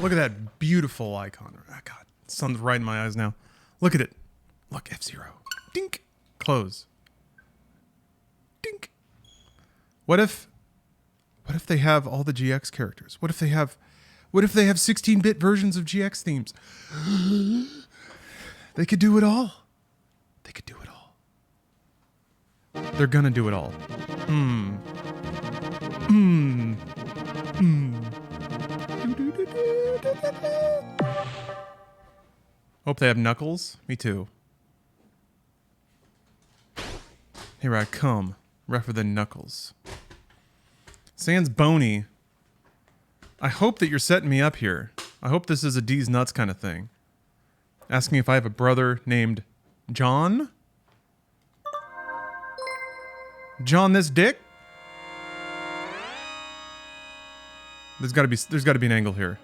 Look at that beautiful icon. Oh, God, sun's right in my eyes now. Look at it. Look, F-Zero. Dink. Close. Dink. What if they have all the GX characters? What if they have 16-bit versions of GX themes? They could do it all. They could do it all. They're gonna do it all. Hope they have Knuckles. Me too. Here I come. Rougher than Knuckles. Sans Boney. I hope that you're setting me up here. I hope this is a D's nuts kind of thing. Asking if I have a brother named John? John this dick? There's gotta be an angle here.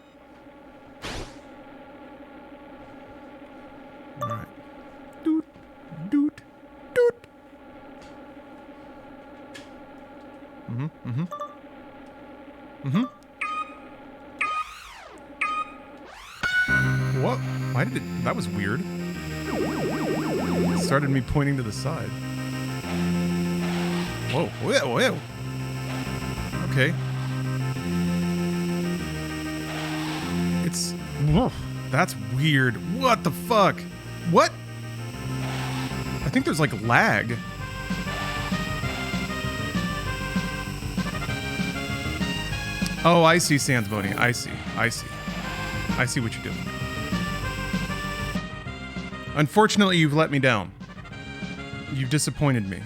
Alright. Doot, doot, doot. What? Why did it... That was weird. It started me pointing to the side. Whoa, whoa, whoa. Okay. It's... Whoa, that's weird. What the fuck? What? I think there's like lag. Oh, I see, Sans Boney. I see. I see. I see what you're doing. Unfortunately, you've let me down. You've disappointed me.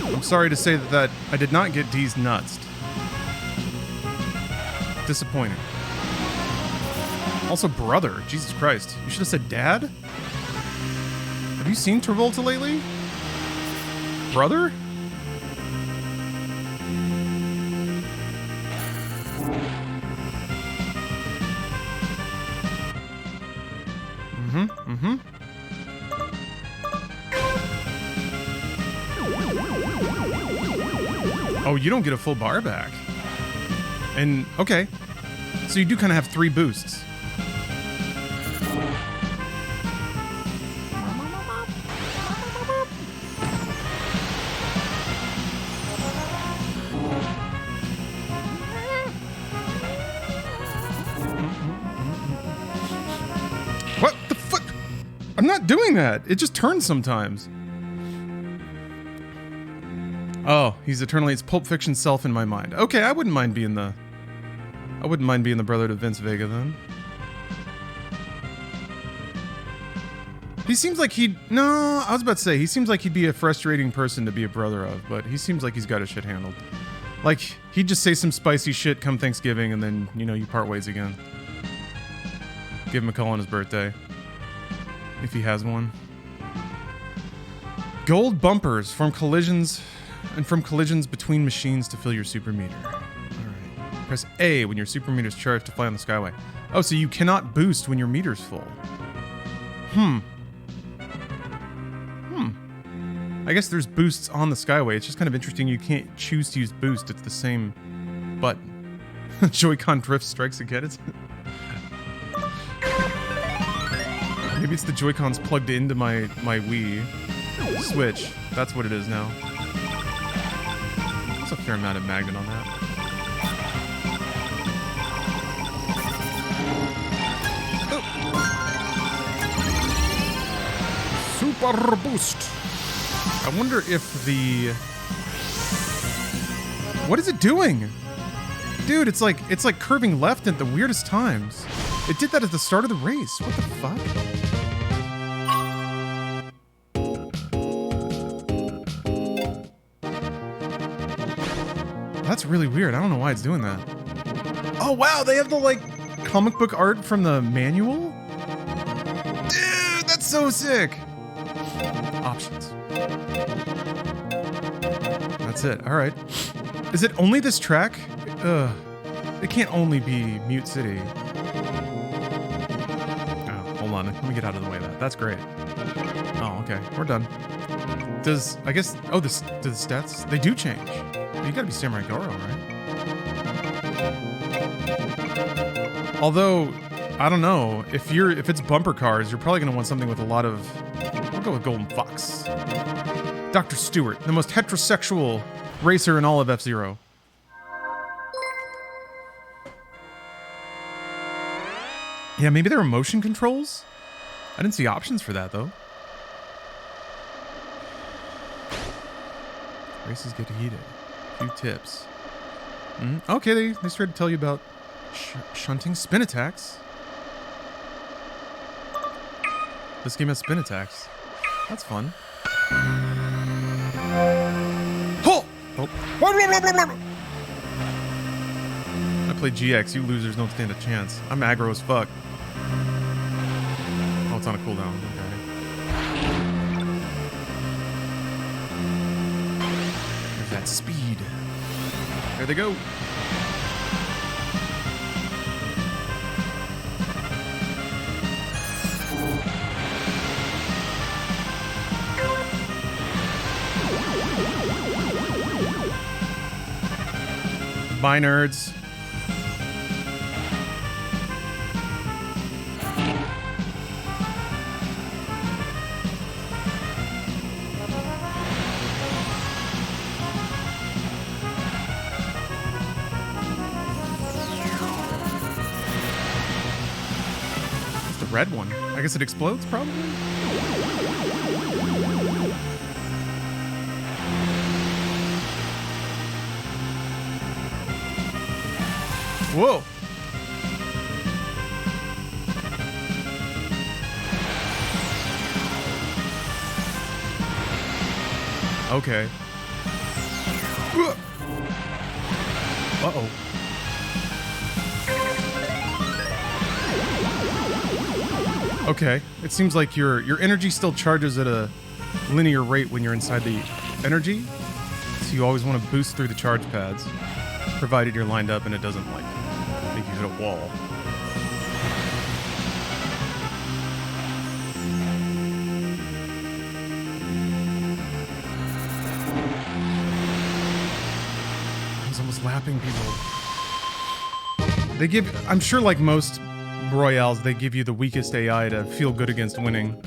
I'm sorry to say that I did not get D's nuts. Disappointing. Also, brother. Jesus Christ. You should have said dad? Have you seen Travolta lately? Brother? Oh, you don't get a full bar back. And, okay. So you do kind of have 3 boosts. What the fuck? I'm not doing that. It just turns sometimes. Oh, he's eternally its Pulp Fiction self in my mind. Okay, I wouldn't mind being the brother to Vince Vega then. He seems like he'd... No, I was about to say, he seems like he'd be a frustrating person to be a brother of, but he seems like he's got his shit handled. Like, he'd just say some spicy shit come Thanksgiving and then, you know, you part ways again. Give him a call on his birthday. If he has one. Gold bumpers from collisions between machines to fill your super meter. Alright. Press A when your super meter is charged to fly on the Skyway. Oh, so you cannot boost when your meter's full. I guess there's boosts on the Skyway. It's just kind of interesting you can't choose to use boost. It's the same button. Joy-Con drift strikes again. Maybe it's the Joy-Cons plugged into my Wii Switch. That's what it is now. There's a fair amount of magnet on that. Oh. Super boost. I wonder if the... What is it doing? Dude, it's like curving left at the weirdest times. It did that at the start of the race. What the fuck? That's really weird. I don't know why it's doing that. Oh, wow. They have the, like, comic book art from the manual? Dude, that's so sick. Options. That's it. All right. Is it only this track? It can't only be Mute City. Oh, hold on. Let me get out of the way of that. That's great. Oh, okay. We're done. Does, I guess, oh, do the stats, they do change. You gotta be Samurai Goro, right? Although, I don't know, if it's bumper cars, you're probably gonna want something with a lot of, we'll go with Golden Fox. Dr. Stewart, the most heterosexual racer in all of F-Zero. Yeah, maybe there are motion controls? I didn't see options for that, though. Races get heated. A few tips. Okay, they started to tell you about shunting spin attacks. This game has spin attacks. That's fun. Oh! I play GX. You losers don't stand a chance. I'm aggro as fuck. Oh, it's on a cooldown. Okay. There's that speed. There they go. Bye, nerds. It's the red one. I guess it explodes, probably? Whoa. Okay. Uh-oh. Okay. It seems like your energy still charges at a linear rate when you're inside the energy. So you always want to boost through the charge pads, provided you're lined up and it doesn't, like, make you hit a wall. He's almost lapping people. They give, I'm sure like most royales, they give you the weakest AI to feel good against winning.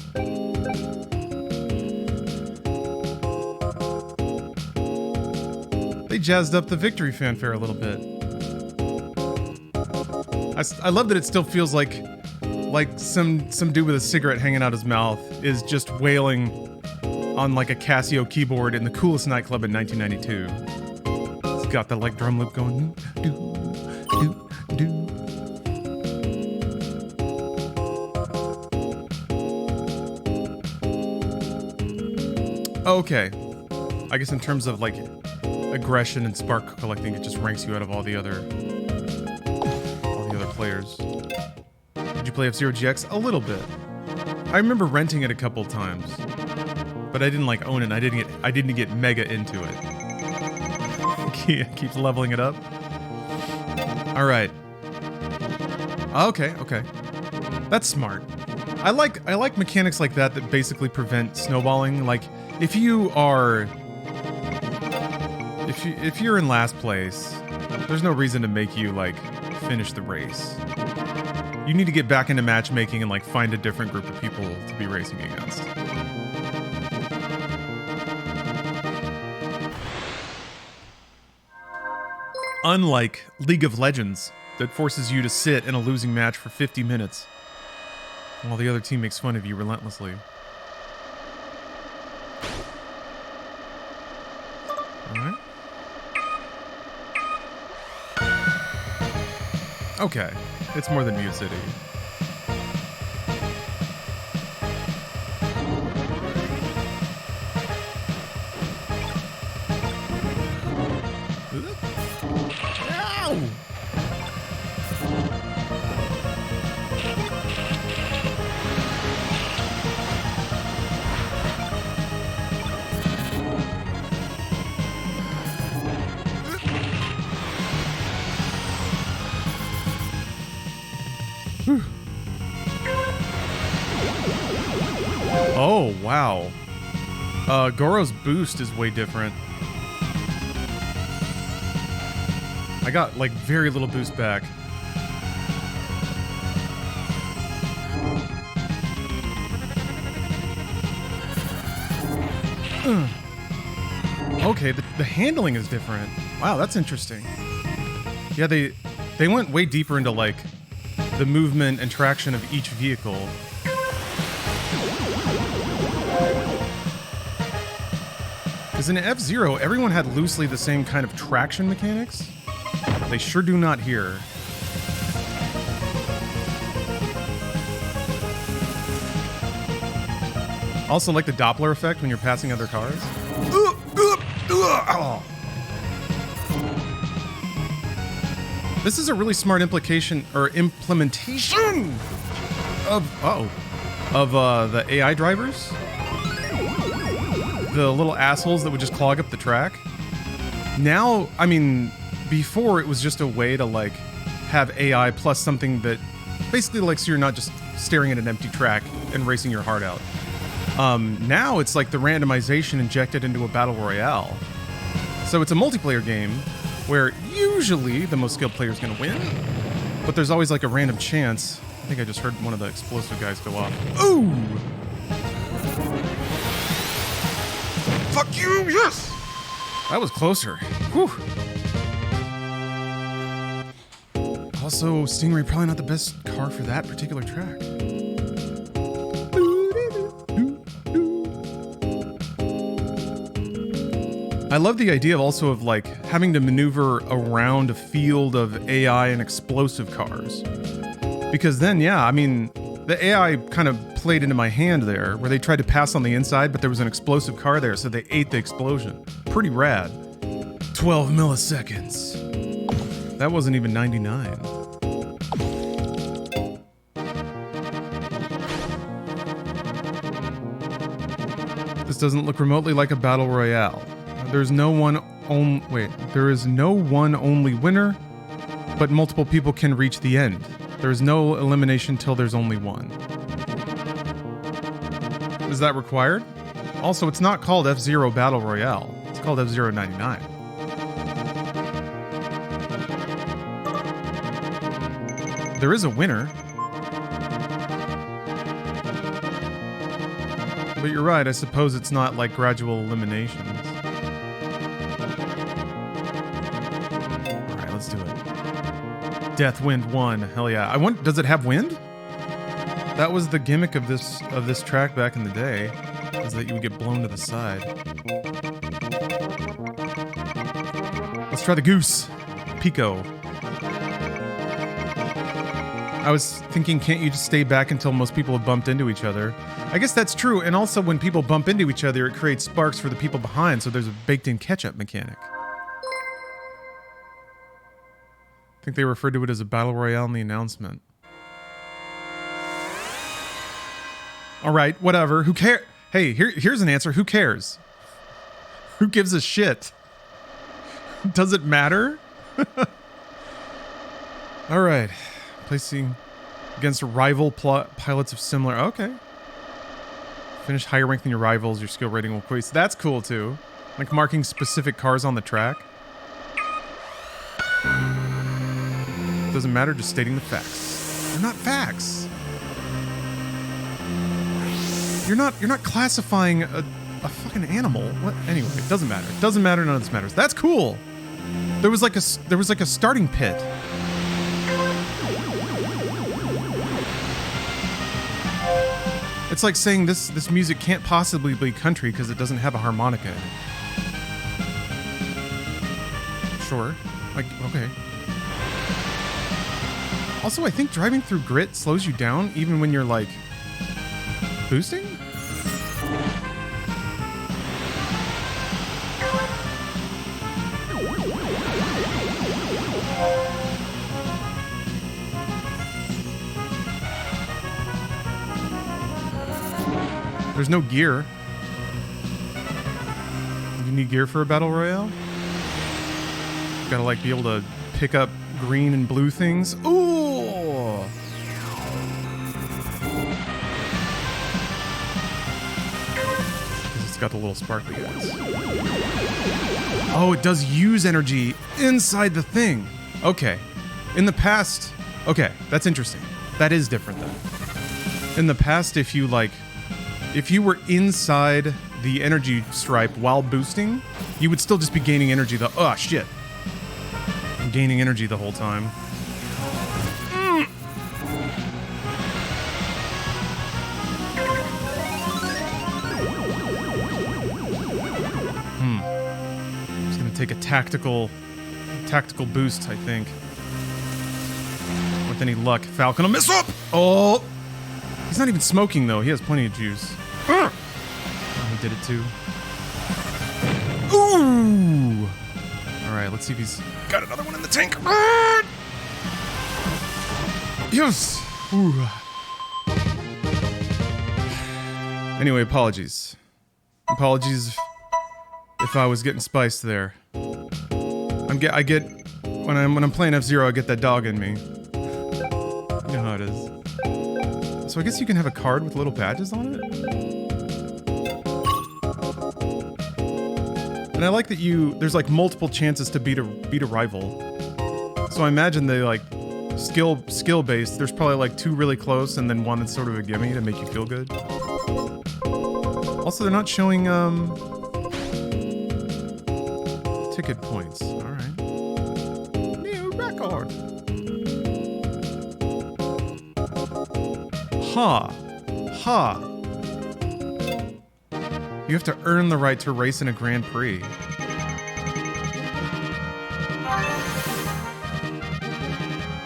They jazzed up the victory fanfare a little bit. I love that it still feels like some dude with a cigarette hanging out his mouth is just wailing on like a Casio keyboard in the coolest nightclub in 1992. It's got the like drum loop going. Do, do, do. Okay, I guess in terms of like aggression and spark collecting, it just ranks you out of all the other players. Did you play F-Zero GX? A little bit. I remember renting it a couple times, but I didn't like own it. I didn't get mega into it. Keeps leveling it up. All right. Okay. That's smart. I like mechanics like that basically prevent snowballing. Like if you're in last place, there's no reason to make you like finish the race. You need to get back into matchmaking and like find a different group of people to be racing against. Unlike League of Legends, that forces you to sit in a losing match for 50 minutes while the other team makes fun of you relentlessly. Alright. Okay, it's more than Mute City. Ow! Oh, wow. Goro's boost is way different. I got like very little boost back. Okay, the handling is different. Wow, that's interesting. Yeah, they went way deeper into like the movement and traction of each vehicle. Because in F-Zero, everyone had loosely the same kind of traction mechanics. They sure do not here. Also, like the Doppler effect when you're passing other cars. Oh. This is a really smart implementation of the AI drivers. The little assholes that would just clog up the track. Now, I mean, before it was just a way to like have AI plus something that basically like so you're not just staring at an empty track and racing your heart out. Now it's like the randomization injected into a battle royale. So it's a multiplayer game where usually the most skilled player is going to win, but there's always like a random chance. I think I just heard one of the explosive guys go off. Ooh! Fuck you, yes! That was closer. Whew. Also, Stingray probably not the best car for that particular track. I love the idea also of like having to maneuver around a field of AI and explosive cars. Because then, yeah, I mean, the AI kind of played into my hand there, where they tried to pass on the inside, but there was an explosive car there, so they ate the explosion. Pretty rad. 12 milliseconds. That wasn't even 99. This doesn't look remotely like a battle royale. There is no one only winner, but multiple people can reach the end. There is no elimination till there's only one. Is that required? Also, it's not called F-Zero Battle Royale. It's called F-Zero 99. There is a winner. But you're right, I suppose it's not like gradual eliminations. Alright, let's do it. Death Wind 1. Hell yeah. I want, does it have wind? That was the gimmick of this track back in the day, is that you would get blown to the side. Let's try the goose. Pico. I was thinking, can't you just stay back until most people have bumped into each other? I guess that's true, and also when people bump into each other, it creates sparks for the people behind, so there's a baked-in catch-up mechanic. I think they referred to it as a battle royale in the announcement. All right, whatever. Who cares? Hey, here's an answer. Who cares? Who gives a shit? Does it matter? All right. Placing against rival pilots of similar... Okay. Finish higher rank than your rivals. Your skill rating will increase. That's cool, too. Like marking specific cars on the track. Doesn't matter, just stating the facts. They're not facts. You're not classifying a fucking animal. What? Anyway, it doesn't matter. It doesn't matter. None of this matters. That's cool. There was like a starting pit. It's like saying this music can't possibly be country because it doesn't have a harmonica in it. Sure. Like, okay. Also, I think driving through grit slows you down even when you're like boosting? There's no gear. You need gear for a battle royale? You gotta like be able to pick up green and blue things. Ooh! Is it It's got the little sparkly guys. Oh, it does use energy inside the thing. Okay. In the past... Okay, that's interesting. That is different, then. In the past, if you were inside the energy stripe while boosting, you would still just be gaining energy oh, shit. I'm gaining energy the whole time. Just gonna take a tactical boost, I think. With any luck, Falcon will miss up! Oh! He's not even smoking, though. He has plenty of juice. Oh, he did it, too. Ooh! Alright, let's see if he's got another one in the tank. Yes! Ooh. Anyway, apologies. Apologies if I was getting spiced there. When I'm playing F-Zero, I get that dog in me. You know how it is. So I guess you can have a card with little badges on it? And I like that there's like multiple chances to beat a rival. So I imagine they like skill based, there's probably like 2 really close and then one that's sort of a gimme to make you feel good. Also, they're not showing ticket points. Alright. New record. Ha. Ha. You have to earn the right to race in a Grand Prix.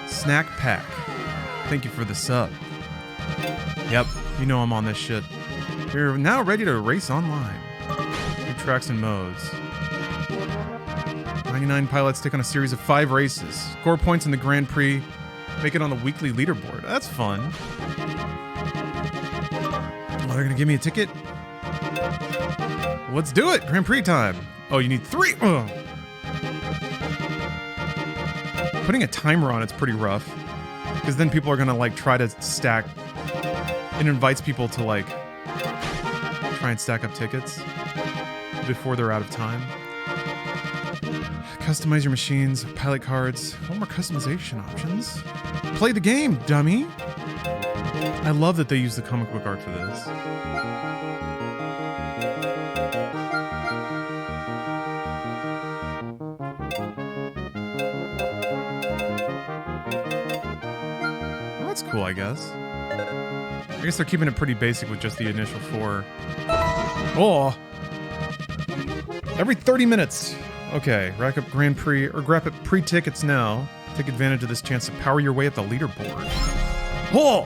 Snack Pack. Thank you for the sub. Yep, you know I'm on this shit. You're now ready to race online. New tracks and modes. 99 pilots take on a series of 5 races. Score points in the Grand Prix. Make it on the weekly leaderboard. That's fun. Oh, they're gonna give me a ticket? Let's do it! Grand Prix time! Oh, you need 3? Ugh. Putting a timer on it's pretty rough. Because then people are gonna, like, try to stack... It invites people to, like... try and stack up tickets. Before they're out of time. Customize your machines, pilot cards. What more customization options? Play the game, dummy! I love that they use the comic book art for this. Well, that's cool, I guess. I guess they're keeping it pretty basic with just the initial 4. Oh! Every 30 minutes! Okay, rack up Grand Prix, or grab up pre-tickets now. Take advantage of this chance to power your way up the leaderboard. Oh!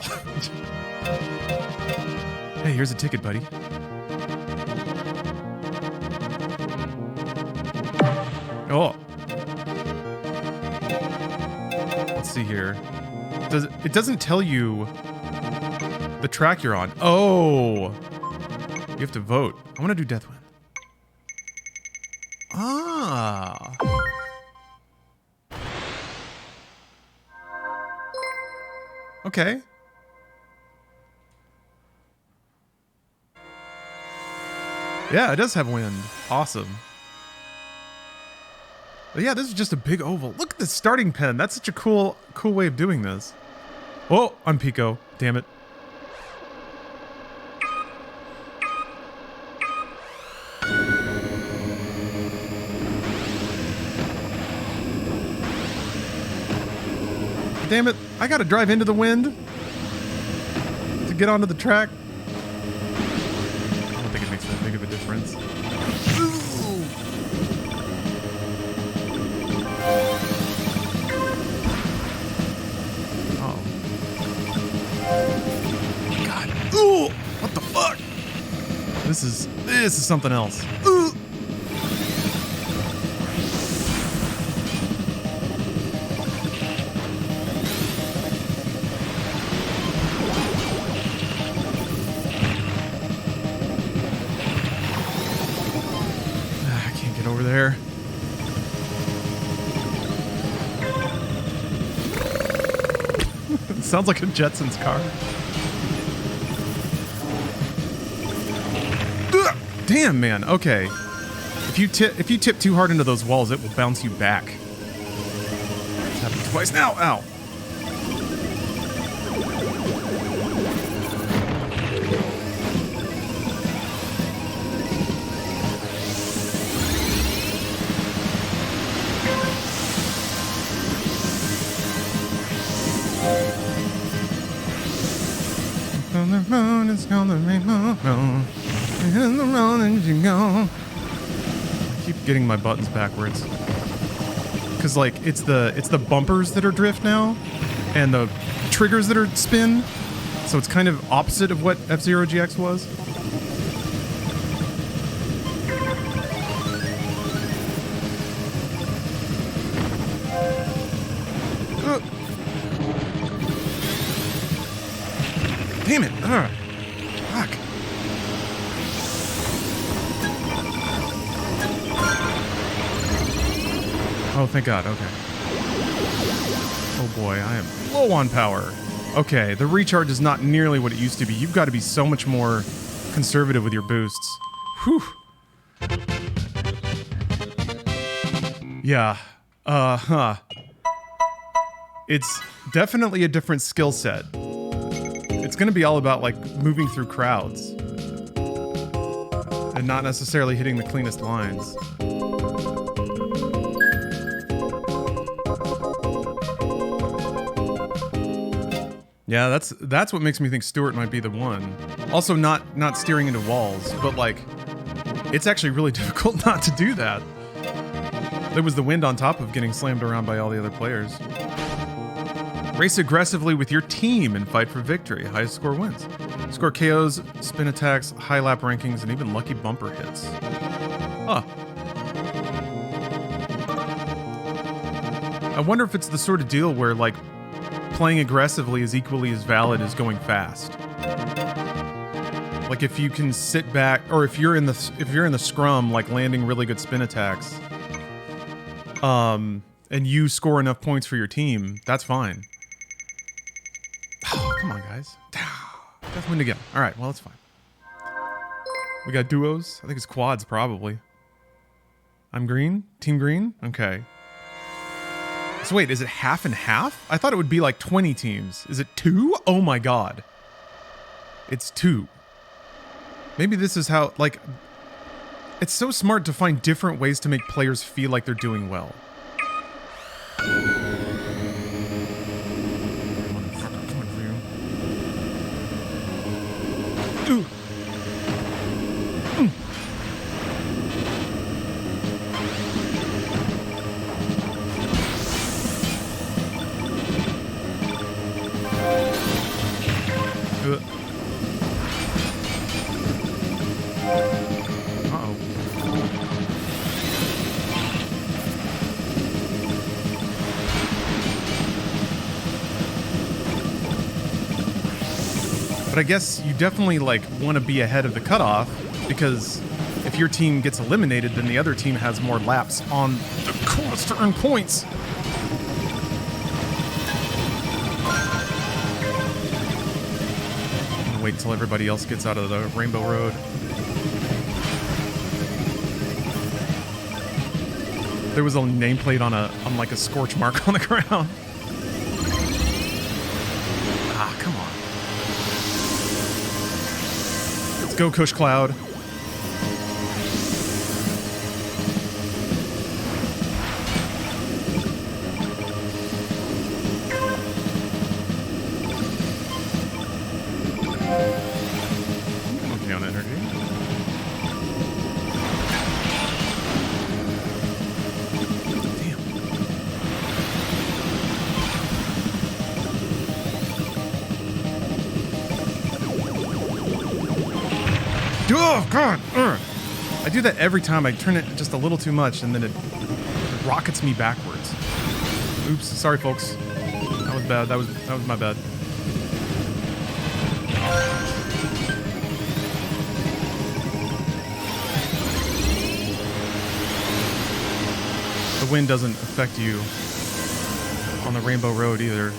Hey, here's a ticket, buddy. Oh. Let's see here. It doesn't tell you the track you're on. Oh! You have to vote. I want to do Deathwind. Ah. Okay. Yeah, it does have wind. Awesome. But yeah, this is just a big oval. Look at the starting pen. That's such a cool way of doing this. Oh, I'm Pico. Damn it. Damn it, I gotta drive into the wind to get onto the track. I don't think it makes that big of a difference. Oh. God. Ooh, what the fuck? This is something else. Ooh. Over there. It sounds like a Jetsons car. Damn, man. Okay. If you tip too hard into those walls, it will bounce you back. It's happened twice now. Ow. On the road, it's called the rainbow road. And the road as you go. I keep getting my buttons backwards. Cause like it's the bumpers that are drift now, and the triggers that are spin. So it's kind of opposite of what F-Zero GX was. Damn it! Fuck. Oh, thank God. Okay. Oh boy, I am low on power. Okay, the recharge is not nearly what it used to be. You've got to be so much more conservative with your boosts. Whew. Yeah. It's definitely a different skill set. It's going to be all about, like, moving through crowds. And not necessarily hitting the cleanest lines. Yeah, that's what makes me think Stuart might be the one. Also, not steering into walls, but, like, it's actually really difficult not to do that. There was the wind on top of getting slammed around by all the other players. Race aggressively with your team and fight for victory. Highest score wins. Score KOs, spin attacks, high lap rankings, and even lucky bumper hits. Huh. I wonder if it's the sort of deal where, like, playing aggressively is equally as valid as going fast. Like if you can sit back, or if you're in the scrum, like landing really good spin attacks, and you score enough points for your team, that's fine. Oh, come on, guys. Let's win again. All right, well, it's fine. We got duos. I think it's quads, probably. I'm green? Team green? Okay. So wait, is it half and half? I thought it would be like 20 teams. Is it 2? Oh my God. It's 2. Maybe this is how, like... It's so smart to find different ways to make players feel like they're doing well. Ooh. Uh-oh. But I guess you definitely, like, want to be ahead of the cutoff, because if your team gets eliminated, then the other team has more laps on the course to earn points. Wait until everybody else gets out of the Rainbow Road. There was a nameplate on like a scorch mark on the ground. Ah, come on. Let's go, Kush Cloud. Okay on energy. Damn. Oh, God. I do that every time. I turn it just a little too much, and then it rockets me backwards. Oops. Sorry, folks. That was bad. That was my bad. The wind doesn't affect you on the Rainbow Road either.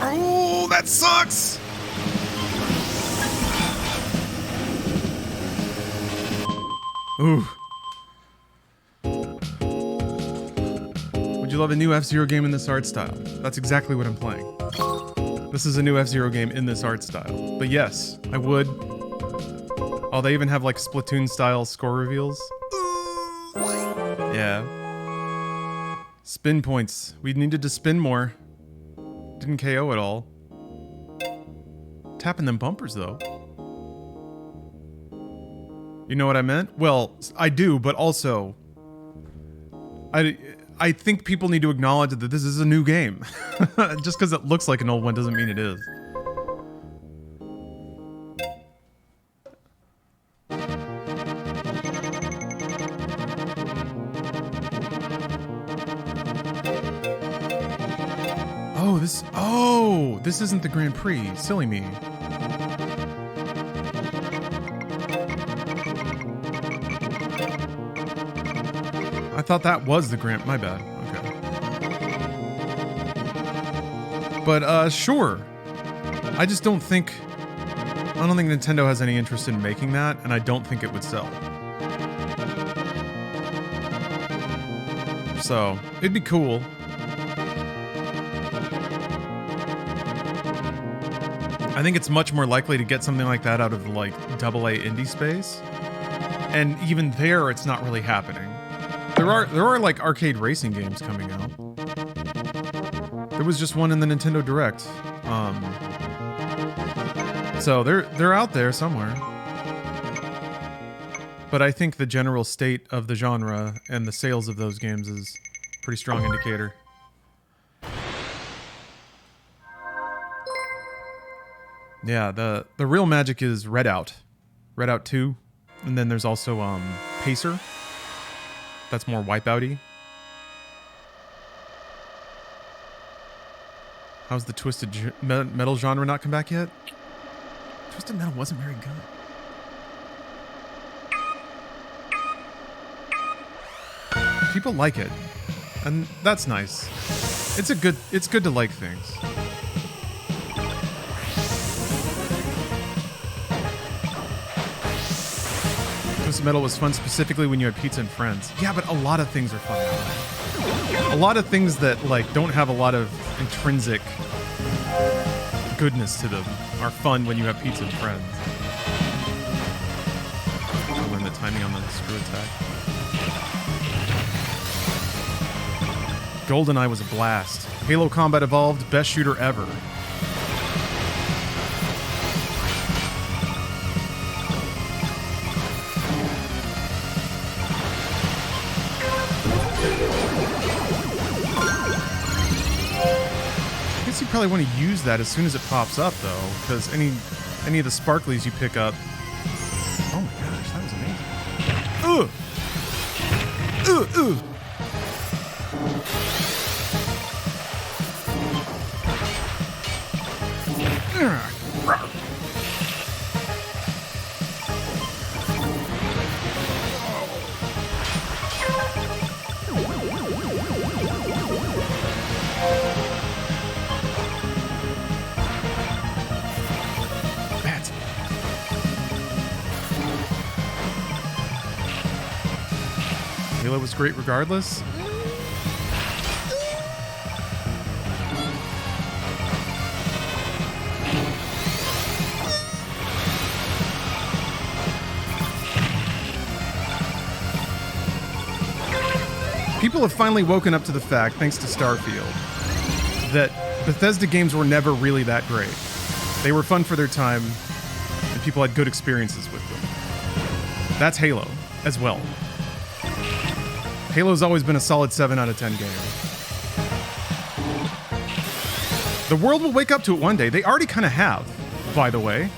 Oh, that sucks! Ooh. Would you love a new F-Zero game in this art style? That's exactly what I'm playing. This is a new F-Zero game in this art style. But yes, I would. Oh, they even have like Splatoon-style score reveals. Yeah. Spin points. We needed to spin more. Didn't KO at all. Tapping them bumpers, though. You know what I meant? Well, I do, but also... I think people need to acknowledge that this is a new game. Just because it looks like an old one doesn't mean it is. Oh, this isn't the Grand Prix. Silly me. I thought that was the Grand... My bad. Okay. But, sure. I just don't think... I don't think Nintendo has any interest in making that, and I don't think it would sell. So, it'd be cool. I think it's much more likely to get something like that out of, like, AA indie space. And even there, it's not really happening. There are like arcade racing games coming out. There was just one in the Nintendo Direct. So they're out there somewhere. But I think the general state of the genre and the sales of those games is a pretty strong indicator. Yeah, the real magic is Redout. Redout 2. And then there's also Pacer. That's more Wipeout-y. How's the Twisted Metal genre not come back yet? Twisted Metal wasn't very good. People like it. And that's nice. It's good to like things. Twisted Metal was fun specifically when you had pizza and friends. Yeah, but a lot of things are fun now. A lot of things that like don't have a lot of intrinsic goodness to them are fun when you have pizza and friends. I'll learn the timing on the screw attack. GoldenEye was a blast. Halo Combat Evolved, best shooter ever. You probably want to use that as soon as it pops up, though, because any of the sparklies you pick up. Oh my gosh, that was amazing. Halo was great regardless. People have finally woken up to the fact, thanks to Starfield, that Bethesda games were never really that great. They were fun for their time, and people had good experiences with them. That's Halo, as well. Halo's always been a solid 7 out of 10 game. The world will wake up to it one day. They already kind of have, by the way.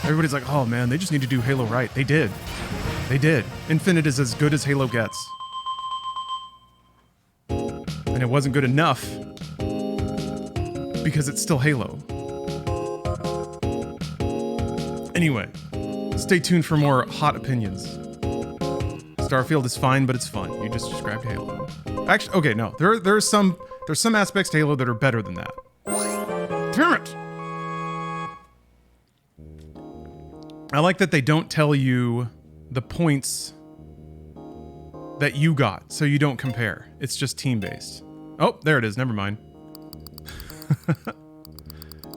Everybody's like, oh man, they just need to do Halo right. They did. They did. Infinite is as good as Halo gets. And it wasn't good enough because it's still Halo. Anyway, stay tuned for more hot opinions. Starfield is fine, but it's fun. You just described Halo. Actually, okay, no. There's some aspects to Halo that are better than that. Damn it! I like that they don't tell you the points that you got, so you don't compare. It's just team-based. Oh, there it is. Never mind.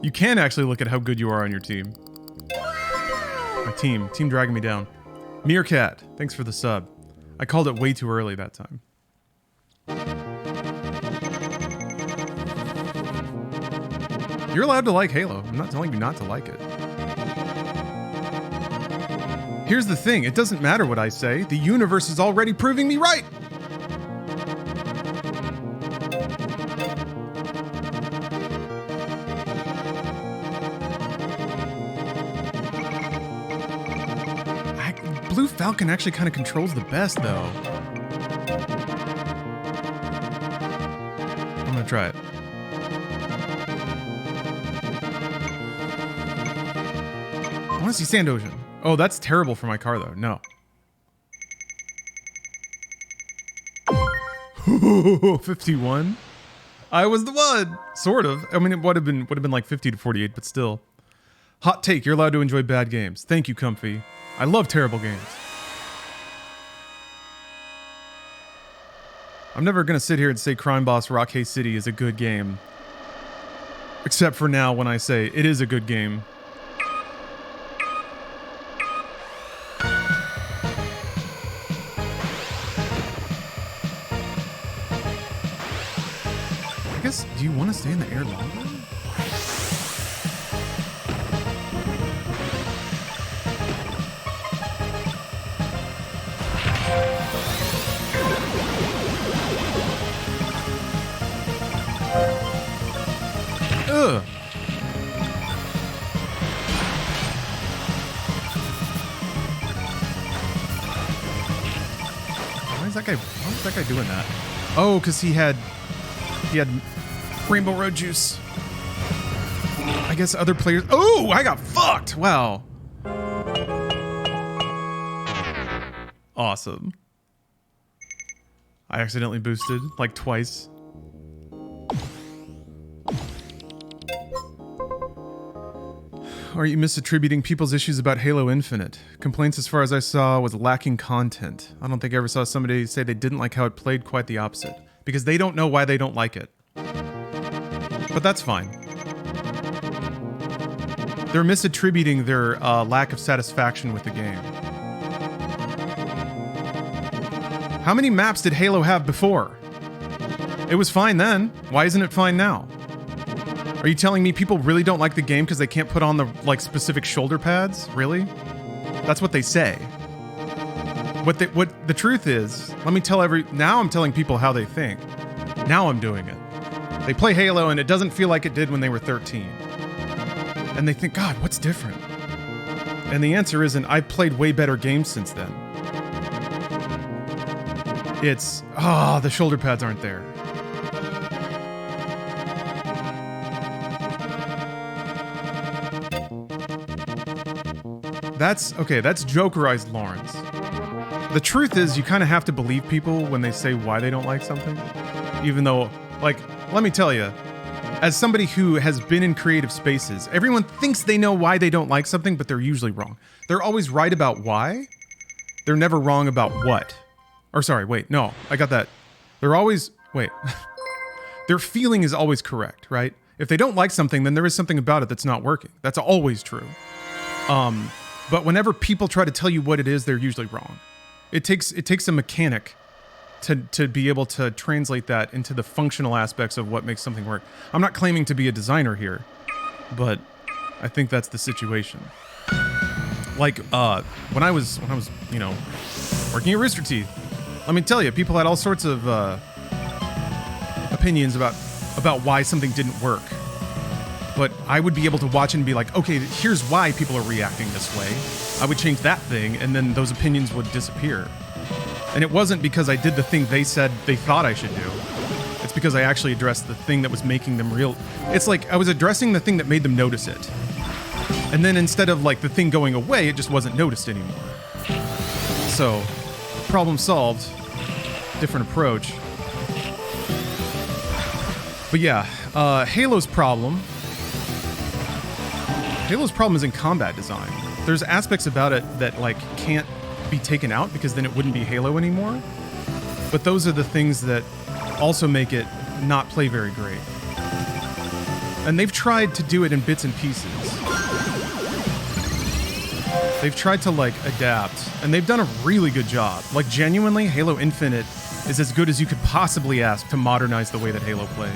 You can actually look at how good you are on your team. My team dragging me down. Meerkat, thanks for the sub. I called it way too early that time. You're allowed to like Halo. I'm not telling you not to like it. Here's the thing, it doesn't matter what I say. The universe is already proving me right. Blue Falcon actually kind of controls the best, though. I'm gonna try it. I want to see Sand Ocean. Oh, that's terrible for my car, though. No. 51. I was the one, sort of. I mean, it would have been like 50 to 48, but still. Hot take: you're allowed to enjoy bad games. Thank you, Comfy. I love terrible games. I'm never gonna sit here and say Crime Boss Rock Hay City is a good game. Except for now when I say it is a good game. I guess, do you want to stay in the air longer? Ugh. Why is that guy doing that? Oh, because he had Rainbow Road juice. I guess other players. Oh, I got fucked. Wow. Awesome. I accidentally boosted like twice. Are you misattributing people's issues about Halo Infinite? Complaints, as far as I saw, was lacking content. I don't think I ever saw somebody say they didn't like how it played. Quite the opposite. Because they don't know why they don't like it. But that's fine. They're misattributing their lack of satisfaction with the game. How many maps did Halo have before? It was fine then. Why isn't it fine now? Are you telling me people really don't like the game because they can't put on the specific shoulder pads? Really? That's what they say. What the truth is, let me tell now I'm telling people how they think. Now I'm doing it. They play Halo and it doesn't feel like it did when they were 13. And they think, God, what's different? And the answer isn't, I've played way better games since then. It's, the shoulder pads aren't there. That's Jokerized Lawrence. The truth is, you kind of have to believe people when they say why they don't like something. Even though, let me tell you, as somebody who has been in creative spaces, everyone thinks they know why they don't like something, but they're usually wrong. They're always right about why. They're never wrong about what. Or sorry, wait, no, I got that. They're always, wait. Their feeling is always correct, right? If they don't like something, then there is something about it that's not working. That's always true. But whenever people try to tell you what it is, they're usually wrong. It takes a mechanic to be able to translate that into the functional aspects of what makes something work. I'm not claiming to be a designer here, but I think that's the situation. When I was working at Rooster Teeth, let me tell you, people had all sorts of opinions about why something didn't work. But I would be able to watch and be like, okay, here's why people are reacting this way. I would change that thing, and then those opinions would disappear. And it wasn't because I did the thing they said they thought I should do. It's because I actually addressed the thing that was making them real. It's like I was addressing the thing that made them notice it. And then instead of the thing going away, it just wasn't noticed anymore. So, problem solved. Different approach. But yeah, Halo's problem is in combat design. There's aspects about it that can't be taken out because then it wouldn't be Halo anymore. But those are the things that also make it not play very great. And they've tried to do it in bits and pieces. They've tried to, like, adapt, and they've done a really good job. Like, genuinely, Halo Infinite is as good as you could possibly ask to modernize the way that Halo plays.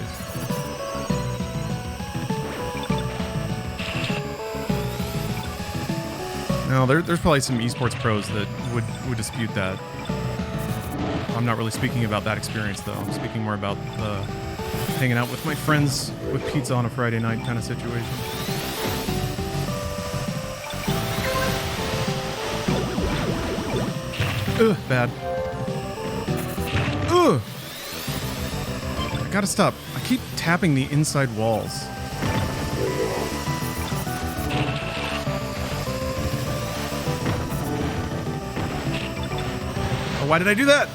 Now, there's probably some esports pros that would dispute that. I'm not really speaking about that experience, though. I'm speaking more about the hanging out with my friends with pizza on a Friday night kind of situation. Ugh, bad. Ugh! I gotta stop. I keep tapping the inside walls. Oh, why did I do that?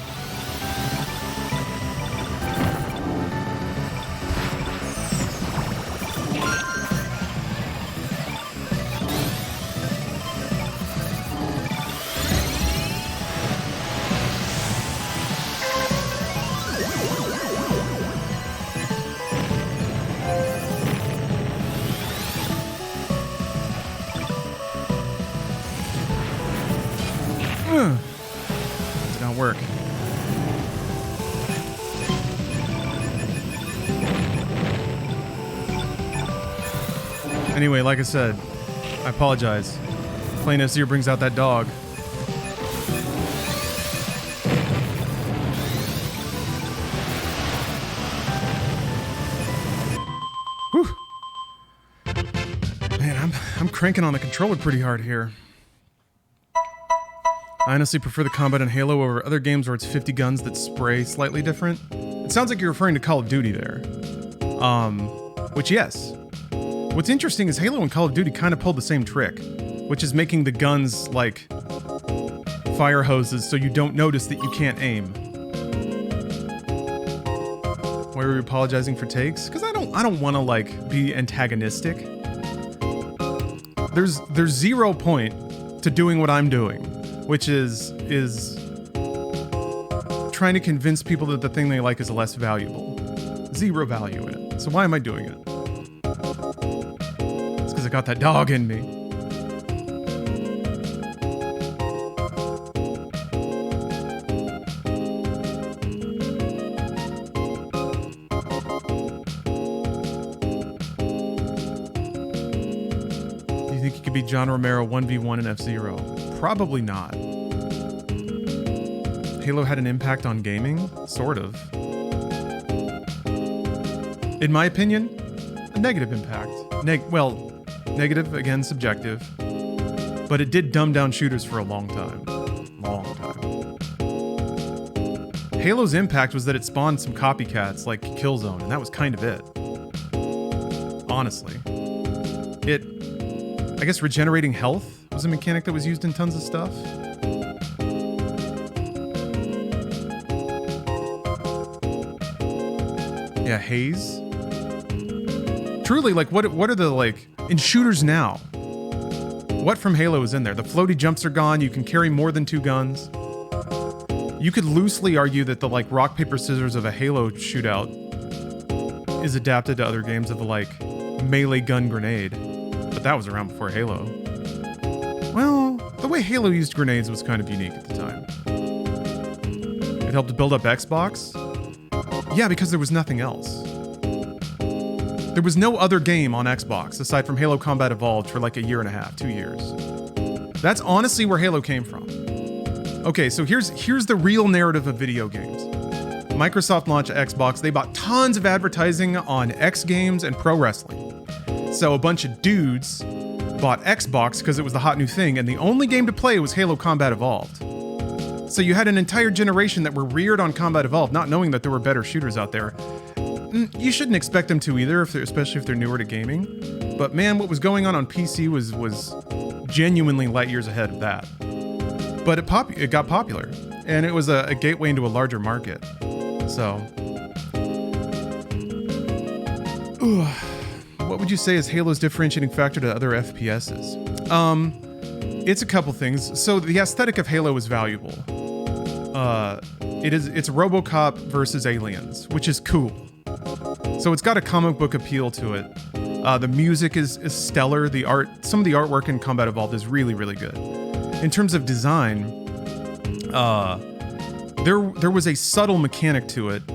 Did not work. Anyway, like I said, I apologize. Playing F-Zero brings out that dog. Whew. Man, I'm cranking on the controller pretty hard here. I honestly prefer the combat in Halo over other games where it's 50 guns that spray slightly different. It sounds like you're referring to Call of Duty there. Which, yes. What's interesting is Halo and Call of Duty kind of pulled the same trick, which is making the guns like fire hoses so you don't notice that you can't aim. Why are we apologizing for takes? Because I don't want to like be antagonistic. There's 0 point to doing what I'm doing, which is trying to convince people that the thing they like is less valuable. 0 value in it. So why am I doing it? It's because I got that dog in me. Do you think you could beat John Romero 1v1 in F-Zero? Probably not. Halo had an impact on gaming? Sort of. In my opinion, a negative impact. Negative, again, subjective. But it did dumb down shooters for a long time. Halo's impact was that it spawned some copycats like Killzone, and that was kind of it. Honestly. I guess regenerating health was a mechanic that was used in tons of stuff. Yeah, haze. Truly, like, what are the, like, in shooters now? What from Halo is in there? The floaty jumps are gone, you can carry more than 2 guns. You could loosely argue that the, like, rock, paper, scissors of a Halo shootout is adapted to other games of the, like, melee gun grenade. But that was around before Halo. Well, the way Halo used grenades was kind of unique at the time. It helped to build up Xbox. Yeah, because there was nothing else. There was no other game on Xbox aside from Halo Combat Evolved for like a year and a half, 2 years. That's honestly where Halo came from. Okay, so here's the real narrative of video games. Microsoft launched Xbox. They bought tons of advertising on X Games and pro wrestling. So a bunch of dudes bought Xbox because it was the hot new thing, and the only game to play was Halo Combat Evolved. So you had an entire generation that were reared on Combat Evolved, not knowing that there were better shooters out there. You shouldn't expect them to either, especially if they're newer to gaming. But man, what was going on PC was genuinely light years ahead of that. But it got popular, and it was a gateway into a larger market. So, what would you say is Halo's differentiating factor to other FPSs? It's a couple things. So the aesthetic of Halo is valuable. it's RoboCop versus aliens, which is cool. So it's got a comic book appeal to it. The music is stellar. Some of the artwork in Combat Evolved is really, really good. In terms of design, there was a subtle mechanic to it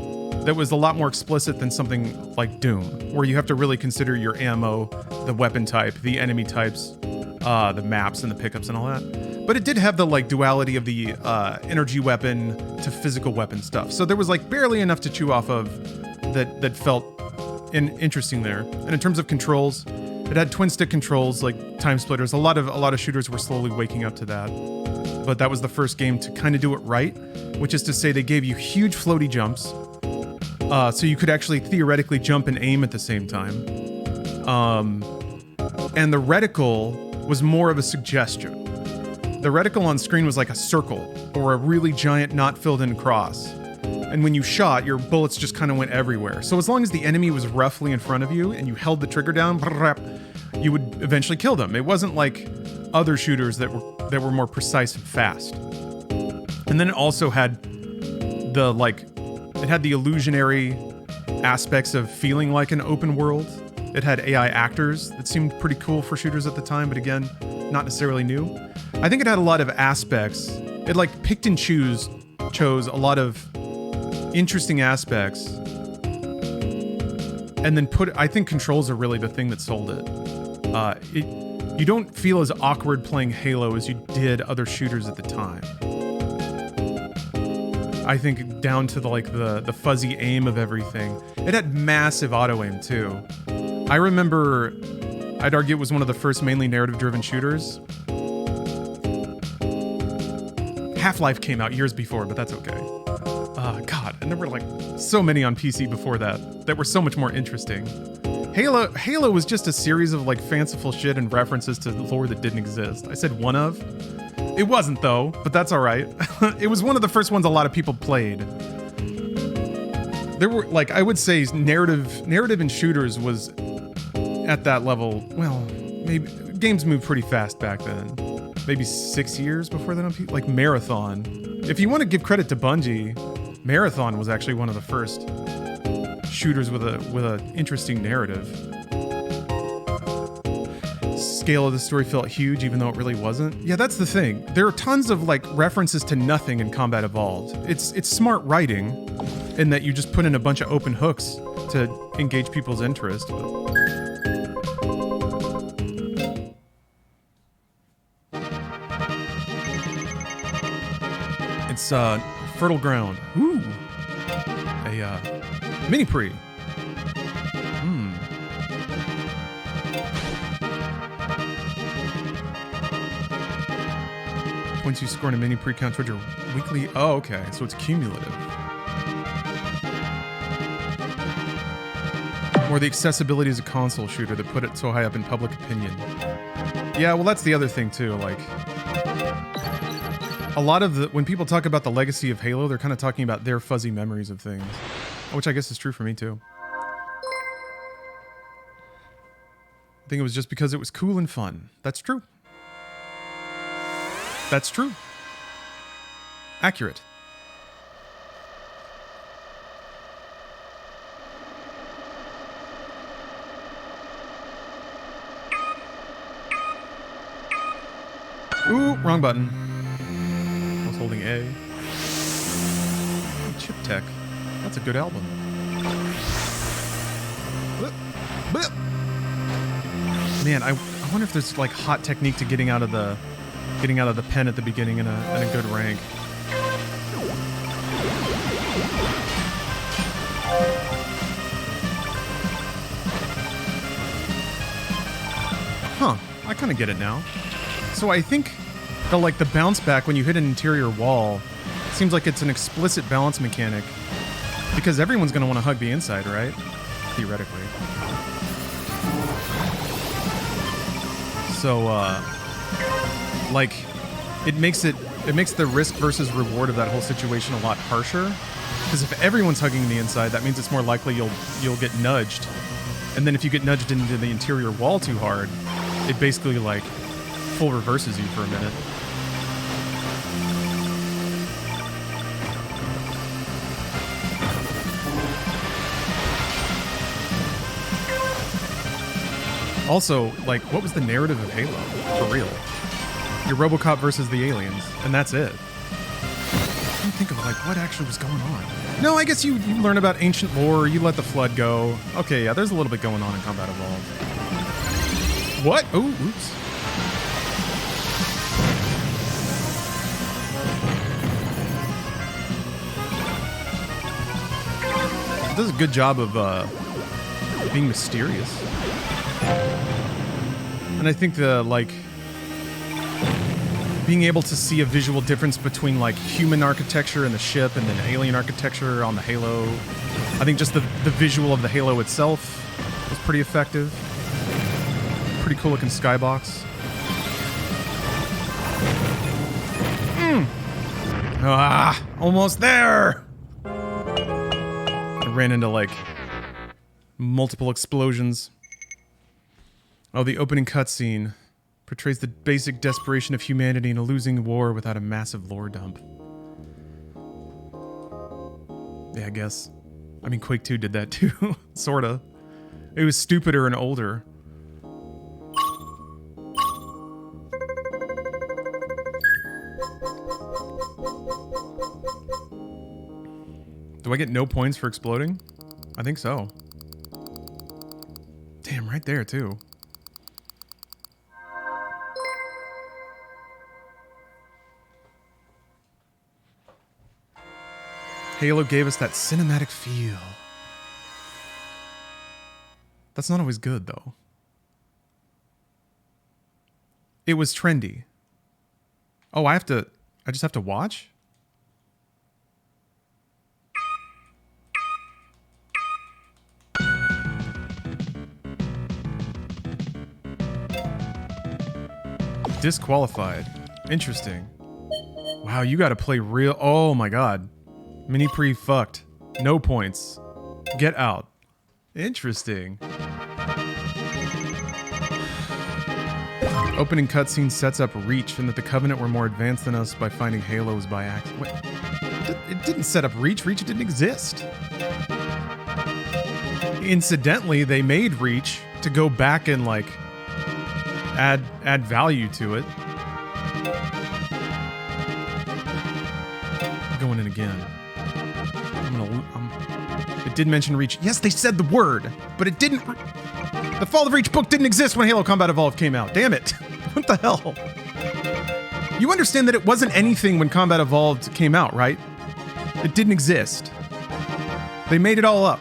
that was a lot more explicit than something like Doom, where you have to really consider your ammo, the weapon type, the enemy types, the maps and the pickups and all that. But it did have the like duality of the energy weapon to physical weapon stuff. So there was like barely enough to chew off of that felt interesting there. And in terms of controls, it had twin stick controls like time splitters. A lot of shooters were slowly waking up to that. But that was the first game to kind of do it right, which is to say they gave you huge floaty jumps. So you could actually theoretically jump and aim at the same time. And the reticle was more of a suggestion. The reticle on screen was like a circle or a really giant not filled in cross. And when you shot, your bullets just kind of went everywhere. So as long as the enemy was roughly in front of you and you held the trigger down, you would eventually kill them. It wasn't like other shooters that were more precise and fast. And then it also had the illusionary aspects of feeling like an open world. It had AI actors that seemed pretty cool for shooters at the time, but again, not necessarily new. I think it had a lot of aspects. It like picked and chose a lot of interesting aspects, and then I think controls are really the thing that sold it. You don't feel as awkward playing Halo as you did other shooters at the time. I think down to the fuzzy aim of everything. It had massive auto aim too. I remember, I'd argue it was one of the first mainly narrative-driven shooters. Half-Life came out years before, but that's okay. God, and there were like so many on PC before that were so much more interesting. Halo was just a series of like fanciful shit and references to lore that didn't exist. I said one of. It wasn't though, but that's all right. It was one of the first ones a lot of people played. There were like, I would say narrative in shooters was at that level. Well, maybe games moved pretty fast back then. Maybe 6 years before that on PC. Like Marathon. If you want to give credit to Bungie, Marathon was actually one of the first shooters with a interesting narrative. Scale of the story felt huge, even though it really wasn't. Yeah, that's the thing. There are tons of like references to nothing in Combat Evolved. It's smart writing, in that you just put in a bunch of open hooks to engage people's interest. It's fertile ground. Ooh, a mini pre. Once you score in a mini pre-count towards your weekly... Oh, okay. So it's cumulative. Or the accessibility as a console shooter that put it so high up in public opinion. Yeah, well, that's the other thing, too. Like, a lot of when people talk about the legacy of Halo, they're kind of talking about their fuzzy memories of things. Which I guess is true for me, too. I think it was just because it was cool and fun. That's true. That's true. Accurate. Ooh, wrong button. I was holding A. Chip Tech. That's a good album. Man, I wonder if there's like hot technique to getting out of the pen at the beginning in a good rank. Huh, I kind of get it now. So I think the bounce back when you hit an interior wall seems like it's an explicit balance mechanic, because everyone's going to want to hug the inside, right? Theoretically. So, like, it makes the risk versus reward of that whole situation a lot harsher. Because if everyone's hugging the inside, that means it's more likely you'll get nudged. And then if you get nudged into the interior wall too hard, it basically like full reverses you for a minute. Also, like, what was the narrative of Halo? For real. You're RoboCop versus the aliens, and that's it. I think of, like, what actually was going on. No, I guess you learn about ancient lore, you let the Flood go. Okay, yeah, there's a little bit going on in Combat Evolved. What? Oh, oops. It does a good job of being mysterious. And I think the, like, being able to see a visual difference between, like, human architecture in the ship and then alien architecture on the Halo. I think just the visual of the Halo itself was pretty effective. Pretty cool looking skybox. Ah, almost there! I ran into, like, multiple explosions. Oh, the opening cutscene portrays the basic desperation of humanity in a losing war without a massive lore dump. Yeah, I guess. I mean, Quake 2 did that too, sorta. It was stupider and older. Do I get no points for exploding? I think so. Damn, right there too. Halo gave us that cinematic feel. That's not always good, though. It was trendy. Oh, I just have to watch? Disqualified. Interesting. Wow, you gotta play real... Oh my god. Mini pre fucked. No points. Get out. Interesting. Opening cutscene sets up Reach and that the Covenant were more advanced than us by finding Halos by accident. What? It didn't set up Reach. Reach didn't exist. Incidentally, they made Reach to go back and, like, add value to it. Going in again. It did mention Reach. Yes, they said the word, but it didn't. The Fall of Reach book didn't exist when Halo Combat Evolved came out. Damn it. What the hell? You understand that it wasn't anything when Combat Evolved came out, right? It didn't exist. They made it all up,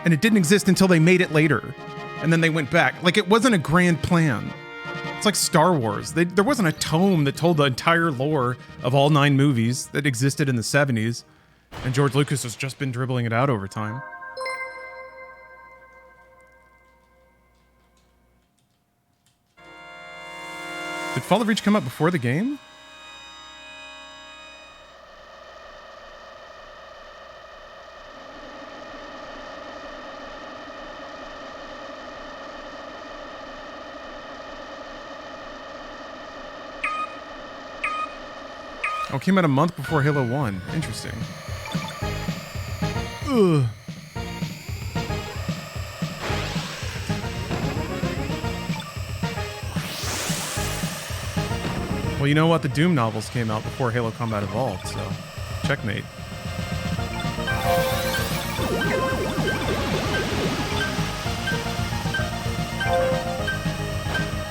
and it didn't exist until they made it later. And then they went back. Like, it wasn't a grand plan. It's like Star Wars. There wasn't a tome that told the entire lore of all 9 movies that existed in the 70s. And George Lucas has just been dribbling it out over time. Did Fall of Reach come out before the game? Oh, it came out a month before Halo 1. Interesting. Ugh. Well, you know what? The Doom novels came out before Halo Combat Evolved, so checkmate.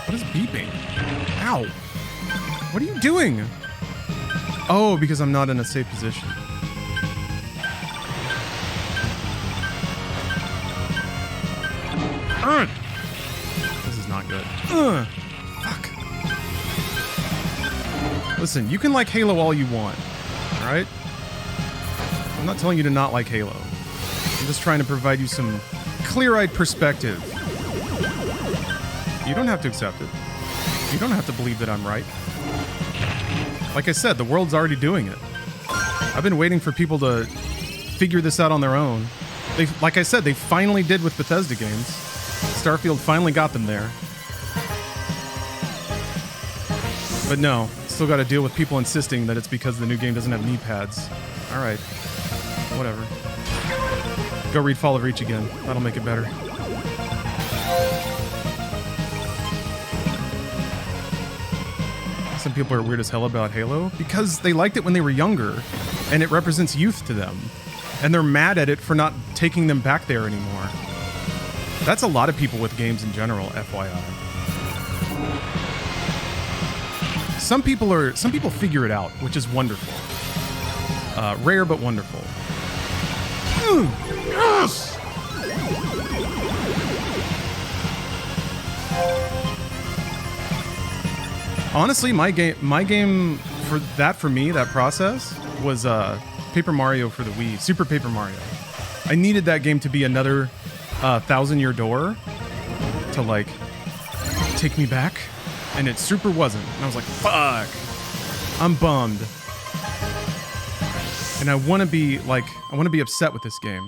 What is beeping? Ow! What are you doing? Oh, because I'm not in a safe position. This is not good. Fuck. Listen, you can like Halo all you want, alright? I'm not telling you to not like Halo. I'm just trying to provide you some clear-eyed perspective. You don't have to accept it. You don't have to believe that I'm right. Like I said, the world's already doing it. I've been waiting for people to figure this out on their own. Like I said, they finally did with Bethesda games. Starfield finally got them there. But no, still got to deal with people insisting that it's because the new game doesn't have knee pads. Alright. Whatever. Go read Fall of Reach again. That'll make it better. Some people are weird as hell about Halo because they liked it when they were younger and it represents youth to them. And they're mad at it for not taking them back there anymore. That's a lot of people with games in general, FYI. Some people figure it out, which is wonderful. Rare but wonderful. Yes! Honestly, my game for me, that process was Paper Mario for the Wii, Super Paper Mario. I needed that game to be another 1,000-year door to like take me back, and it super wasn't. And I was like, fuck, I'm bummed. And I want to be upset with this game.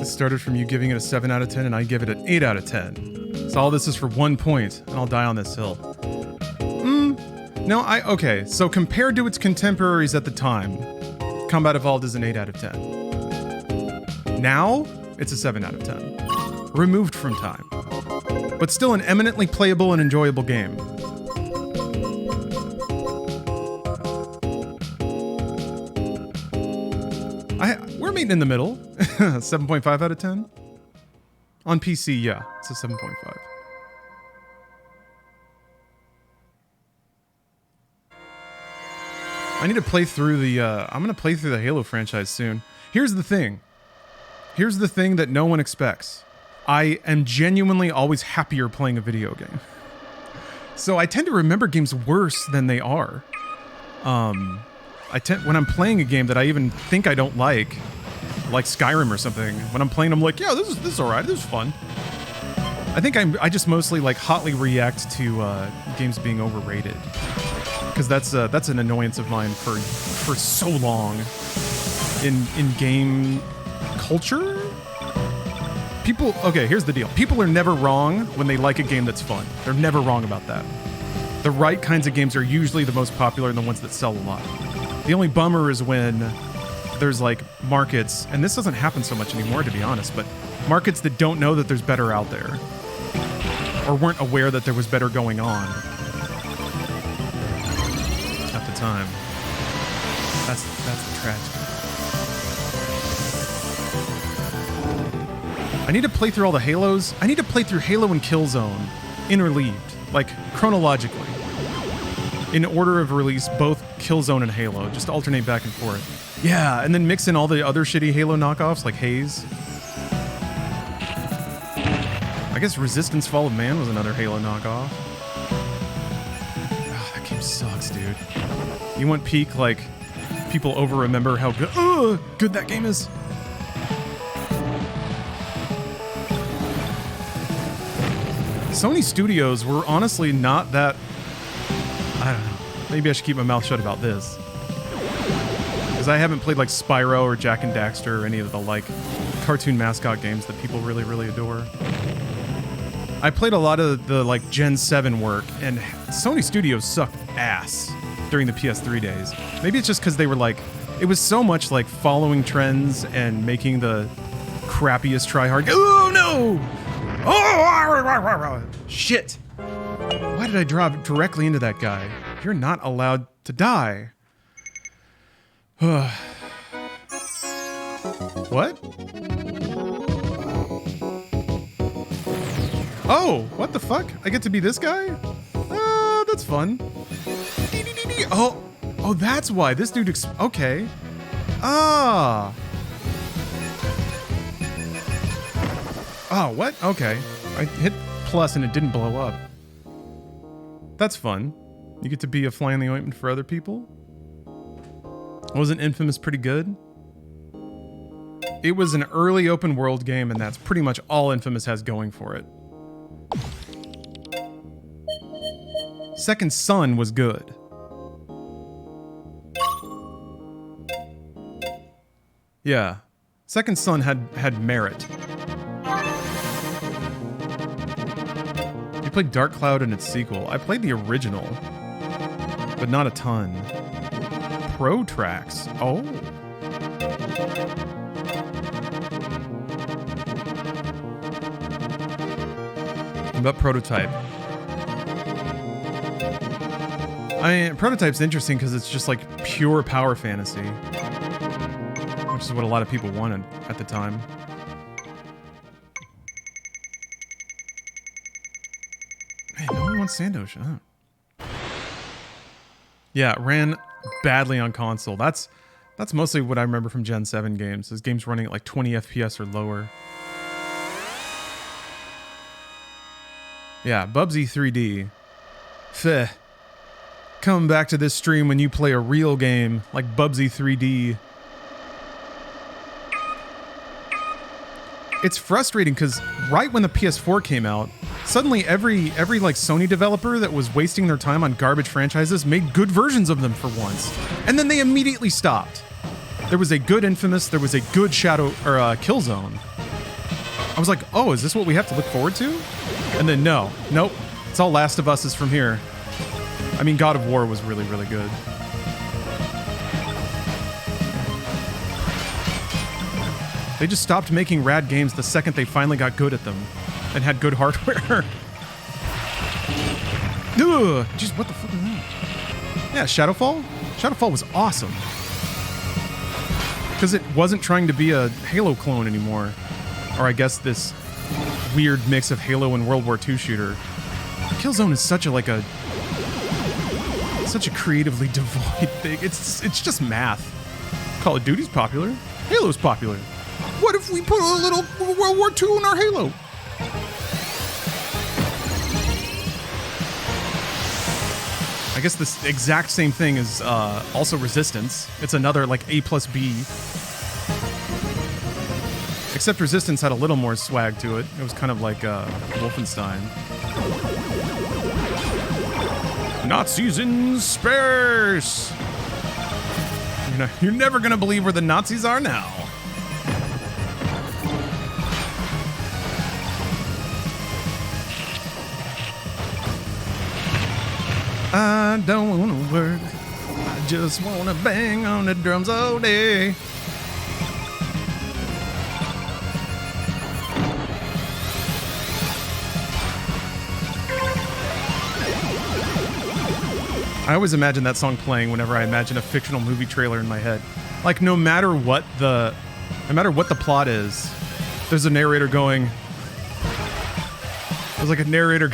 Started from you giving it a 7 out of 10 and I give it an 8 out of 10. So all this is for 1 point and I'll die on this hill. No, okay, so compared to its contemporaries at the time, Combat Evolved is an 8 out of 10. Now, it's a 7 out of 10. Removed from time. But still an eminently playable and enjoyable game. We're meeting in the middle. 7.5 out of 10? On PC, yeah, it's a 7.5. I need to play through the, I'm gonna play through the Halo franchise soon. Here's the thing that no one expects. I am genuinely always happier playing a video game. So I tend to remember games worse than they are. When I'm playing a game that I even think I don't like Skyrim or something, when I'm playing, I'm like, yeah, this is all right. This is fun. I think I just mostly like hotly react to games being overrated, because that's an annoyance of mine for so long in game culture. Okay, here's the deal. People are never wrong when they like a game that's fun. They're never wrong about that. The right kinds of games are usually the most popular and the ones that sell a lot. The only bummer is when there's like markets, and this doesn't happen so much anymore to be honest, but markets that don't know that there's better out there or weren't aware that there was better going on at the time. That's the tragedy. I need to play through all the Halos. I need to play through Halo and Killzone interleaved, like chronologically. In order of release, both Killzone and Halo, just alternate back and forth. Yeah, and then mix in all the other shitty Halo knockoffs like Haze. I guess Resistance Fall of Man was another Halo knockoff. Oh, that game sucks, dude. You want peak, like, people over-remember how good that game is? Sony Studios were honestly not that... I don't know. Maybe I should keep my mouth shut about this. Because I haven't played like Spyro or Jak and Daxter or any of the like cartoon mascot games that people really, really adore. I played a lot of the like Gen 7 work, and Sony Studios sucked ass during the PS3 days. Maybe it's just because they were like... It was so much like following trends and making the crappiest try-hard... Oh, no! Oh, shit! Why did I drop directly into that guy? You're not allowed to die. What? Oh, what the fuck? I get to be this guy? That's fun. Oh, that's why. This dude okay. Ah. Oh, what? Okay. I hit plus and it didn't blow up. That's fun. You get to be a fly in the ointment for other people. Wasn't Infamous pretty good? It was an early open world game, and that's pretty much all Infamous has going for it. Second Son was good. Yeah. Second Son had merit. You played Dark Cloud and its sequel. I played the original, but not a ton. Pro Tracks. Oh. What about Prototype? Prototype's interesting because it's just like pure power fantasy, which is what a lot of people wanted at the time. Man, no one wants Sandosha. Huh? Yeah, it ran badly on console. That's mostly what I remember from Gen 7 games. Is games running at like 20 FPS or lower. Yeah, Bubsy 3D. Feh. Coming back to this stream when you play a real game like Bubsy 3D. It's frustrating because right when the PS4 came out, suddenly every like Sony developer that was wasting their time on garbage franchises made good versions of them for once. And then they immediately stopped. There was a good Infamous, there was a good Killzone. I was like, oh, is this what we have to look forward to? And then nope. It's all Last of Us is from here. I mean, God of War was really, really good. They just stopped making rad games the second they finally got good at them and had good hardware. Ugh, jeez, what the fuck is that? Yeah, Shadowfall? Shadowfall was awesome. Because it wasn't trying to be a Halo clone anymore. Or I guess this weird mix of Halo and World War II shooter. Killzone is such a creatively devoid thing. It's just math. Call of Duty's popular. Halo's popular. What if we put a little World War II in our Halo? I guess this exact same thing is also Resistance. It's another like A plus B. Except Resistance had a little more swag to it. It was kind of like Wolfenstein. Nazis in space! You're never gonna believe where the Nazis are now. I don't wanna work. I just wanna bang on the drums all day. I always imagine that song playing whenever I imagine a fictional movie trailer in my head. Like, no matter what the plot is, there's a narrator going... There's like a narrator...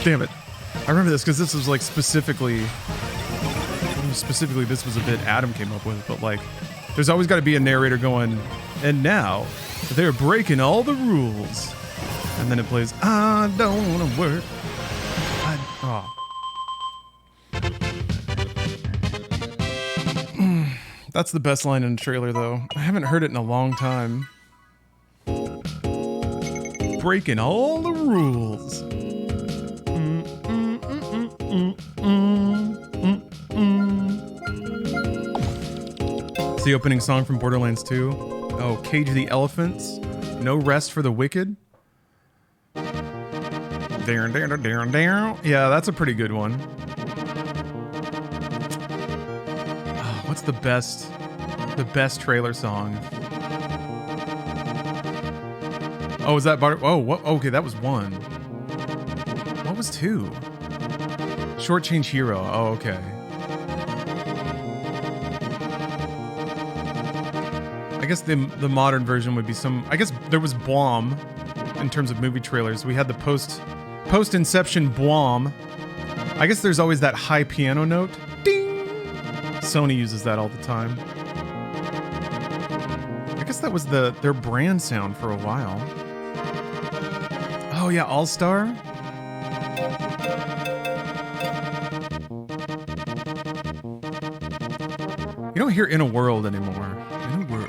Damn it. I remember this because this was like specifically this was a bit Adam came up with, but like, there's always got to be a narrator going, and now they're breaking all the rules. And then it plays, I don't want to work. That's the best line in the trailer, though. I haven't heard it in a long time. Breaking all the rules. It's the opening song from Borderlands 2. Oh, Cage the Elephants. No Rest for the Wicked. Yeah, that's a pretty good one. Oh, what's the best trailer song? Oh, is that Butter? Oh, what? Okay, that was one. What was two? Shortchange Hero. Oh, okay. I guess the modern version would be some... I guess there was Blom in terms of movie trailers. We had the post-Inception Blom. I guess there's always that high piano note. Ding! Sony uses that all the time. I guess that was their brand sound for a while. Oh yeah, All-Star? You don't hear In a World anymore. In a World.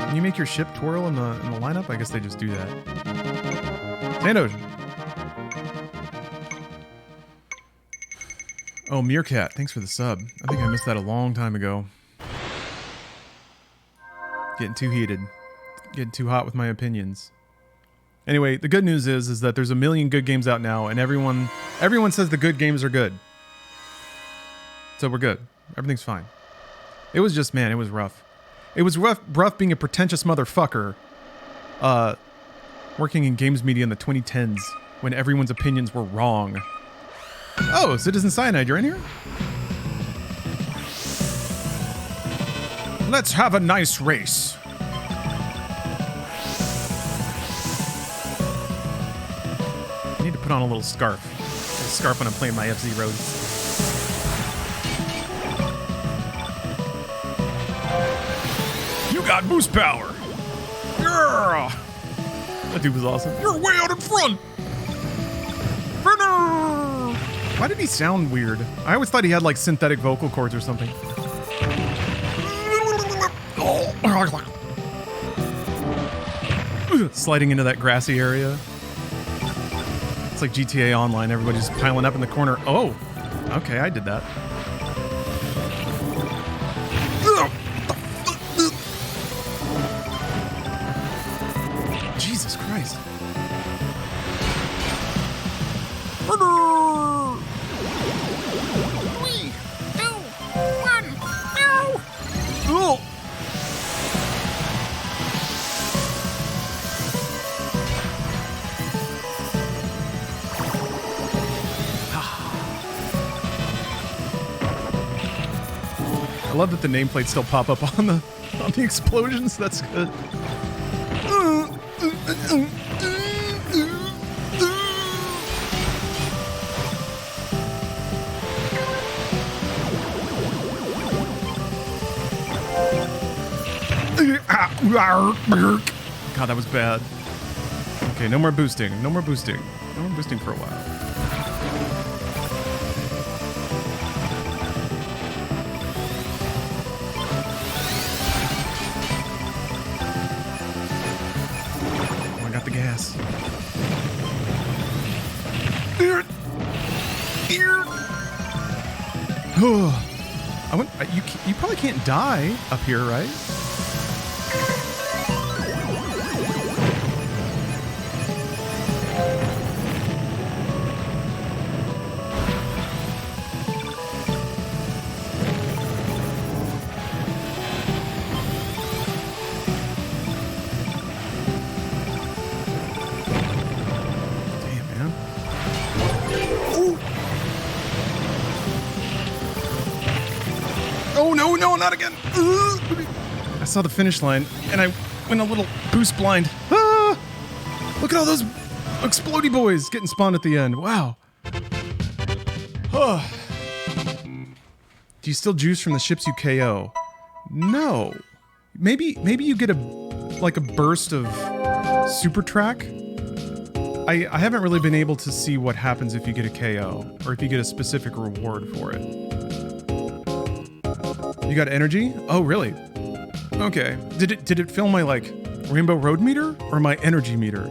Can you make your ship twirl in the lineup? I guess they just do that. Sando. Oh, Meerkat, thanks for the sub. I think I missed that a long time ago. Getting too heated. Getting too hot with my opinions. Anyway, the good news is that there's a million good games out now, and everyone says the good games are good. So we're good. Everything's fine. It was just, man, it was rough. It was rough being a pretentious motherfucker, working in games media in the 2010s when everyone's opinions were wrong. Oh, Citizen Cyanide, you're in here? Let's have a nice race. I need to put on a little scarf. When I'm playing my F-Zeros. You got boost power. Yeah. That dude was awesome. You're way out in front. Why did he sound weird? I always thought he had like synthetic vocal cords or something. Sliding into that grassy area. It's like GTA Online. Everybody's piling up in the corner. Oh, okay, I did that. Jesus Christ. I love that the nameplates still pop up on the explosions. That's good. God, that was bad. Okay, no more boosting. No more boosting. No more boosting for a while. Gas. You probably can't die up here, right? No, not again. I saw the finish line, and I went a little boost blind. Ah! Look at all those explodey boys getting spawned at the end. Wow. Oh. Do you still juice from the ships you KO? No. Maybe you get a burst of super track. I haven't really been able to see what happens if you get a KO, or if you get a specific reward for it. You got energy? Oh, really? Okay. Did it fill my, like, Rainbow Road meter or my energy meter?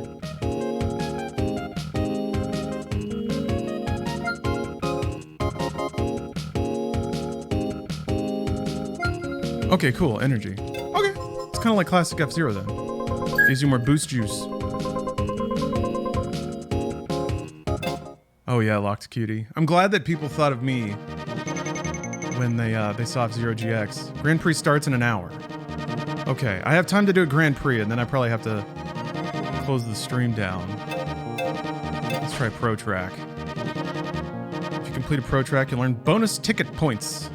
Okay, cool. Energy. Okay. It's kind of like classic F-Zero then. Gives you more boost juice. Oh yeah, locked cutie. I'm glad that people thought of me when they saw F-Zero GX. Grand Prix starts in an hour. Okay, I have time to do a Grand Prix, and then I probably have to close the stream down. Let's try Pro Track. If you complete a Pro Track, you'll earn bonus ticket points.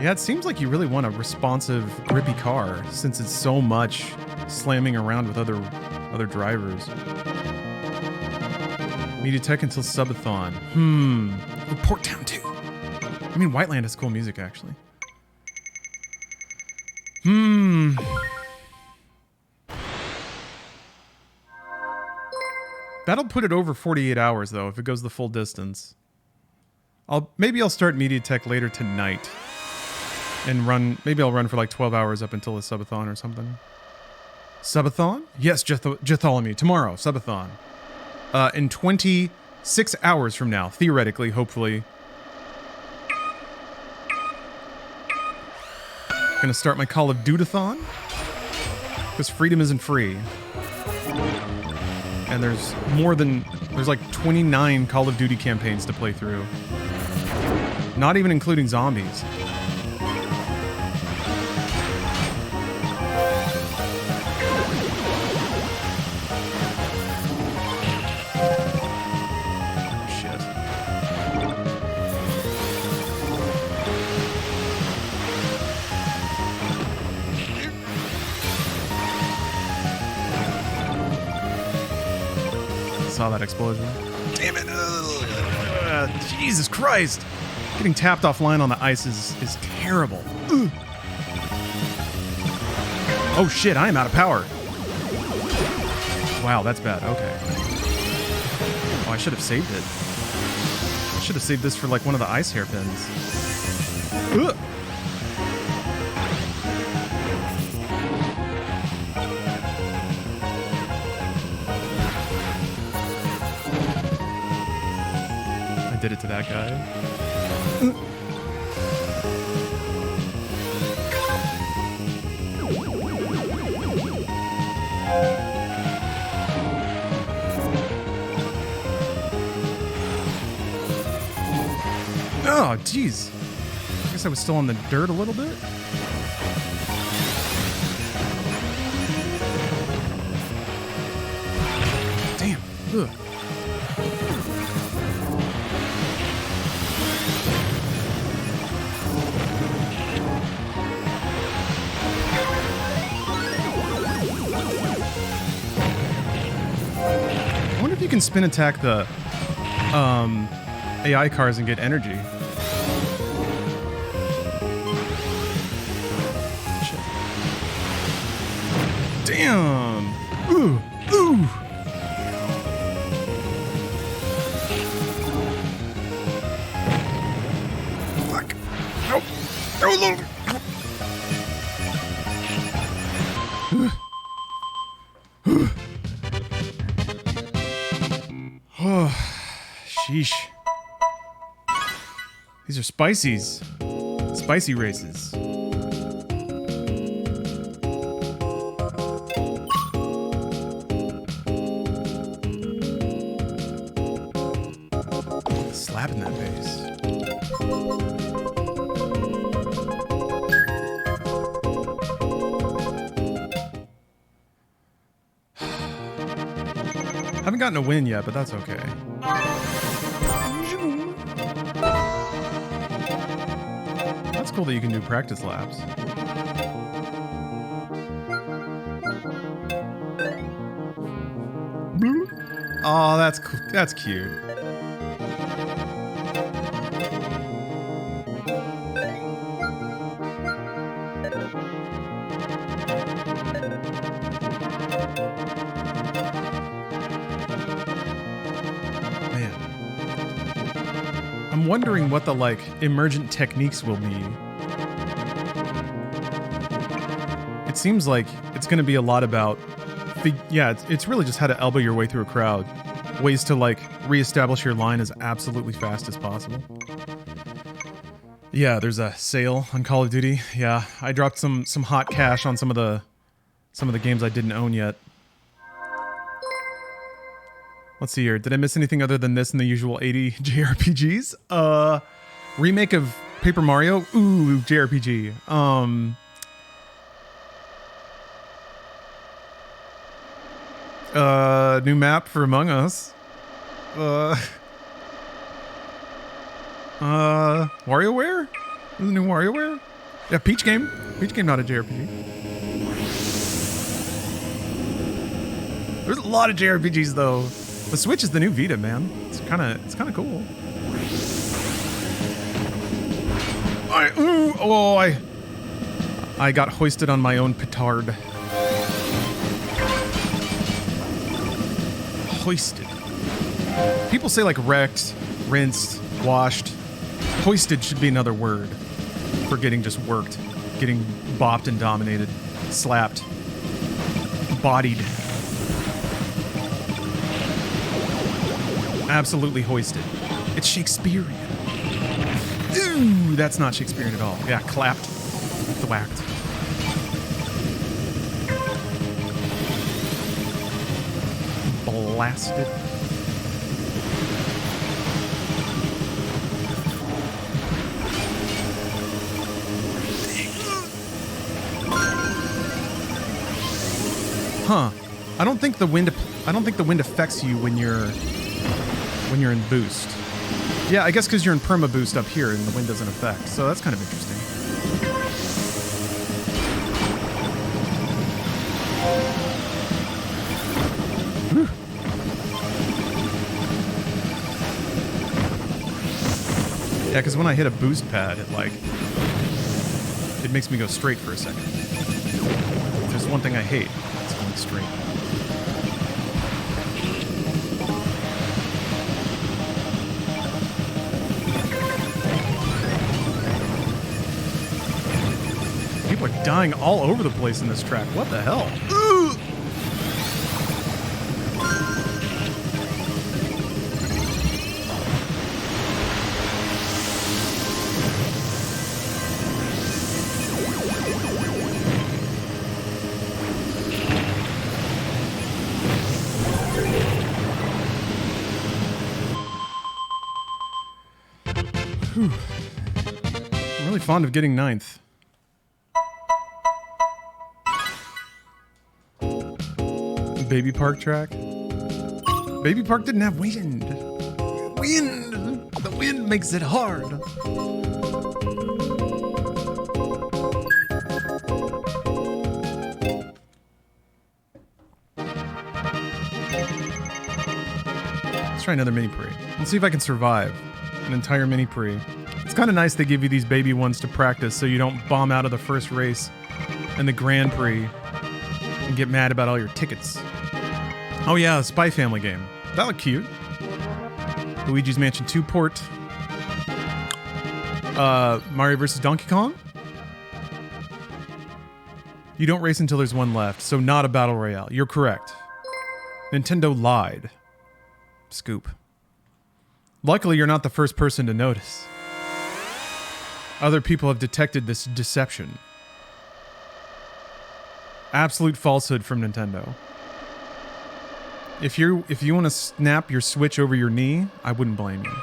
Yeah, it seems like you really want a responsive, grippy car, since it's so much slamming around with other drivers. MediaTek until Subathon. Report Town 2. I mean, Whiteland has cool music, actually. That'll put it over 48 hours, though, if it goes the full distance. Maybe I'll start MediaTek later tonight. And maybe I'll run for like 12 hours up until the Subathon or something. Subathon? Yes, Jetholomew. Tomorrow, Subathon. In 26 hours from now, theoretically, hopefully. Gonna start my Call of Duty-thon. Because freedom isn't free. And there's like 29 Call of Duty campaigns to play through. Not even including zombies. Saw that explosion. Damn it! Jesus Christ! Getting tapped offline on the ice is terrible. Ugh. Oh shit! I am out of power. Wow, that's bad. Okay. Oh, I should have saved it. I should have saved this for like one of the ice hairpins. Ugh. Did it to that guy. Oh, jeez. I guess I was still on the dirt a little bit. Damn. Ugh. You can spin attack the AI cars and get energy. Shit. Damn! Ooh! Ooh! Fuck! Nope! No! Sheesh. These are spicies. Spicy races. Slapping that bass. Haven't gotten a win yet, but that's okay. That's cool that you can do practice laps. Oh, that's cool. That's cute. I'm wondering what the, like, emergent techniques will be. It seems like it's going to be a lot about... it's really just how to elbow your way through a crowd. Ways to, like, reestablish your line as absolutely fast as possible. Yeah, there's a sale on Call of Duty. Yeah, I dropped some hot cash on some of the games I didn't own yet. Let's see here. Did I miss anything other than this and the usual 80 JRPGs? Remake of Paper Mario? Ooh, JRPG. New map for Among Us. WarioWare? Is it new WarioWare? Yeah, Peach Game. Peach Game, not a JRPG. There's a lot of JRPGs though. The Switch is the new Vita, man. It's kind of cool. I got hoisted on my own petard. Hoisted. People say like wrecked, rinsed, washed. Hoisted should be another word for getting just worked, getting bopped and dominated, slapped, bodied. Absolutely hoisted. It's Shakespearean. Ooh, that's not Shakespearean at all. Yeah, clapped. Thwacked. Blasted. Huh. I don't think the wind affects you when you're in boost. Yeah, I guess because you're in perma boost up here and the wind doesn't affect. So that's kind of interesting. Whew. Yeah, because when I hit a boost pad, it makes me go straight for a second. If there's one thing I hate, it's going straight. People are dying all over the place in this track. What the hell? Ugh! Whew. I'm really fond of getting ninth. Baby Park track. Baby Park didn't have wind. Wind! The wind makes it hard. Let's try another mini pre. Let's see if I can survive an entire mini pre. It's kind of nice they give you these baby ones to practice so you don't bomb out of the first race and the Grand Prix and get mad about all your tickets. Oh yeah, a Spy Family game. That looked cute. Luigi's Mansion 2 port. Mario vs. Donkey Kong? You don't race until there's one left, so not a battle royale. You're correct. Nintendo lied. Scoop. Luckily, you're not the first person to notice. Other people have detected this deception. Absolute falsehood from Nintendo. If you want to snap your Switch over your knee, I wouldn't blame you.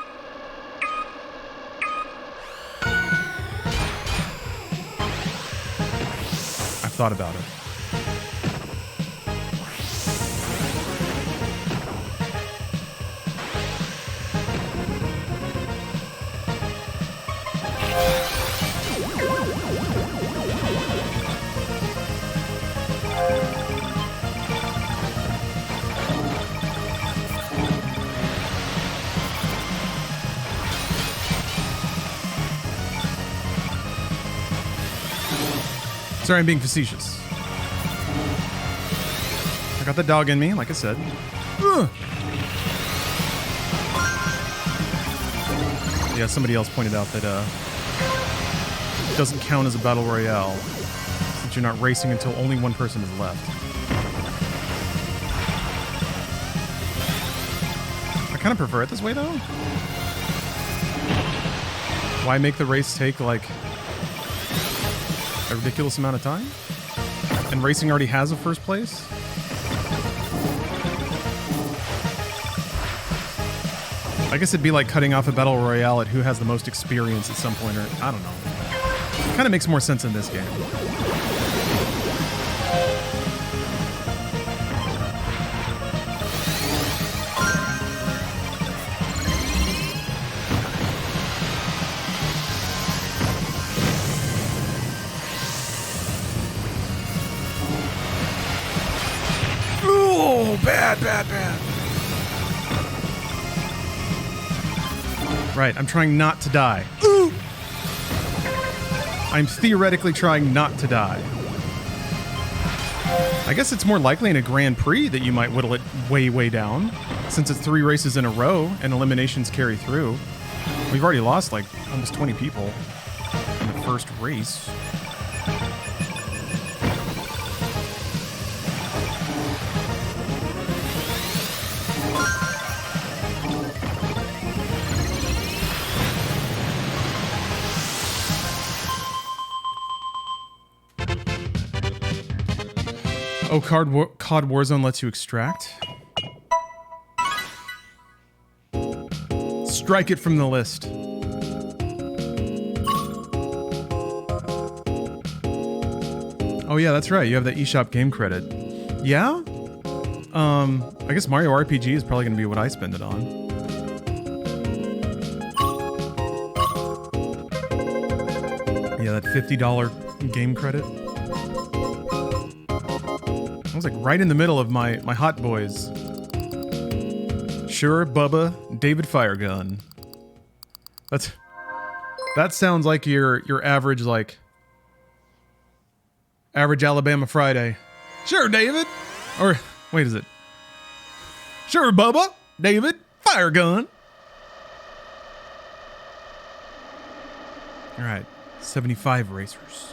I've thought about it. Sorry, I'm being facetious. I got the dog in me, like I said. Ugh. Yeah, somebody else pointed out that it doesn't count as a battle royale since you're not racing until only one person is left. I kind of prefer it this way, though. Why make the race take, like, a ridiculous amount of time? And racing already has a first place? I guess it'd be like cutting off a battle royale at who has the most experience at some point, or I don't know. It kind of makes more sense in this game. Oh, bad. Right, I'm trying not to die. Ooh! I'm theoretically trying not to die. I guess it's more likely in a Grand Prix that you might whittle it way down, since it's 3 races in a row and eliminations carry through. We've already lost like almost 20 people in the first race. Oh, COD Warzone lets you extract. Strike it from the list. Oh yeah, that's right. You have the eShop game credit. Yeah? I guess Mario RPG is probably going to be what I spend it on. Yeah, that $50 game credit. I was like right in the middle of my hot boys. Sure, Bubba, David Firegun. That sounds like your average average Alabama Friday. Sure, David. Or wait, is it? Sure, Bubba, David Firegun. All right, 75 racers.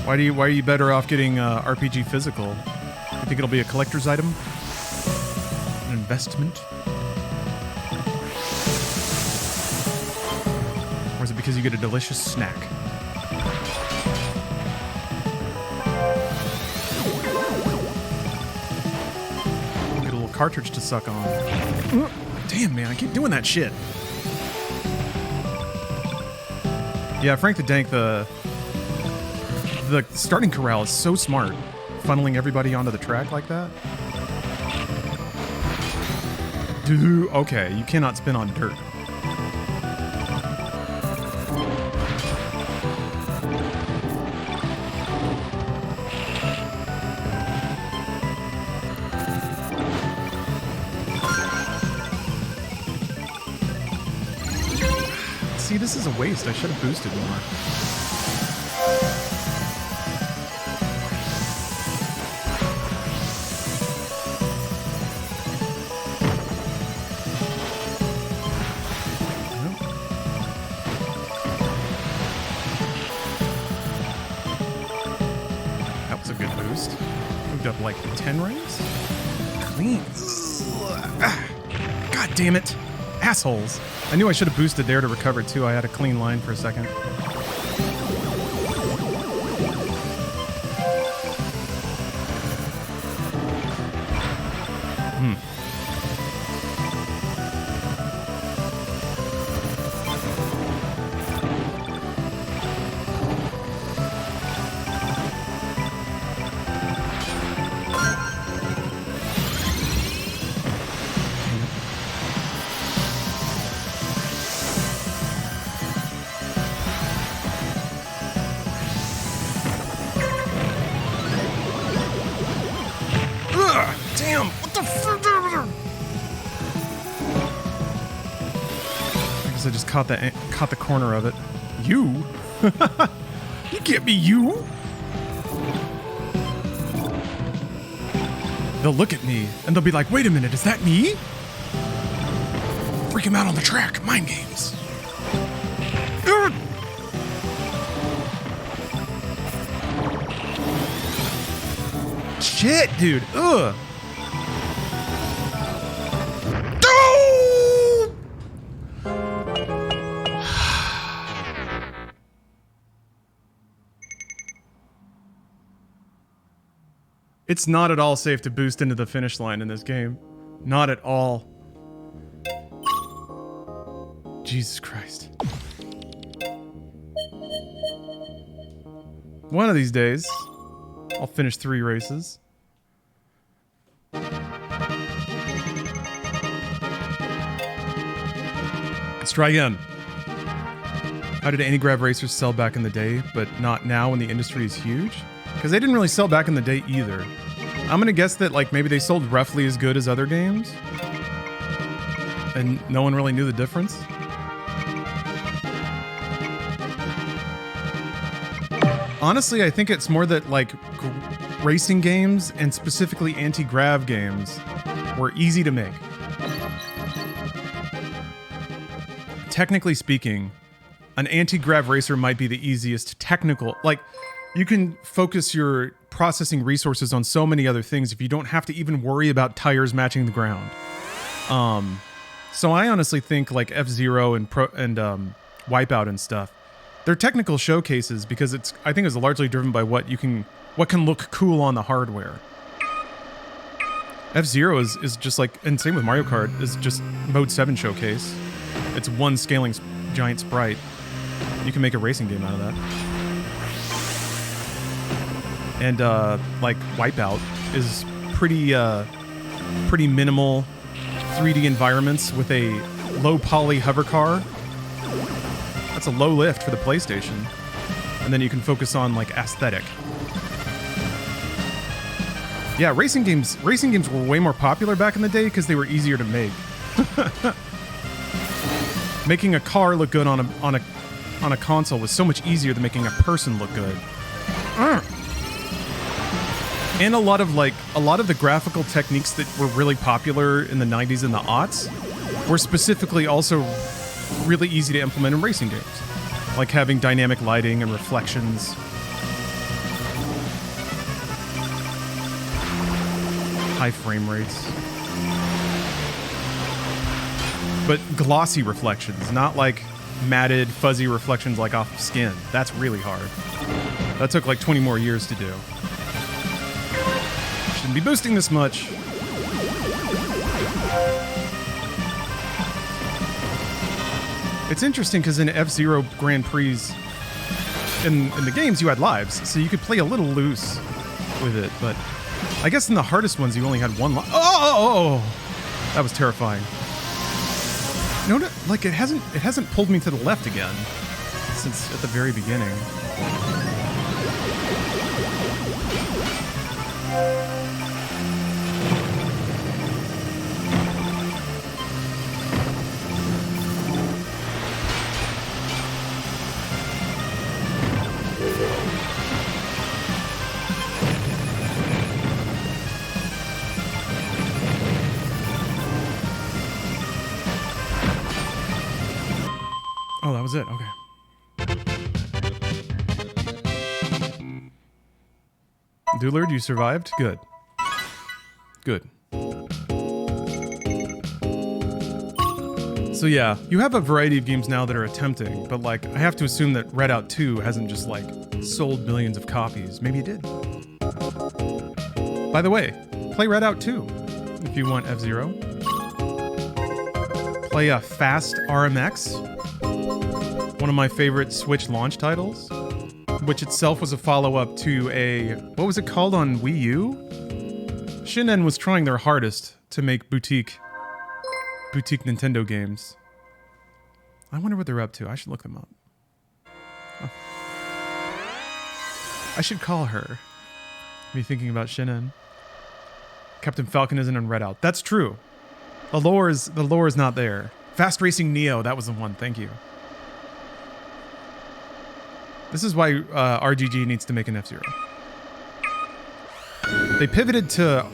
Why are you better off getting RPG physical? You think it'll be a collector's item? An investment? Or is it because you get a delicious snack? Get a little cartridge to suck on. Damn, man, I keep doing that shit. Yeah, Frank the Dank, the starting corral is so smart, funneling everybody onto the track like that. Dude, okay, you cannot spin on dirt. See, this is a waste. I should have boosted more. Like 10 ranks? Clean. God damn it. Assholes. I knew I should have boosted there to recover too. I had a clean line for a second. Caught the corner of it. You? You can't be you. They'll look at me and they'll be like, wait a minute, is that me? Freak him out on the track. Mind games. Shit, dude. Ugh. It's not at all safe to boost into the finish line in this game. Not at all. Jesus Christ. One of these days, I'll finish 3 races. Let's try again. How did Anti-Grav racers sell back in the day, but not now when the industry is huge? Because they didn't really sell back in the day either. I'm gonna guess that like maybe they sold roughly as good as other games. And no one really knew the difference. Honestly, I think it's more that like racing games and specifically anti-grav games were easy to make. Technically speaking, an anti-grav racer might be the easiest technical, like you can focus your processing resources on so many other things if you don't have to even worry about tires matching the ground. So I honestly think like F-Zero and Wipeout and stuff, they're technical showcases because I think it's largely driven by what can look cool on the hardware. F-Zero is just like, and same with Mario Kart, is just Mode 7 showcase. It's one scaling giant sprite. You can make a racing game out of that. And like Wipeout is pretty minimal 3D environments with a low poly hover car. That's a low lift for the PlayStation. And then you can focus on like aesthetic. Yeah, racing games were way more popular back in the day because they were easier to make. Making a car look good on a console was so much easier than making a person look good. And a lot of the graphical techniques that were really popular in the 90s and the aughts were specifically also really easy to implement in racing games. Like having dynamic lighting and reflections. High frame rates. But glossy reflections, not like matted, fuzzy reflections like off skin. That's really hard. That took like 20 more years to do. Shouldn't be boosting this much. It's interesting because in F-Zero Grand Prix, in the games you had lives, so you could play a little loose with it, but I guess in the hardest ones you only had one life. Oh! That was terrifying. No, like it hasn't pulled me to the left again since at the very beginning. Oh, that was it. Okay. Doolard, you survived? Good. Good. So yeah, you have a variety of games now that are attempting, but like, I have to assume that Redout 2 hasn't just like sold millions of copies. Maybe it did. By the way, play Redout 2 if you want F-Zero. Play a Fast RMX. One of my favorite Switch launch titles, which itself was a follow-up to a... What was it called on Wii U? Shinen was trying their hardest to make boutique Nintendo games. I wonder what they're up to. I should look them up. Oh. I should call her. Me thinking about Shinen. Captain Falcon isn't in Redout. That's true. The lore is not there. Fast Racing Neo, that was the one. Thank you. This is why RGG needs to make an F-Zero. They pivoted to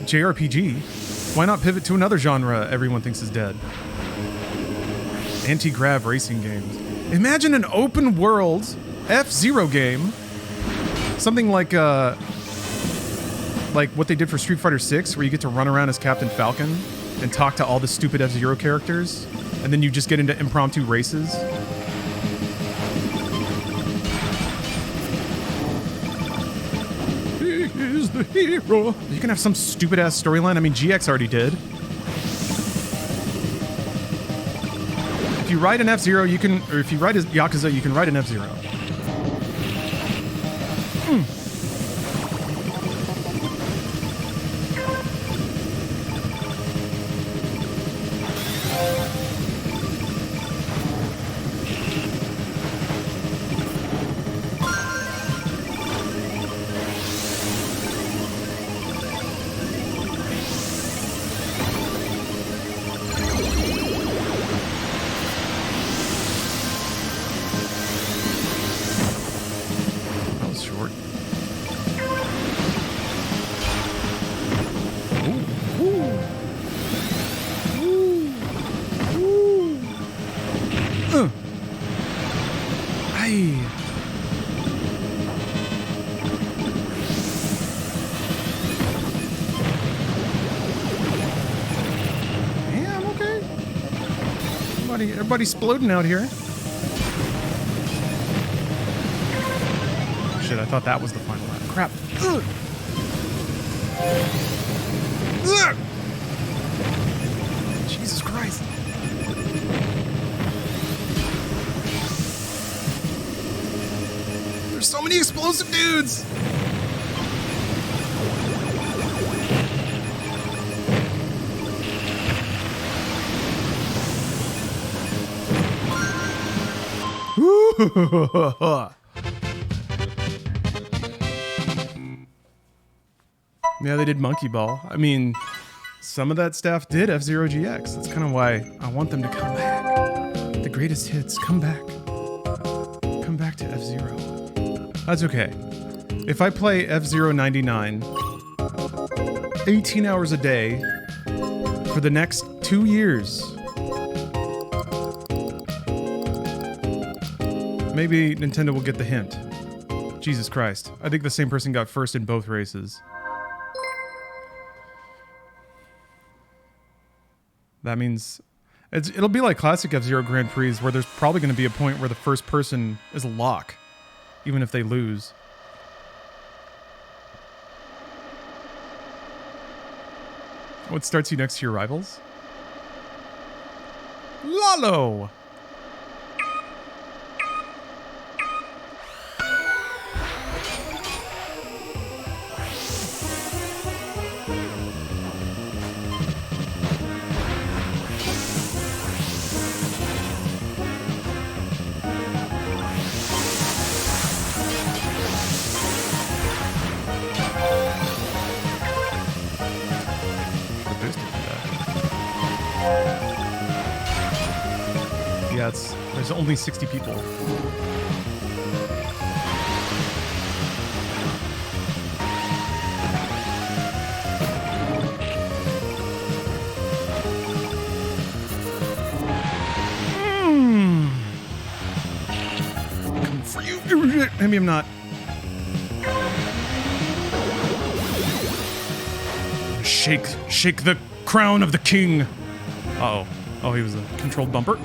JRPG. Why not pivot to another genre everyone thinks is dead? Anti-grav racing games. Imagine an open world F-Zero game. Something like what they did for Street Fighter 6, where you get to run around as Captain Falcon and talk to all the stupid F-Zero characters, and then you just get into impromptu races. Is the hero. You can have some stupid ass storyline. I mean, GX already did. If you ride an F-Zero, you can, or if you ride a Yakuza, you can ride an F-Zero. Everybody's exploding out here. Shit, I thought that was the final lap. Crap. Ugh. Ugh. Jesus Christ. There's so many explosive dudes. Yeah, they did Monkey Ball. I mean, some of that staff did F-Zero GX. That's kind of why I want them to come back. The greatest hits, come back. Come back to F-Zero. That's okay. If I play F-Zero 99 18 hours a day for the next 2 years, maybe Nintendo will get the hint. Jesus Christ. I think the same person got first in both races. That means it'll be like classic F-Zero Grand Prix, where there's probably going to be a point where the first person is a lock, even if they lose. What starts you next to your rivals? Lalo! Yeah, there's only 60 people. Come for you. Maybe I'm not. Shake the crown of the king. Uh-oh. Oh, he was a controlled bumper.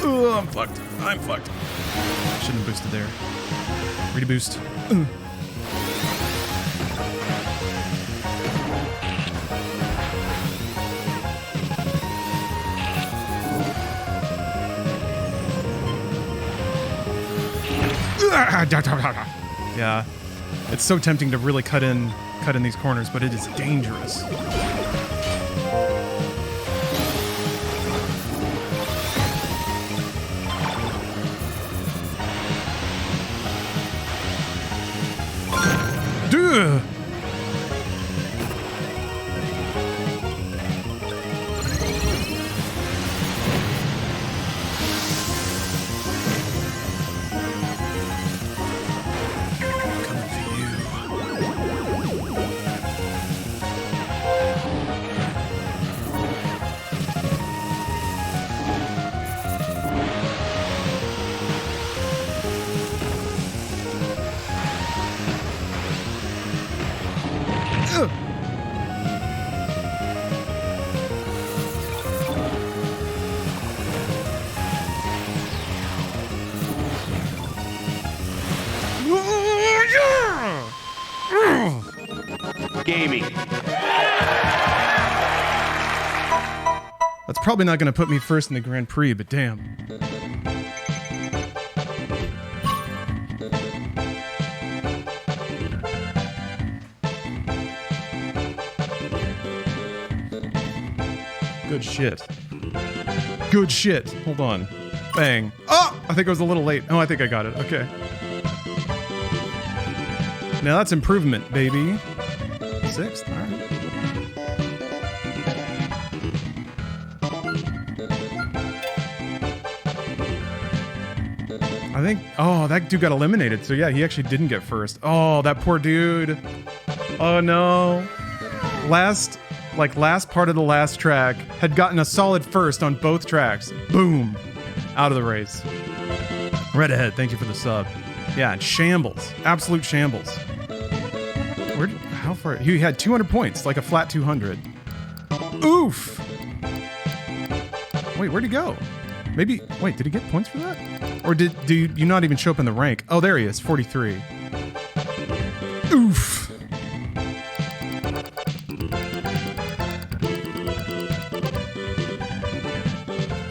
Ooh, I'm fucked. Shouldn't have boosted there. Ready boost. Yeah. It's so tempting to really cut in these corners, but it is dangerous. Duh. Gaming. That's probably not going to put me first in the Grand Prix, but damn. Good shit. Good shit. Hold on. Bang. Oh! I think I was a little late. Oh, I think I got it. Okay. Now that's improvement, baby. 6th? Alright. I think... Oh, that dude got eliminated. So yeah, he actually didn't get first. Oh, that poor dude. Oh no. Last part of the last track had gotten a solid first on both tracks. Boom. Out of the race. Red ahead, thank you for the sub. Yeah, and shambles. Absolute shambles. How far? He had 200 points, like a flat 200. Oof! Wait, where'd he go? Maybe, wait, did he get points for that? Or do you not even show up in the rank? Oh, there he is, 43. Oof.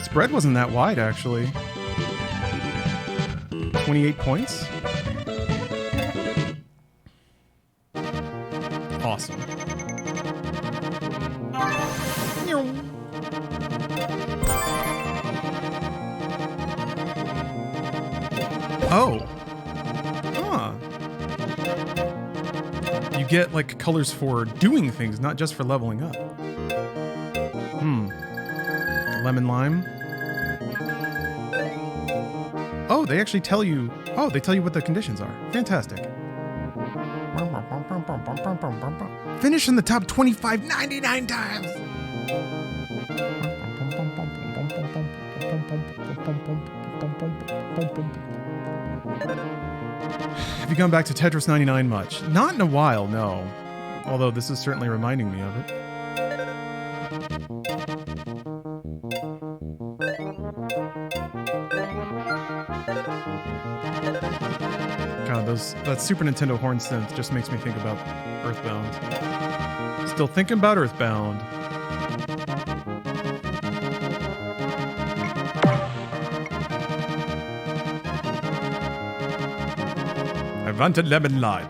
Spread wasn't that wide, actually. 28 points? Awesome. Oh. Huh. You get, like, colors for doing things, not just for leveling up. Lemon lime. Oh, they actually tell you... Oh, they tell you what the conditions are. Fantastic. Finish in the top 25 99 times! Have you gone back to Tetris 99 much? Not in a while, no. Although this is certainly reminding me of it. God, that Super Nintendo horn synth just makes me think about Earthbound. Still thinking about Earthbound. I want a lemon lime.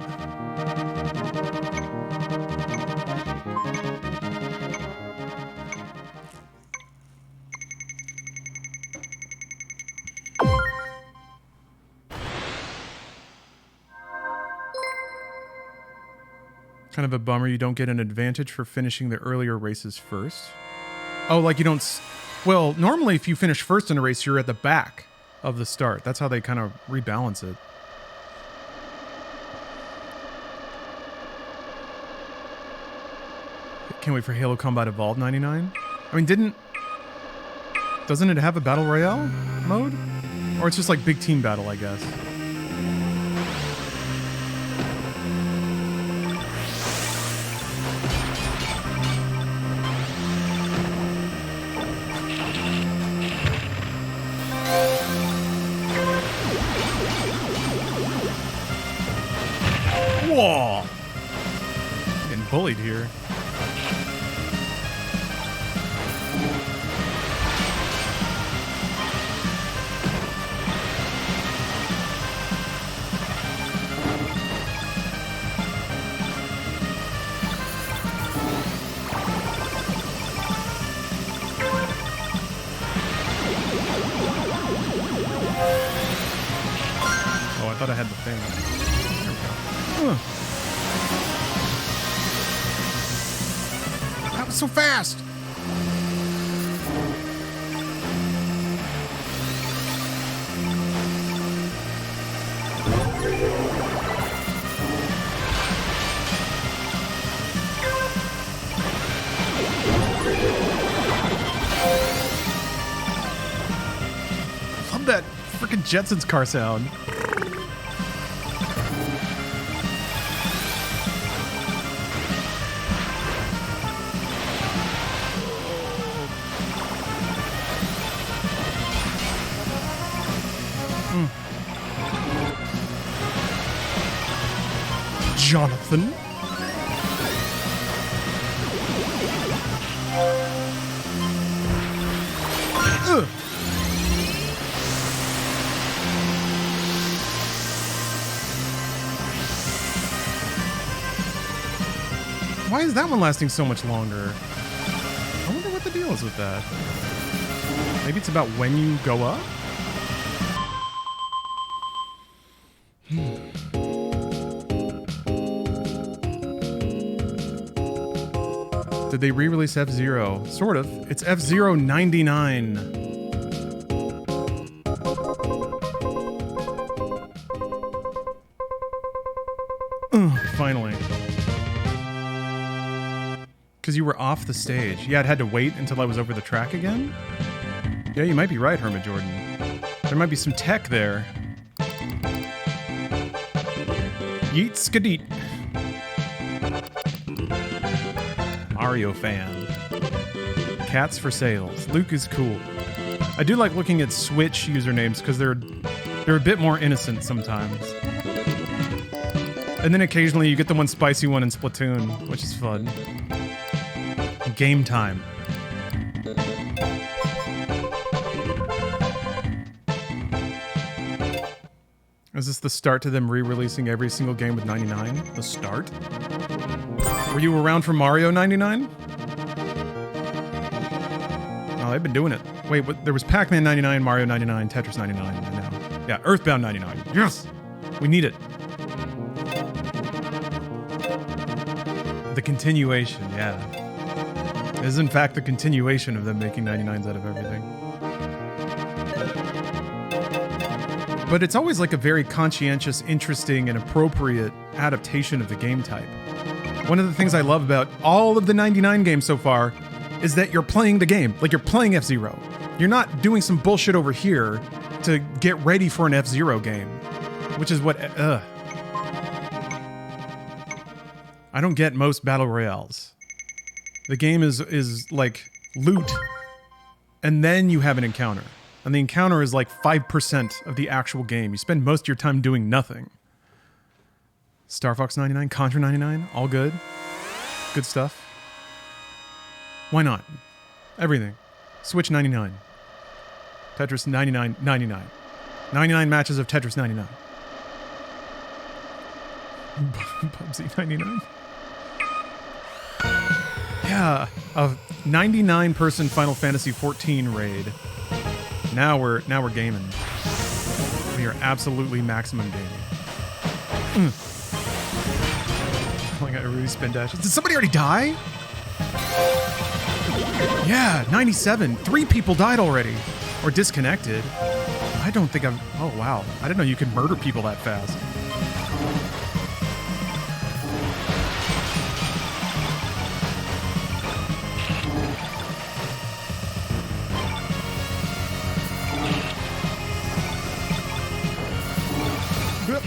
Kind of a bummer you don't get an advantage for finishing the earlier races first. Oh, like you don't... Well, normally if you finish first in a race, you're at the back of the start. That's how they kind of rebalance it. Can't wait for Halo Combat Evolved 99. I mean, doesn't it have a Battle Royale mode? Or it's just like big team battle, I guess. Whoa! Getting bullied here. Oh, I thought I had the thing. There we go. That was so fast! Love that freaking Jetsons car sound. Jonathan. Ugh. Why is that one lasting so much longer? I wonder what the deal is with that. Maybe it's about when you go up? Did they re-release F-Zero? Sort of. It's F-Zero 99. Finally. Because you were off the stage. Yeah, it had to wait until I was over the track again? Yeah, you might be right, Hermit Jordan. There might be some tech there. Yeet skadeet. Mario fan. Cats for sales. Luke is cool. I do like looking at Switch usernames because they're a bit more innocent sometimes. And then occasionally you get the one spicy one in Splatoon, which is fun. Game time. Is this the start to them re-releasing every single game with 99? The start? Were you around for Mario 99? Oh, they've been doing it. Wait, there was Pac-Man 99, Mario 99, Tetris 99, and now. Yeah, Earthbound 99. Yes! We need it. The continuation, yeah. It is in fact the continuation of them making 99s out of everything. But it's always like a very conscientious, interesting, and appropriate adaptation of the game type. One of the things I love about all of the 99 games so far is that you're playing the game. Like, you're playing F-Zero. You're not doing some bullshit over here to get ready for an F-Zero game. Which is what... I don't get most battle royales. The game is like loot, and then you have an encounter. And the encounter is like 5% of the actual game. You spend most of your time doing nothing. Star Fox 99, Contra 99, all good. Good stuff. Why not? Everything. Switch 99. Tetris 99, 99. 99 matches of Tetris 99. PUBG 99. Yeah, a 99-person Final Fantasy 14 raid. Now we're gaming. We are absolutely maximum gaming. Oh my god, everybody spin dashes. Did somebody already die? Yeah, 97. 3 people died already. Or disconnected. I don't think I'm... Oh, wow. I didn't know you could murder people that fast.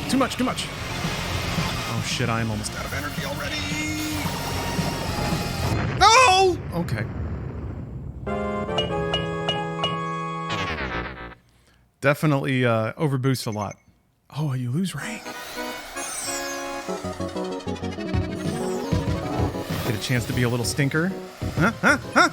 Too much, too much. Oh shit, I am almost out of energy already. No! Okay. Definitely overboost a lot. Oh, you lose rank. Get a chance to be a little stinker. Huh? Huh? Huh?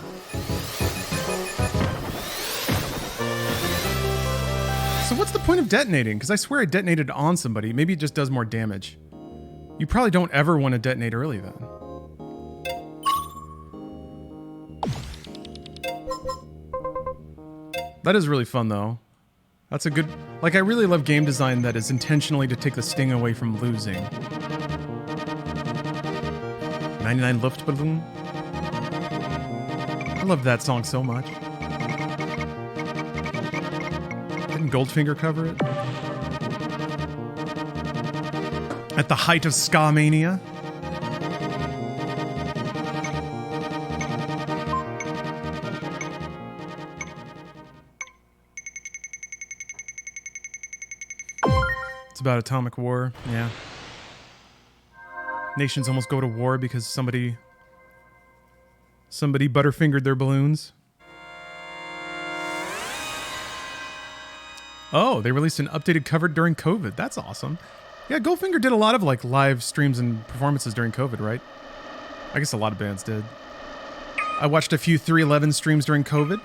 So what's the point of detonating? Because I swear I detonated on somebody. Maybe it just does more damage. You probably don't ever want to detonate early then. That is really fun though. That's a good... Like, I really love game design that is intentionally to take the sting away from losing. 99 Luftballon. I love that song so much. Didn't Goldfinger cover it? At the height of ska mania? It's about atomic war, yeah. Nations almost go to war because somebody butterfingered their balloons. Oh, they released an updated cover during COVID. That's awesome. Yeah, Goldfinger did a lot of like live streams and performances during COVID, right? I guess a lot of bands did. I watched a few 311 streams during COVID.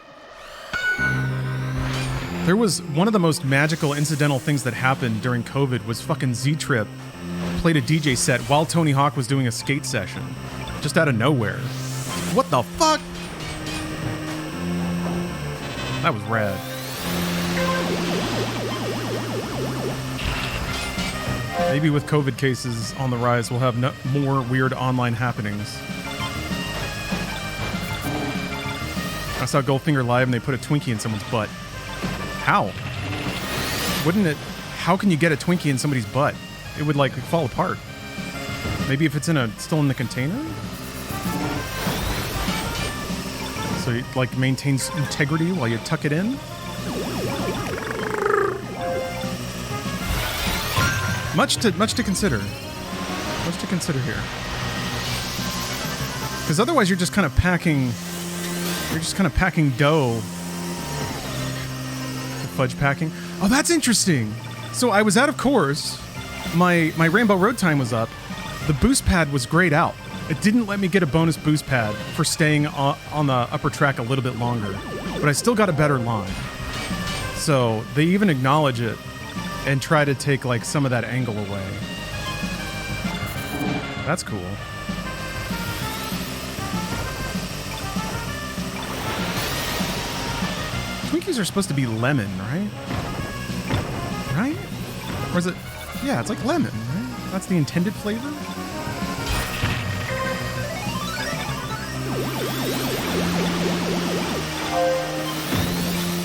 There was one of the most magical incidental things that happened during COVID was fucking Z-Trip played a DJ set while Tony Hawk was doing a skate session. Just out of nowhere. What the fuck? That was rad. Maybe with COVID cases on the rise, we'll have more weird online happenings. I saw Goldfinger live and they put a Twinkie in someone's butt. How? Wouldn't it... How can you get a Twinkie in somebody's butt? It would, like, fall apart. Maybe if it's still in the container? So it, like, maintains integrity while you tuck it in? Much to consider. Much to consider here. Because otherwise you're just kind of packing... You're just kind of packing dough fudge packing. Oh, that's interesting. So I was out of course. My Rainbow Road time was up. The boost pad was grayed out. It didn't let me get a bonus boost pad for staying on the upper track a little bit longer. But I still got a better line. So they even acknowledge it and try to take like some of that angle away. That's cool. Twinkies are supposed to be lemon, right? Right? Or is it? Yeah, it's like lemon, right? That's the intended flavor?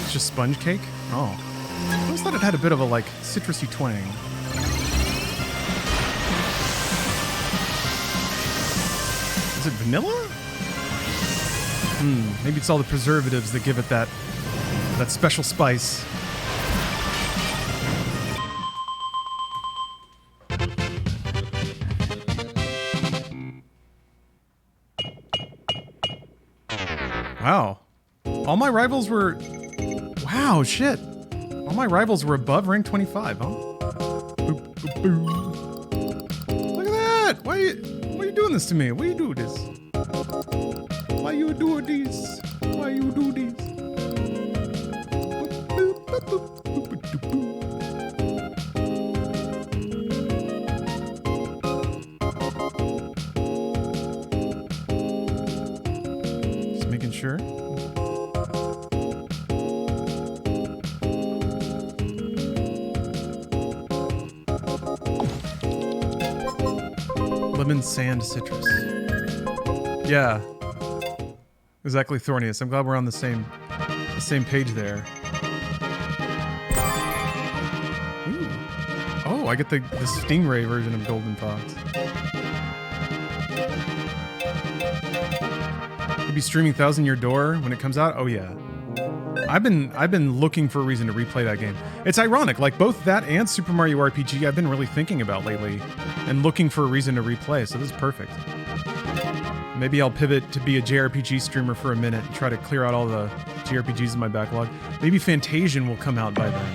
It's just sponge cake? Oh. I always thought it had a bit of a, like, citrusy twang. Is it vanilla? Maybe it's all the preservatives that give it that special spice. Wow. All my rivals were... Wow, shit. All my rivals were above rank 25, huh? Boop, boop, boop. Look at that! Why are you doing this to me? Why you do this? Why you do this? Why you do this? Boop, boop, boop, boop, boop, boop, boop. Just making sure. Lemon sand citrus. Yeah. Exactly, Thornius. I'm glad we're on the same page there. Ooh. Oh, I get the Stingray version of Golden Fox. You'll be streaming Thousand Year Door when it comes out? Oh yeah. I've been looking for a reason to replay that game. It's ironic, like both that and Super Mario RPG I've been really thinking about lately and looking for a reason to replay, so this is perfect. Maybe I'll pivot to be a JRPG streamer for a minute and try to clear out all the JRPGs in my backlog. Maybe Fantasian will come out by then.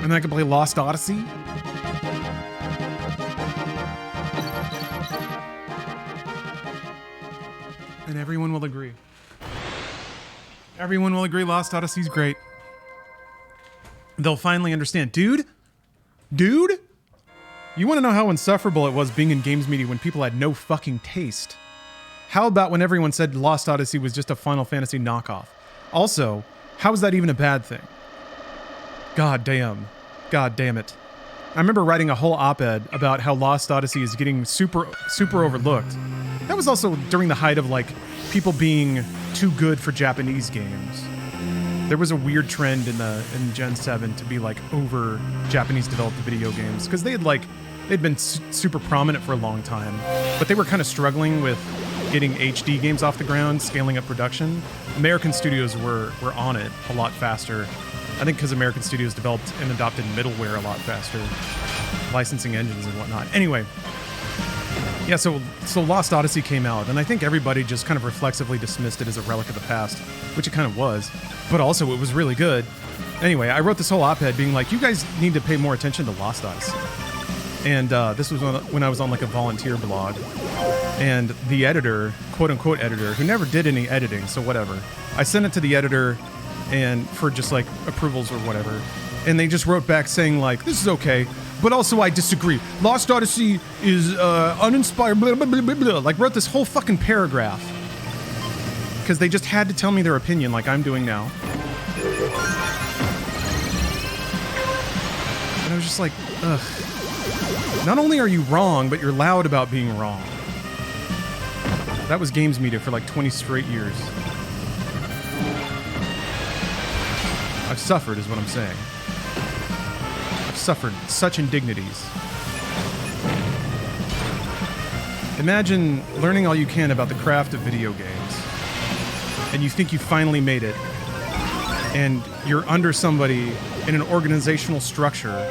And then I can play Lost Odyssey. And everyone will agree. Everyone will agree Lost Odyssey's great. They'll finally understand. Dude? You want to know how insufferable it was being in games media when people had no fucking taste? How about when everyone said Lost Odyssey was just a Final Fantasy knockoff? Also, how is that even a bad thing? God damn it. I remember writing a whole op-ed about how Lost Odyssey is getting super overlooked. That was also during the height of like people being too good for Japanese games. There was a weird trend in Gen 7 to be like over Japanese developed video games because they'd been super prominent for a long time, but they were kind of struggling with getting HD games off the ground, scaling up production. American studios were on it a lot faster. I think because American studios developed and adopted middleware a lot faster, licensing engines and whatnot. Anyway, yeah, so Lost Odyssey came out, and I think everybody just kind of reflexively dismissed it as a relic of the past, which it kind of was, but also it was really good. Anyway, I wrote this whole op-ed being like, you guys need to pay more attention to Lost Odyssey. And this was when I was on like a volunteer blog, and the editor, quote-unquote editor, who never did any editing, so whatever, I sent it to the editor and for just like approvals or whatever, and they just wrote back saying like, this is okay, but also I disagree. Lost Odyssey is uninspired, blah, blah, blah, blah, blah. Like wrote this whole fucking paragraph because they just had to tell me their opinion like I'm doing now. And I was just like, ugh. Not only are you wrong, but you're loud about being wrong. That was games media for like 20 straight years. I've suffered is what I'm saying. I've suffered such indignities. Imagine learning all you can about the craft of video games, and you think you finally made it, and you're under somebody in an organizational structure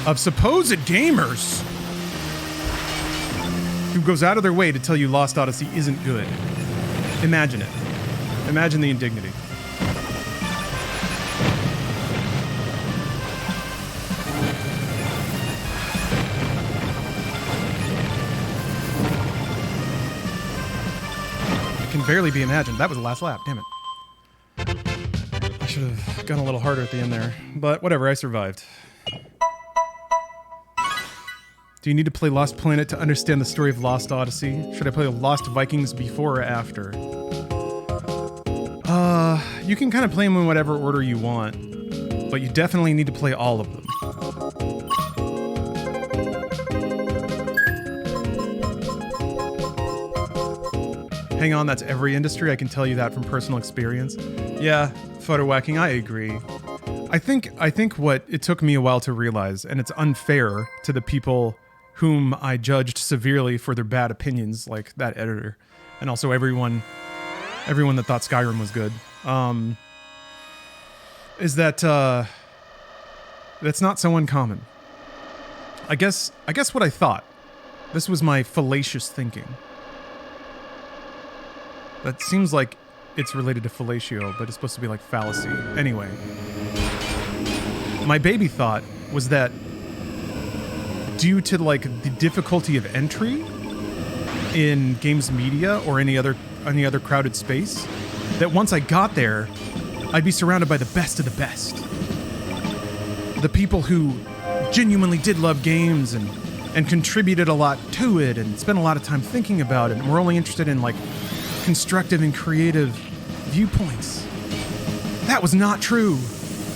of supposed gamers who goes out of their way to tell you Lost Odyssey isn't good. Imagine it. Imagine the indignity. It can barely be imagined. That was the last lap. Damn it. I should have gone a little harder at the end there. But whatever, I survived. Do you need to play Lost Planet to understand the story of Lost Odyssey? Should I play Lost Vikings before or after? You can kind of play them in whatever order you want, but you definitely need to play all of them. Hang on, that's every industry. I can tell you that from personal experience. Yeah, photo whacking, I agree. I think what it took me a while to realize, and it's unfair to the people whom I judged severely for their bad opinions, like that editor, and also everyone that thought Skyrim was good, is that that's not so uncommon. I guess what I thought. This was my fallacious thinking. That seems like it's related to fellatio, but it's supposed to be like fallacy. Anyway, my baby thought was that due to like the difficulty of entry in games media or any other crowded space, that once I got there, I'd be surrounded by the best of the best. The people who genuinely did love games and contributed a lot to it and spent a lot of time thinking about it and were only interested in like constructive and creative viewpoints. That was not true.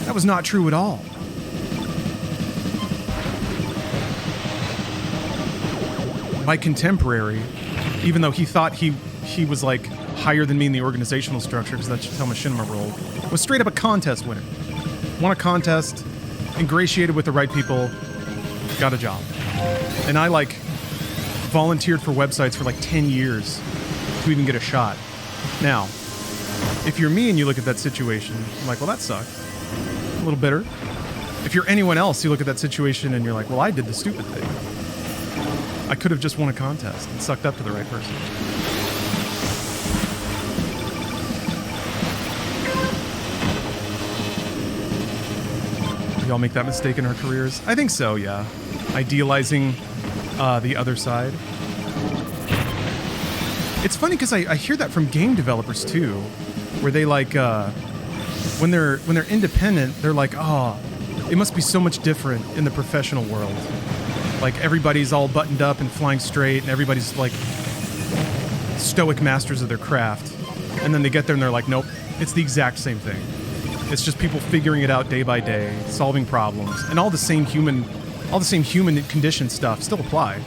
That was not true at all. My contemporary, even though he thought he was like higher than me in the organizational structure, because that's just how Machinima rolled, was straight up a contest winner. Won a contest, ingratiated with the right people, got a job. And I like volunteered for websites for like 10 years to even get a shot. Now, if you're me and you look at that situation, I'm like, well, that sucked. A little bitter. If you're anyone else, you look at that situation and you're like, well, I did the stupid thing. I could have just won a contest and sucked up to the right person. We all make that mistake in our careers? I think so, yeah. Idealizing the other side. It's funny because I hear that from game developers too, where they like when they're independent, they're like, oh, it must be so much different in the professional world. Like everybody's all buttoned up and flying straight, and everybody's like stoic masters of their craft. And then they get there and they're like, nope, it's the exact same thing. It's just people figuring it out day by day, solving problems, and all the same human condition stuff still apply.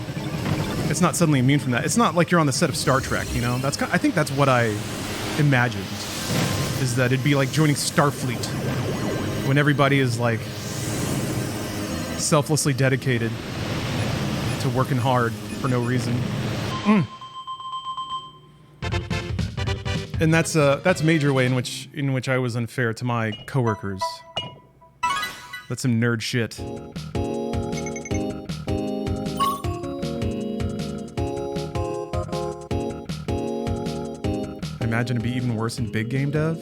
It's not suddenly immune from that. It's not like you're on the set of Star Trek, you know? I think that's what I imagined, is that it'd be like joining Starfleet when everybody is like selflessly dedicated to working hard for no reason. And that's a major way in which I was unfair to my coworkers. That's some nerd shit. I imagine it'd be even worse in big game dev.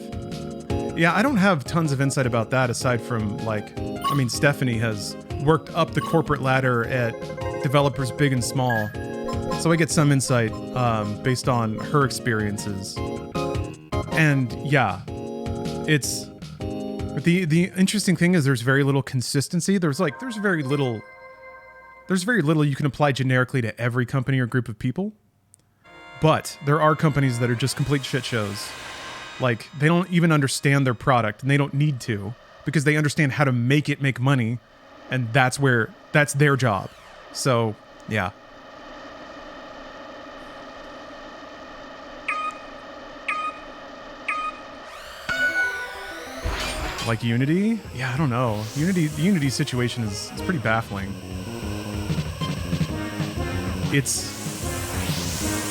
Yeah, I don't have tons of insight about that aside from like, I mean, Stephanie has worked up the corporate ladder at developers big and small. So I get some insight based on her experiences. And yeah, it's the interesting thing is there's very little consistency. There's very little you can apply generically to every company or group of people. But there are companies that are just complete shit shows. Like they don't even understand their product, and they don't need to, because they understand how to make it make money, and that's their job. So yeah. Like Unity? Yeah, I don't know. The Unity situation is pretty baffling.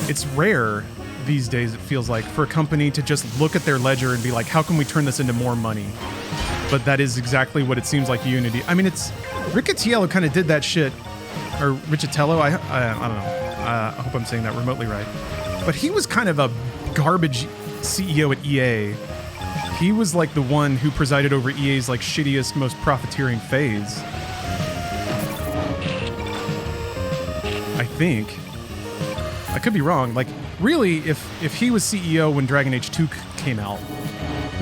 It's rare these days, it feels like, for a company to just look at their ledger and be like, how can we turn this into more money? But that is exactly what it seems like Unity. I mean, it's Riccitiello kind of did that shit, or Riccitello, I don't know. I hope I'm saying that remotely right. But he was kind of a garbage CEO at EA, he was like the one who presided over EA's like shittiest, most profiteering phase. I think. I could be wrong. Like, really, if he was CEO when Dragon Age 2 came out,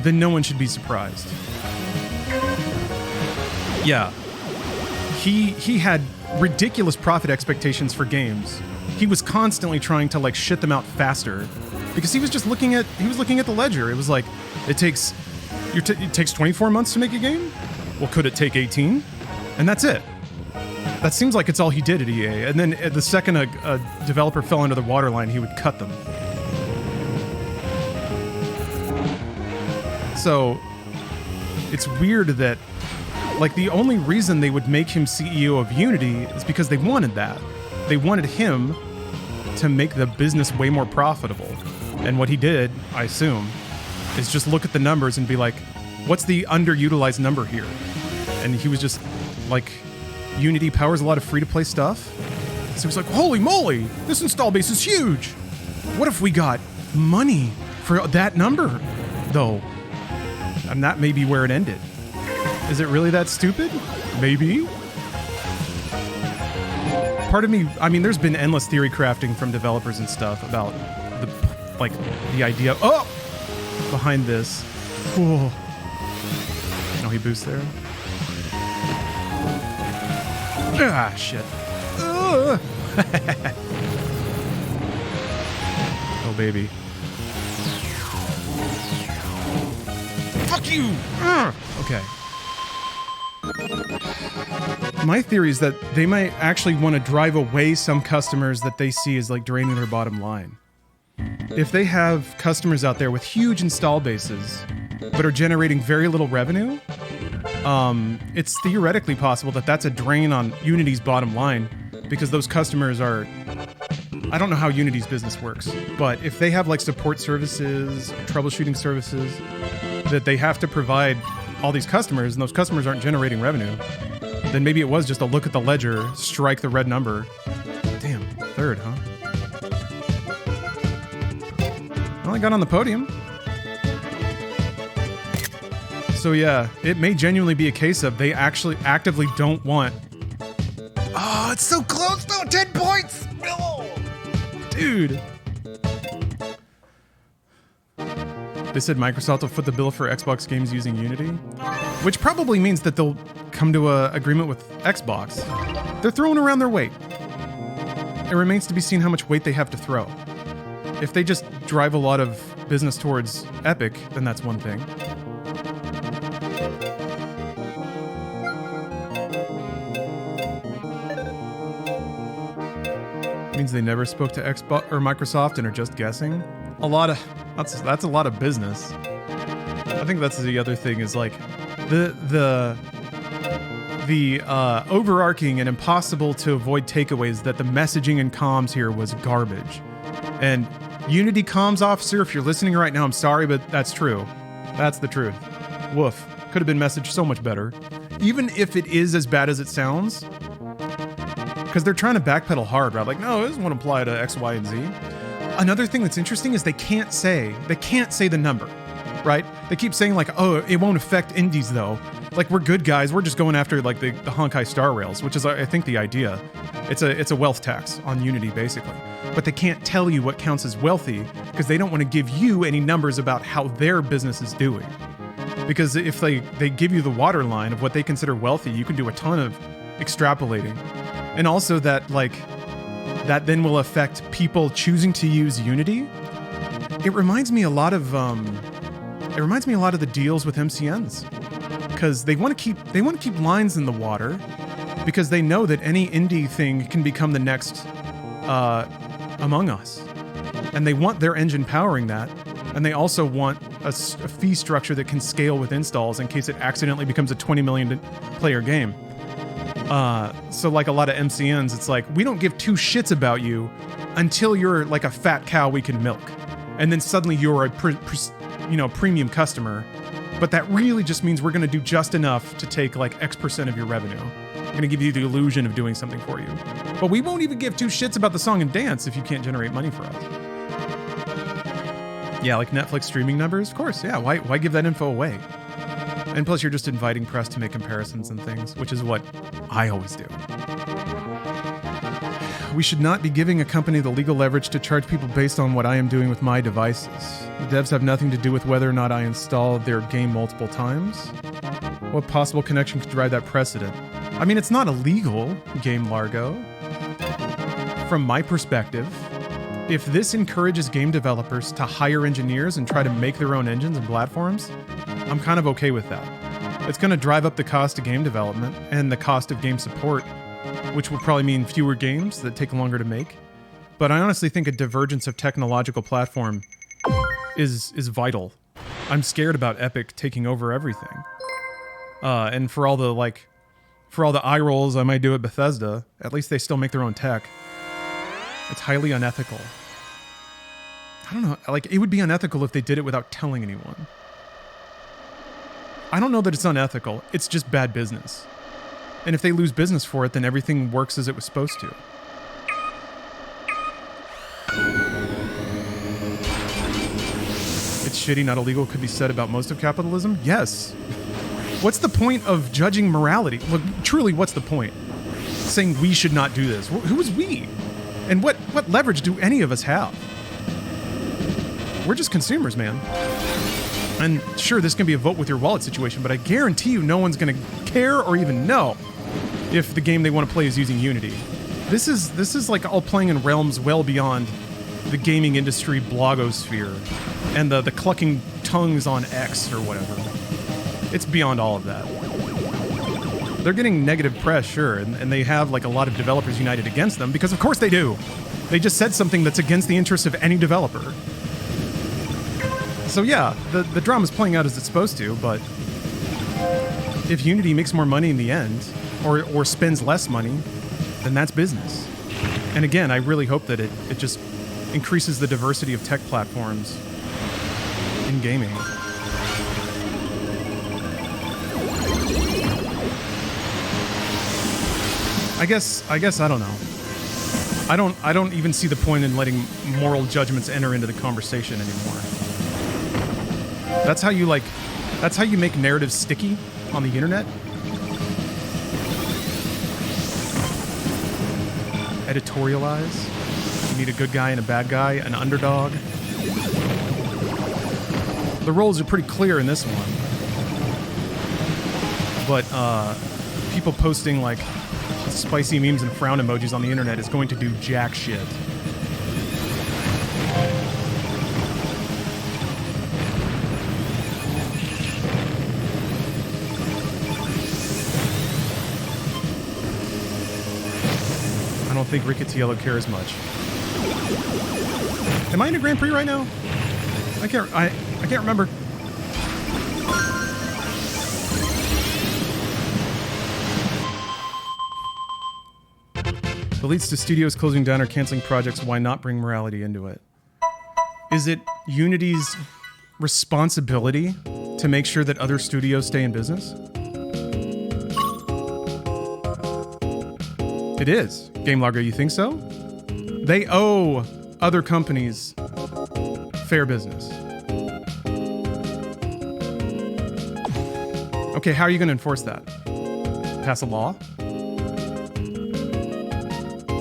then no one should be surprised. Yeah. He had ridiculous profit expectations for games. He was constantly trying to like shit them out faster because he was looking at the ledger. It was like, it takes 24 months to make a game? Well, could it take 18? And that's it. That seems like it's all he did at EA. And then the second a developer fell under the waterline, he would cut them. So it's weird that like the only reason they would make him CEO of Unity is because they wanted that. They wanted him to make the business way more profitable. And what he did, I assume, is just look at the numbers and be like, what's the underutilized number here? And he was just like, Unity powers a lot of free-to-play stuff. So he's like, holy moly, this install base is huge. What if we got money for that number, though? And that may be where it ended. Is it really that stupid? Maybe. Part of me, I mean, there's been endless theory crafting from developers and stuff about the idea behind this. Whoa. No, he boosts there. Ah, shit. Oh, baby. Fuck you! Okay. My theory is that they might actually want to drive away some customers that they see as like draining their bottom line. If they have customers out there with huge install bases but are generating very little revenue, it's theoretically possible that that's a drain on Unity's bottom line because those customers are... I don't know how Unity's business works, but if they have like support services, troubleshooting services that they have to provide all these customers and those customers aren't generating revenue, then maybe it was just a look at the ledger, strike the red number. Damn, third, huh? Well, I got on the podium. So yeah, it may genuinely be a case of they actually actively don't want... Oh, it's so close though! 10 points! No! Dude! They said Microsoft will foot the bill for Xbox games using Unity, which probably means that they'll come to an agreement with Xbox. They're throwing around their weight. It remains to be seen how much weight they have to throw. If they just drive a lot of business towards Epic, then that's one thing. Means they never spoke to Xbox or Microsoft and are just guessing. That's a lot of business. I think that's the other thing is like the overarching and impossible to avoid takeaways that the messaging and comms here was garbage. And Unity comms officer, if you're listening right now, I'm sorry, but that's true. That's the truth. Woof. Could have been messaged so much better. Even if it is as bad as it sounds. Because they're trying to backpedal hard, right? Like, no, it doesn't want to apply to X, Y, and Z. Another thing that's interesting is they can't say the number, right? They keep saying like, oh, it won't affect indies though. Like, we're good guys. We're just going after like the Honkai Star Rails, which is, I think, the idea. It's a wealth tax on Unity, basically. But they can't tell you what counts as wealthy because they don't want to give you any numbers about how their business is doing. Because if they give you the waterline of what they consider wealthy, you can do a ton of extrapolating. And also that then will affect people choosing to use Unity. It reminds me a lot of the deals with MCNs. Because they want to keep lines in the water because they know that any indie thing can become the next Among Us. And they want their engine powering that. And they also want a fee structure that can scale with installs in case it accidentally becomes a 20 million player game. So like a lot of MCNs, it's like, we don't give two shits about you until you're like a fat cow we can milk. And then suddenly you're a premium customer. But that really just means we're going to do just enough to take like X% of your revenue. We're going to give you the illusion of doing something for you. But we won't even give two shits about the song and dance if you can't generate money for us. Yeah, like Netflix streaming numbers, of course. Yeah, why give that info away? And plus, you're just inviting press to make comparisons and things, which is what I always do. We should not be giving a company the legal leverage to charge people based on what I am doing with my devices. The devs have nothing to do with whether or not I install their game multiple times. What possible connection could drive that precedent? I mean, it's not illegal, Game Largo. From my perspective, if this encourages game developers to hire engineers and try to make their own engines and platforms, I'm kind of okay with that. It's going to drive up the cost of game development and the cost of game support, which will probably mean fewer games that take longer to make. But I honestly think a divergence of technological platform is vital. I'm scared about Epic taking over everything. And for all the eye rolls I might do at Bethesda, at least they still make their own tech. It's highly unethical. I don't know, like, it would be unethical if they did it without telling anyone. I don't know that it's unethical, it's just bad business. And if they lose business for it, then everything works as it was supposed to. It's shitty, not illegal, could be said about most of capitalism? Yes. What's the point of judging morality? Well, truly, what's the point? Saying we should not do this. Who is we? And what leverage do any of us have? We're just consumers, man. And sure, this can be a vote with your wallet situation, but I guarantee you no one's going to care or even know if the game they want to play is using Unity. This is like all playing in realms well beyond the gaming industry blogosphere and the clucking tongues on X or whatever. It's beyond all of that. They're getting negative press, sure, and they have like a lot of developers united against them, because of course they do. They just said something that's against the interests of any developer. So yeah, the drama's playing out as it's supposed to, but if Unity makes more money in the end, or spends less money, then that's business. And again, I really hope that it just increases the diversity of tech platforms in gaming. I guess I don't know. I don't even see the point in letting moral judgments enter into the conversation anymore. That's how you make narratives sticky on the internet. Editorialize. You need a good guy and a bad guy, an underdog. The roles are pretty clear in this one. But people posting like spicy memes and frown emojis on the internet is going to do jack shit. I don't think Riccatiello cares much. Am I in a Grand Prix right now? I can't remember. It leads to studios closing down or canceling projects. Why not bring morality into it? Is it Unity's responsibility to make sure that other studios stay in business? It is. Game Largo, you think so? They owe other companies fair business. Okay, how are you going to enforce that? Pass a law?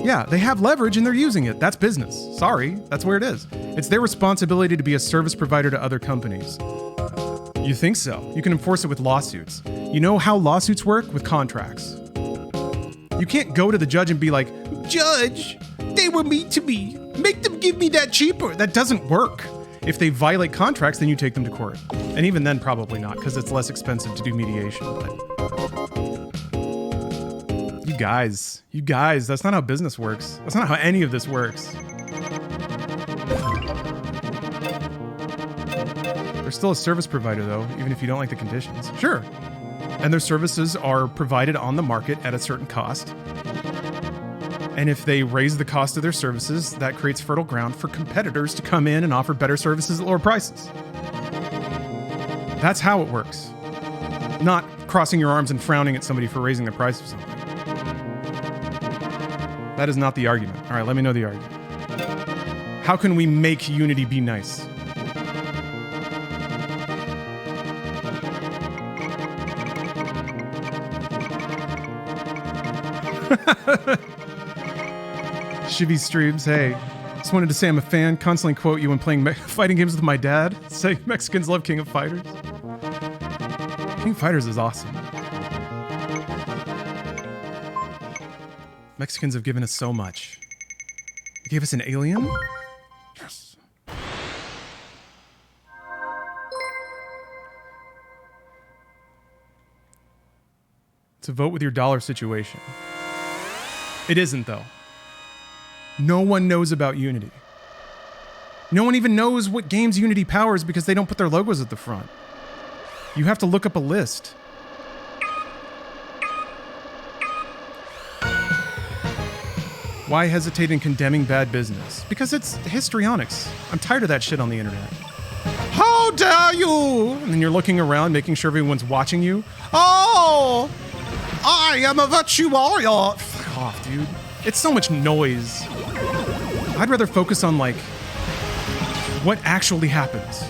Yeah, they have leverage and they're using it. That's business. Sorry, that's where it is. It's their responsibility to be a service provider to other companies. You think so? You can enforce it with lawsuits. You know how lawsuits work? With contracts. You can't go to the judge and be like, "Judge, they were mean to me. Make them give me that cheaper." That doesn't work. If they violate contracts, then you take them to court. And even then, probably not, because it's less expensive to do mediation. But You guys, that's not how business works. That's not how any of this works. They're still a service provider, though, even if you don't like the conditions. Sure. And their services are provided on the market at a certain cost. And if they raise the cost of their services, that creates fertile ground for competitors to come in and offer better services at lower prices. That's how it works. Not crossing your arms and frowning at somebody for raising the price of something. That is not the argument. All right, let me know the argument. How can we make Unity be nice? Shivy streams. Hey, just wanted to say I'm a fan. Constantly quote you when playing fighting games with my dad. Say Mexicans love King of Fighters. King of Fighters is awesome. Mexicans have given us so much. They gave us an alien? Yes. It's a vote with your dollar situation. It isn't, though. No one knows about Unity. No one even knows what games Unity powers because they don't put their logos at the front. You have to look up a list. Why hesitate in condemning bad business? Because it's histrionics. I'm tired of that shit on the internet. How dare you! And then you're looking around, making sure everyone's watching you. Oh! I am a virtue warrior! Fuck off, dude. It's so much noise. I'd rather focus on, like, what actually happens.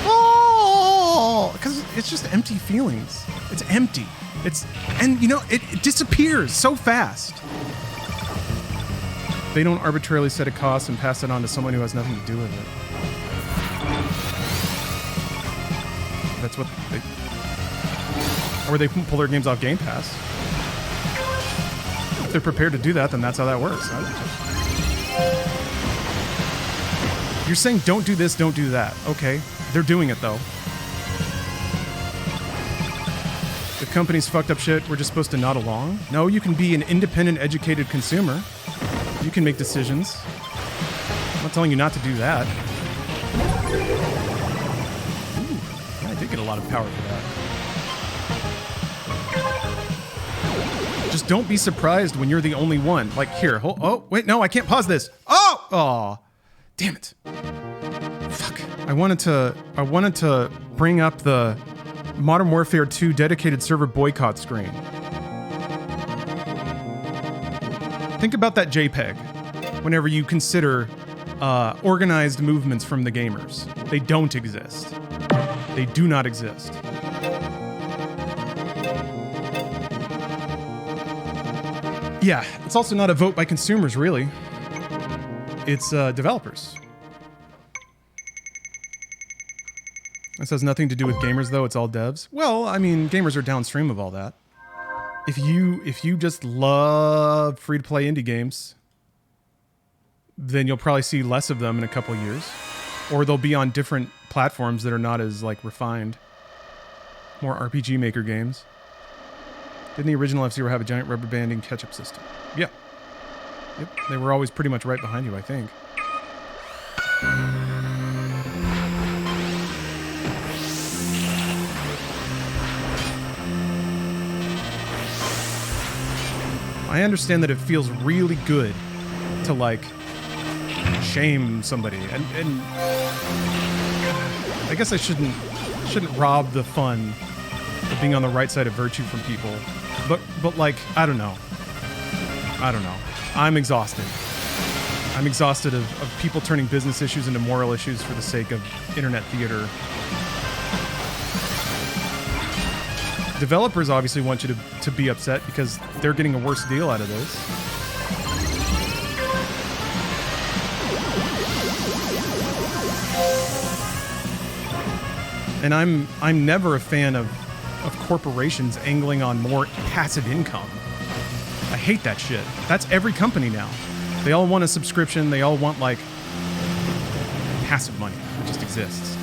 Oh! Because it's just empty feelings. It's empty. And you know, it disappears so fast. They don't arbitrarily set a cost and pass it on to someone who has nothing to do with it. That's what they... Or they pull their games off Game Pass. If they're prepared to do that, then that's how that works. You're saying don't do this, don't do that. Okay, they're doing it though. If companies fucked up shit, we're just supposed to nod along? No, you can be an independent, educated consumer. You can make decisions. I'm not telling you not to do that. Ooh, yeah, I did get a lot of power for that. Just don't be surprised when you're the only one. Like, here, oh, wait, no, I can't pause this. Oh, damn it. Fuck. I wanted to bring up the Modern Warfare 2 dedicated server boycott screen. Think about that JPEG whenever you consider organized movements from the gamers. They don't exist. They do not exist. Yeah, it's also not a vote by consumers, really. It's developers. This has nothing to do with gamers, though. It's all devs. Well, I mean, gamers are downstream of all that. If you just love free-to-play indie games, then you'll probably see less of them in a couple years. Or they'll be on different platforms that are not as, like, refined. More RPG Maker games. Didn't the original F-Zero have a giant rubber banding catch-up system? Yeah. Yep. They were always pretty much right behind you, I think. I understand that it feels really good to, like, shame somebody, and I guess I shouldn't rob the fun of being on the right side of virtue from people, but like, I don't know. I'm exhausted. I'm exhausted of people turning business issues into moral issues for the sake of internet theater. Developers obviously want you to be upset because they're getting a worse deal out of this. And I'm never a fan of corporations angling on more passive income. I hate that shit. That's every company now. They all want a subscription. They all want, like, passive money. It just exists.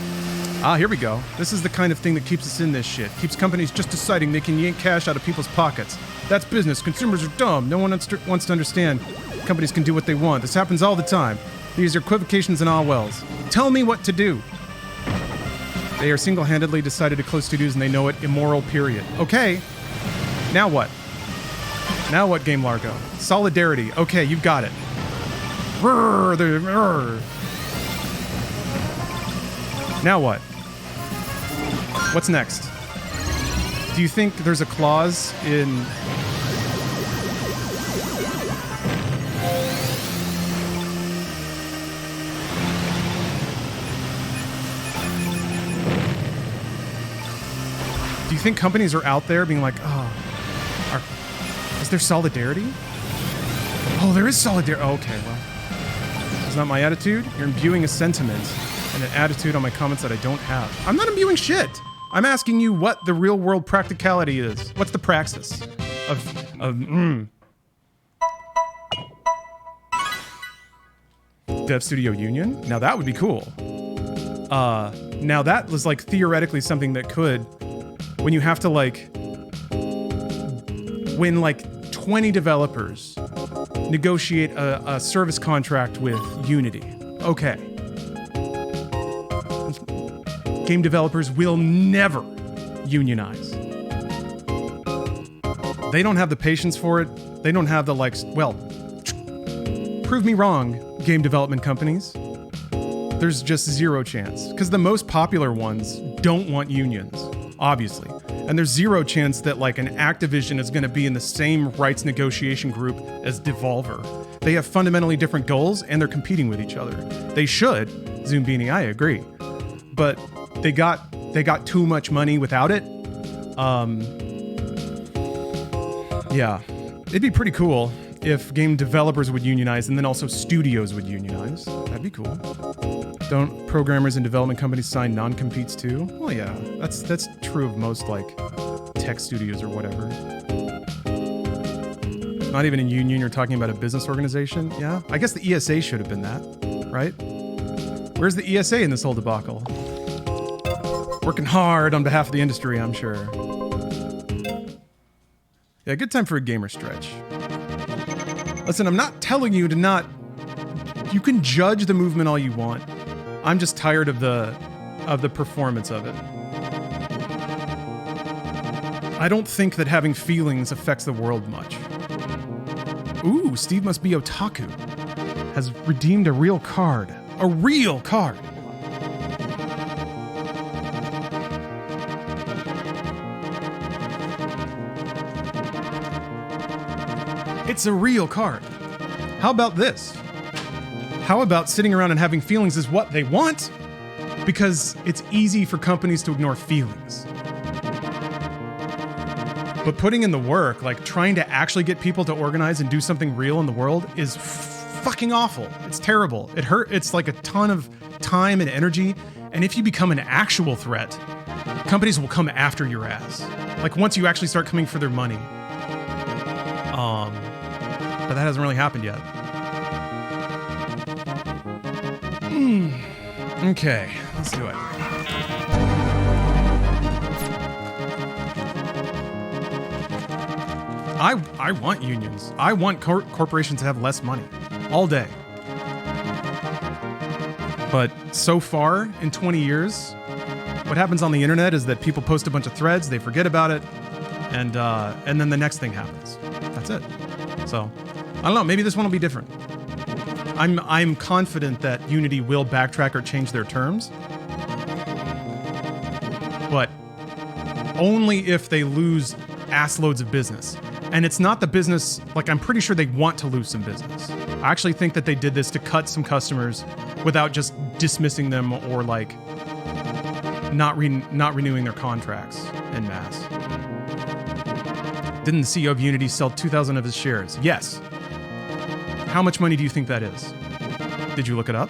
Ah, here we go. This is the kind of thing that keeps us in this shit. Keeps companies just deciding they can yank cash out of people's pockets. That's business. Consumers are dumb. No one wants to understand. Companies can do what they want. This happens all the time. These are equivocations and all wells. Tell me what to do. They are single-handedly decided to close studios and they know it. Immoral, period. Okay. Now what? Now what, Game Largo? Solidarity. Okay, you've got it. Now what? What's next? Do you think there's a clause in... Do you think companies are out there being like, oh, is there solidarity? Oh, there is solidarity. Oh, okay, well. It's not my attitude. You're imbuing a sentiment and an attitude on my comments that I don't have. I'm not imbuing shit. I'm asking you what the real world practicality is. What's the praxis of Dev Studio Union? Now that would be cool. Now that was like theoretically something that could, when you have to like, when like 20 developers negotiate a service contract with Unity. Okay. Game developers will never unionize. They don't have the patience for it. They don't have the like, well, prove me wrong, game development companies. There's just zero chance. Because the most popular ones don't want unions, obviously. And there's zero chance that like an Activision is going to be in the same rights negotiation group as Devolver. They have fundamentally different goals and they're competing with each other. They should, Zoombini, I agree. But they got too much money without it. Yeah, it'd be pretty cool if game developers would unionize and then also studios would unionize. That'd be cool. Don't programmers and development companies sign non-competes too? Well, yeah, that's true of most like tech studios or whatever. Not even a union, you're talking about a business organization? Yeah, I guess the ESA should have been that, right? Where's the ESA in this whole debacle? Working hard on behalf of the industry, I'm sure. Yeah, good time for a gamer stretch. Listen, I'm not telling you to not... You can judge the movement all you want. I'm just tired of the performance of it. I don't think that having feelings affects the world much. Ooh, Steve must be otaku. Has redeemed a real card. A real card! It's a real card. How about this? How about sitting around and having feelings is what they want? Because it's easy for companies to ignore feelings. But putting in the work, like trying to actually get people to organize and do something real in the world is fucking awful. It's terrible. It hurt. It's like a ton of time and energy. And if you become an actual threat, companies will come after your ass. Like once you actually start coming for their money. But that hasn't really happened yet. Okay, let's do it. I want unions. I want corporations to have less money. All day. But so far, in 20 years, what happens on the internet is that people post a bunch of threads, they forget about it, and then the next thing happens. That's it. So, I don't know, maybe this one will be different. I'm confident that Unity will backtrack or change their terms. But only if they lose assloads of business. And it's not the business, like I'm pretty sure they want to lose some business. I actually think that they did this to cut some customers without just dismissing them or like not renewing their contracts en masse. Didn't the CEO of Unity sell 2,000 of his shares? Yes. How much money do you think that is? Did you look it up?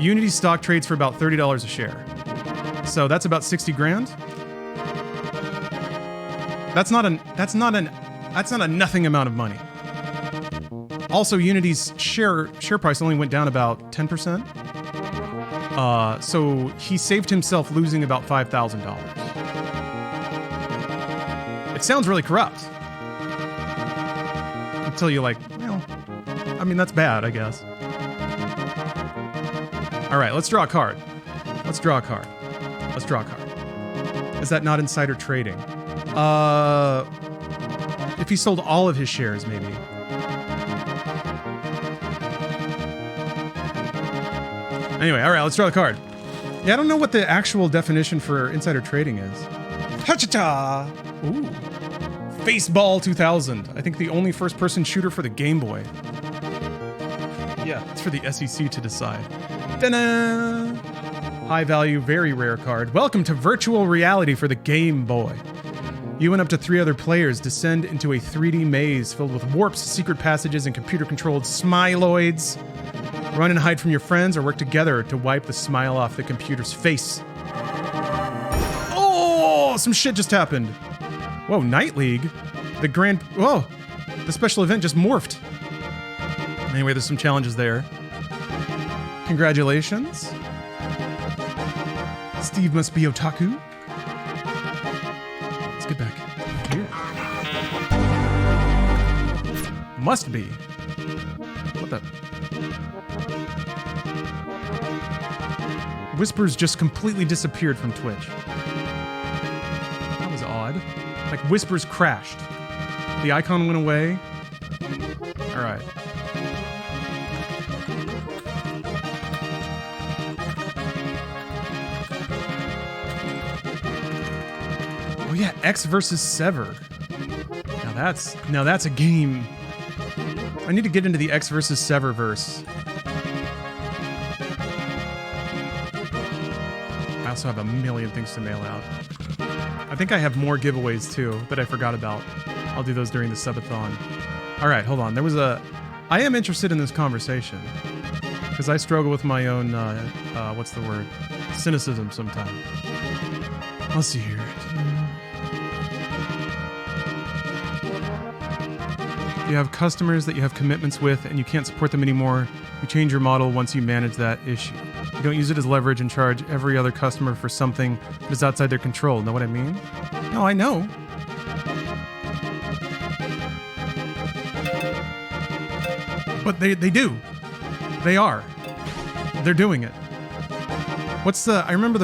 Unity stock trades for about $30 a share. So that's about 60 grand. That's not a nothing amount of money. Also, Unity's share price only went down about 10%. So he saved himself losing about $5,000. It sounds really corrupt. Until you like, well, I mean, that's bad, I guess. All right, let's draw a card. Let's draw a card. Is that not insider trading? If he sold all of his shares, maybe. Anyway, all right, let's draw the card. Yeah, I don't know what the actual definition for insider trading is. Ha-cha-cha! Ooh. Faceball 2000. I think the only first-person shooter for the Game Boy. Yeah, it's for the SEC to decide. Ta-da! High value, very rare card. Welcome to virtual reality for the Game Boy. You and up to 3 other players descend into a 3D maze filled with warps, secret passages, and computer-controlled smiloids. Run and hide from your friends or work together to wipe the smile off the computer's face. Oh, some shit just happened. Whoa, Night League? Whoa, the special event just morphed. Anyway, there's some challenges there. Congratulations. Steve must be otaku. Let's get back here. Must be. What the? Whispers just completely disappeared from Twitch. That was odd. Like Whispers crashed. The icon went away. All right. Oh yeah, X versus Sever. Now that's a game. I need to get into the X versus Sever verse. I also have a million things to mail out. I think I have more giveaways too that I forgot about. I'll do those during the subathon. All right, hold on. I am interested in this conversation because I struggle with my own, what's the word? Cynicism sometimes. Let's see here. You have customers that you have commitments with and you can't support them anymore. You change your model once you manage that issue. You don't use it as leverage and charge every other customer for something that is outside their control. Know what I mean? No, I know. But they do. They are. They're doing it. I remember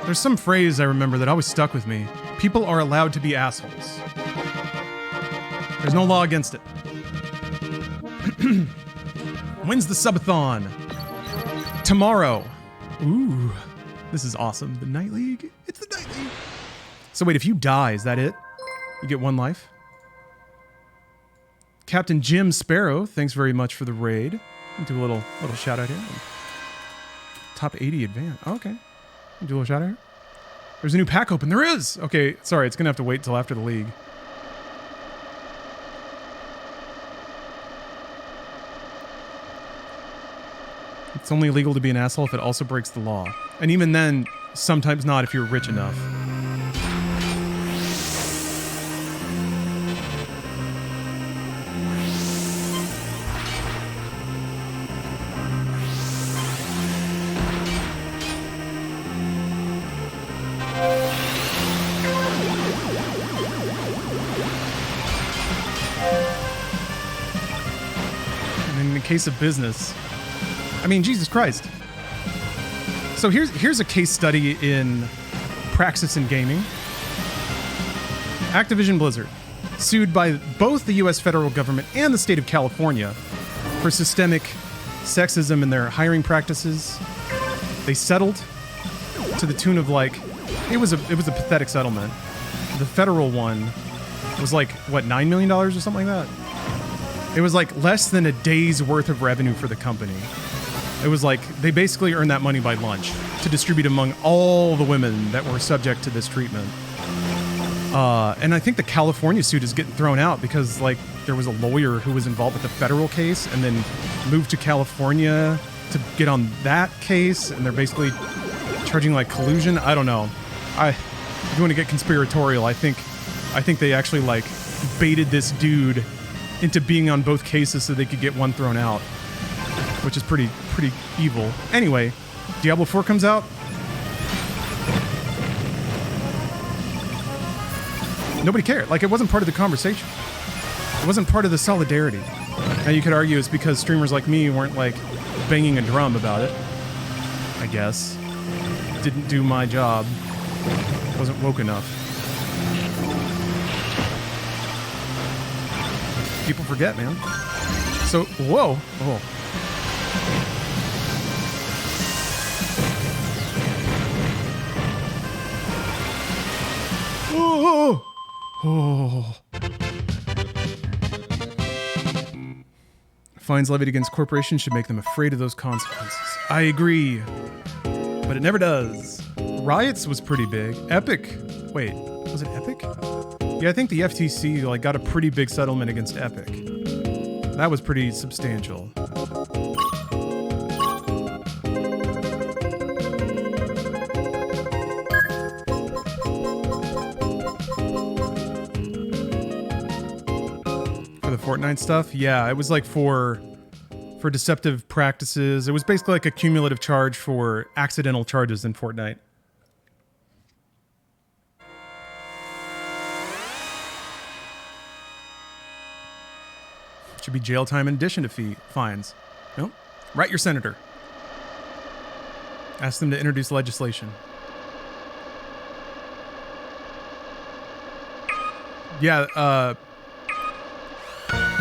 there's some phrase I remember that always stuck with me. People are allowed to be assholes. There's no law against it. When's the subathon? Tomorrow. Ooh, this is awesome. The Night League? It's the Night League. So wait, if you die, is that it? You get 1 life? Captain Jim Sparrow, thanks very much for the raid. Do a little shout out here. Top 80 advance. Oh, okay. Do a little shout out here. There's a new pack open. There is! Okay, sorry, it's gonna have to wait till after the league. It's only illegal to be an asshole if it also breaks the law. And even then, sometimes not if you're rich enough. And in the case of business, I mean, Jesus Christ. So here's a case study in praxis in gaming. Activision Blizzard, sued by both the US federal government and the state of California for systemic sexism in their hiring practices. They settled to the tune of it was a pathetic settlement. The federal one was what, $9 million or something like that? It was less than a day's worth of revenue for the company. It was they basically earned that money by lunch to distribute among all the women that were subject to this treatment. And I think the California suit is getting thrown out because there was a lawyer who was involved with the federal case and then moved to California to get on that case, and they're basically charging collusion. I don't know. If you want to get conspiratorial, I think they actually baited this dude into being on both cases so they could get one thrown out, which is pretty evil. Anyway, Diablo 4 comes out. Nobody cared. It wasn't part of the conversation. It wasn't part of the solidarity. Now you could argue it's because streamers like me weren't banging a drum about it. I guess. Didn't do my job. Wasn't woke enough. People forget, man. So, whoa. Oh. Oh. Oh. Fines levied against corporations should make them afraid of those consequences. I agree. But it never does. Riots was pretty big. Epic. Wait, was it Epic? Yeah, I think the FTC like got a pretty big settlement against Epic. That was pretty substantial. For the Fortnite stuff, yeah, it was like for deceptive practices. It was basically like a cumulative charge for accidental charges in Fortnite. Should be jail time in addition to fines. Nope. Write your senator. Ask them to introduce legislation. Yeah,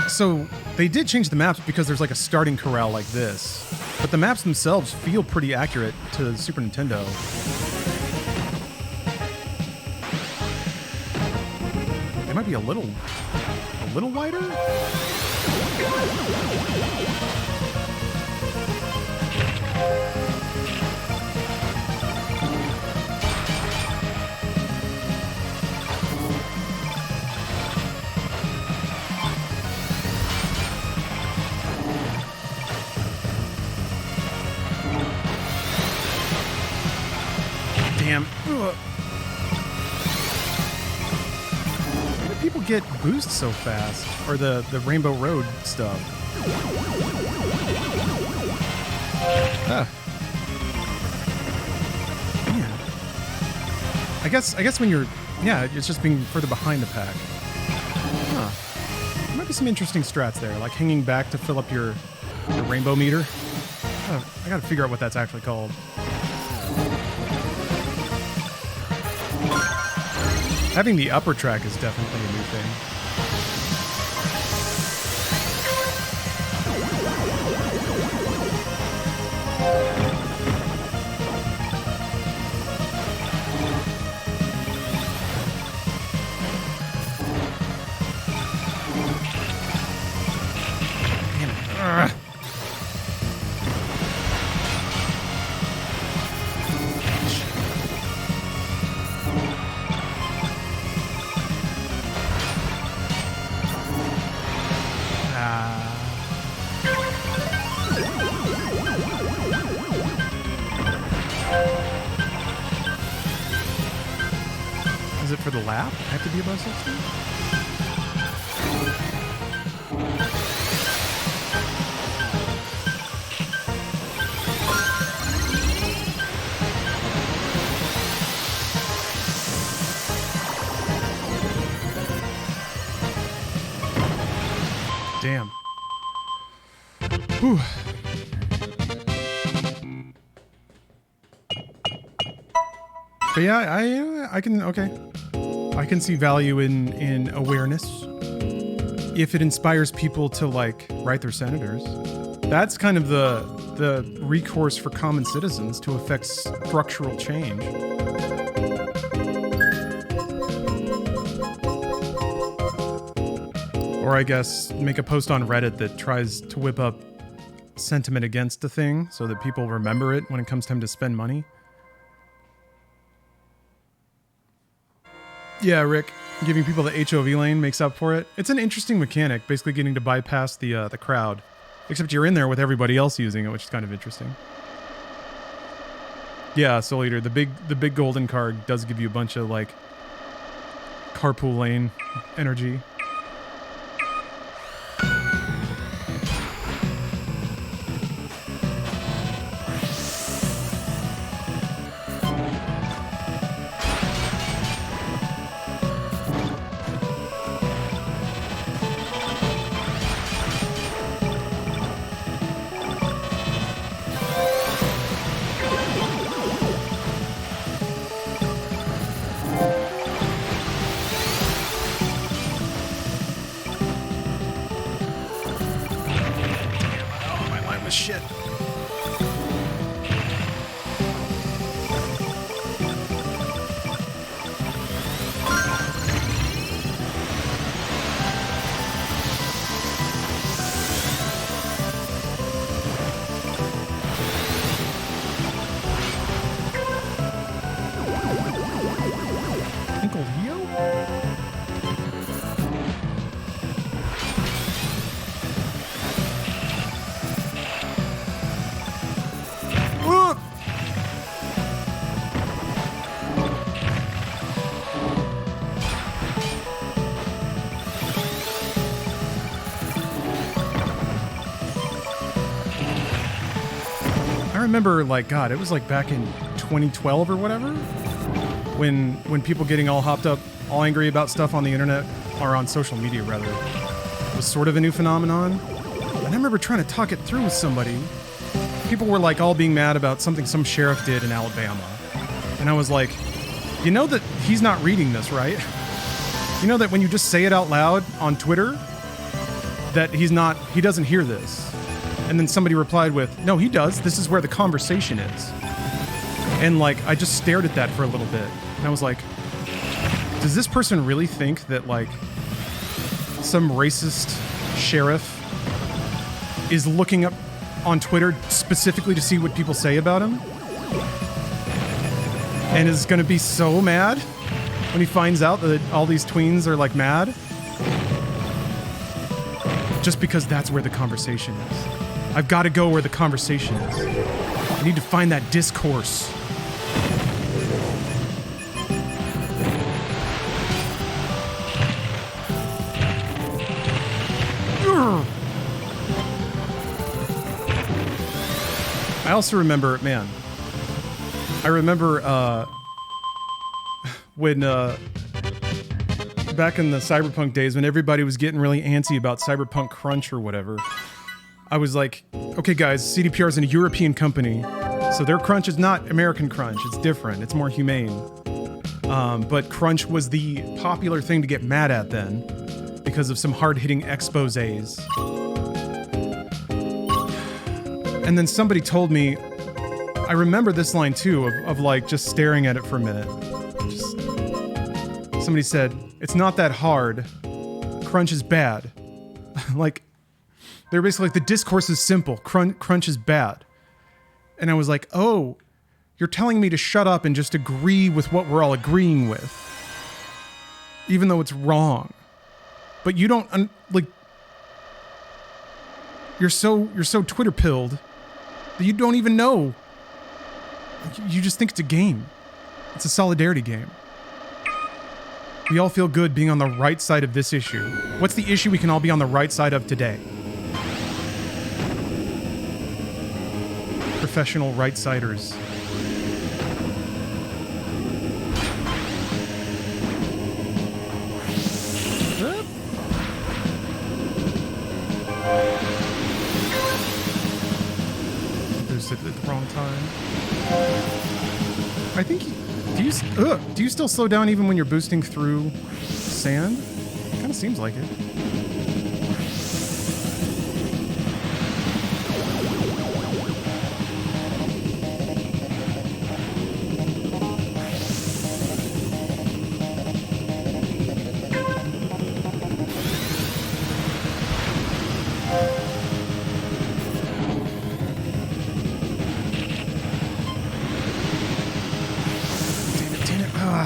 so they did change the maps because there's like a starting corral like this. But the maps themselves feel pretty accurate to the Super Nintendo. It might be a little wider? Damn. Ugh. Why do people get boosts so fast? Or the Rainbow Road stuff? Ah. Man. I guess when you're... Yeah, it's just being further behind the pack. Huh. There might be some interesting strats there, like hanging back to fill up your rainbow meter. Oh, I gotta figure out what that's actually called. Having the upper track is definitely a new thing. Damn it. Ugh. Is it for the lap? I have to be above 60? Damn. Whew. But yeah, I can, okay. I can see value in awareness. If it inspires people to, like, write their senators. That's kind of the recourse for common citizens to effect structural change. Or I guess make a post on Reddit that tries to whip up sentiment against the thing so that people remember it when it comes time to spend money. Yeah, Rick, giving people the HOV lane makes up for it. It's an interesting mechanic, basically getting to bypass the crowd. Except you're in there with everybody else using it, which is kind of interesting. Yeah, Soul Eater, the big golden card does give you a bunch of, like, carpool lane energy. Shit. Uncle Leo? remember, like, God, it was like back in 2012 or whatever, when people getting all hopped up, all angry about stuff on the internet, or on social media rather, was sort of a new phenomenon. And I remember trying to talk it through with somebody. People were like all being mad about something some sheriff did in Alabama. And I was like, you know that he's not reading this, right? You know that when you just say it out loud on Twitter, that he doesn't hear this. And then somebody replied with, no, he does. This is where the conversation is. And like, I just stared at that for a little bit. And I was like, does this person really think that like some racist sheriff is looking up on Twitter specifically to see what people say about him? And is going to be so mad when he finds out that all these tweens are like mad? Just because that's where the conversation is. I've got to go where the conversation is. I need to find that discourse. I also remember, man, when back in the Cyberpunk days when everybody was getting really antsy about Cyberpunk Crunch or whatever, I was like, okay guys, CDPR is a European company, so their crunch is not American crunch, it's different, it's more humane. But crunch was the popular thing to get mad at then, because of some hard-hitting exposés. And then somebody told me, I remember this line too, of like just staring at it for a minute. Somebody said, it's not that hard, crunch is bad. Like, they're basically like, the discourse is simple, crunch is bad. And I was like, oh, you're telling me to shut up and just agree with what we're all agreeing with. Even though it's wrong. But you don't, like, you're so Twitter pilled that you don't even know. You just think it's a game. It's a solidarity game. We all feel good being on the right side of this issue. What's the issue we can all be on the right side of today? Professional right-siders. There's at the wrong time. I think do you still slow down even when you're boosting through sand? Kind of seems like it.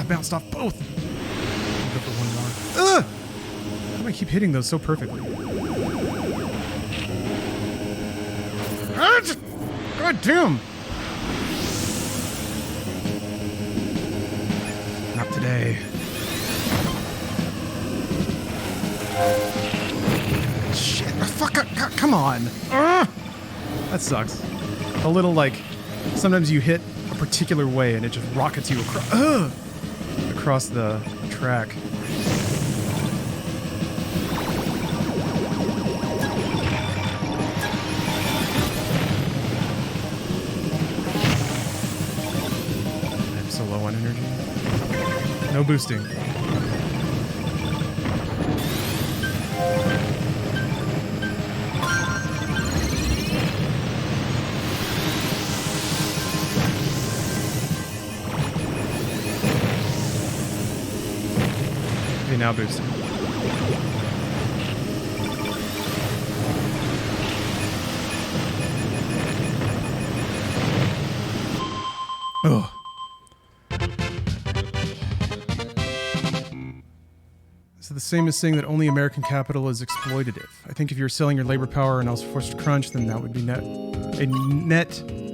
Bounced off both. I'll go for one more. Ugh! How do I keep hitting those so perfectly? God damn! Not today. Shit! Fuck! Come on! That sucks. A little like sometimes you hit a particular way and it just rockets you across the track. I'm so low on energy. No boosting. Now boosting. Ugh. So the same as saying that only American capital is exploitative. I think if you're selling your labor power and also forced to crunch, then that would be net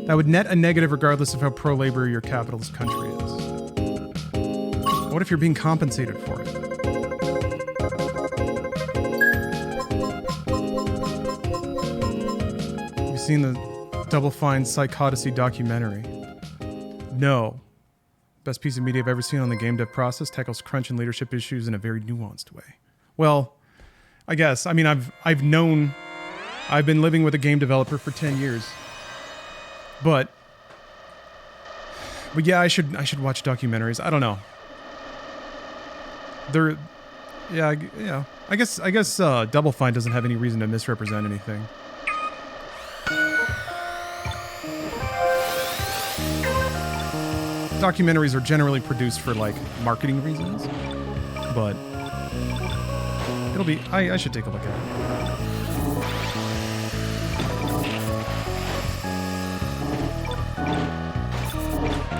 a negative regardless of how pro-labor your capitalist country is. What if you're being compensated for it? Seen the Double Fine Psychodicy documentary. No. Best piece of media I've ever seen on the game dev process. Tackles crunch and leadership issues in a very nuanced way. Well, I guess. I mean, I've been living with a game developer for 10 years. But yeah, I should watch documentaries. I don't know. Yeah. I guess Double Fine doesn't have any reason to misrepresent anything. Documentaries are generally produced for like marketing reasons, but it'll be. I should take a look at it.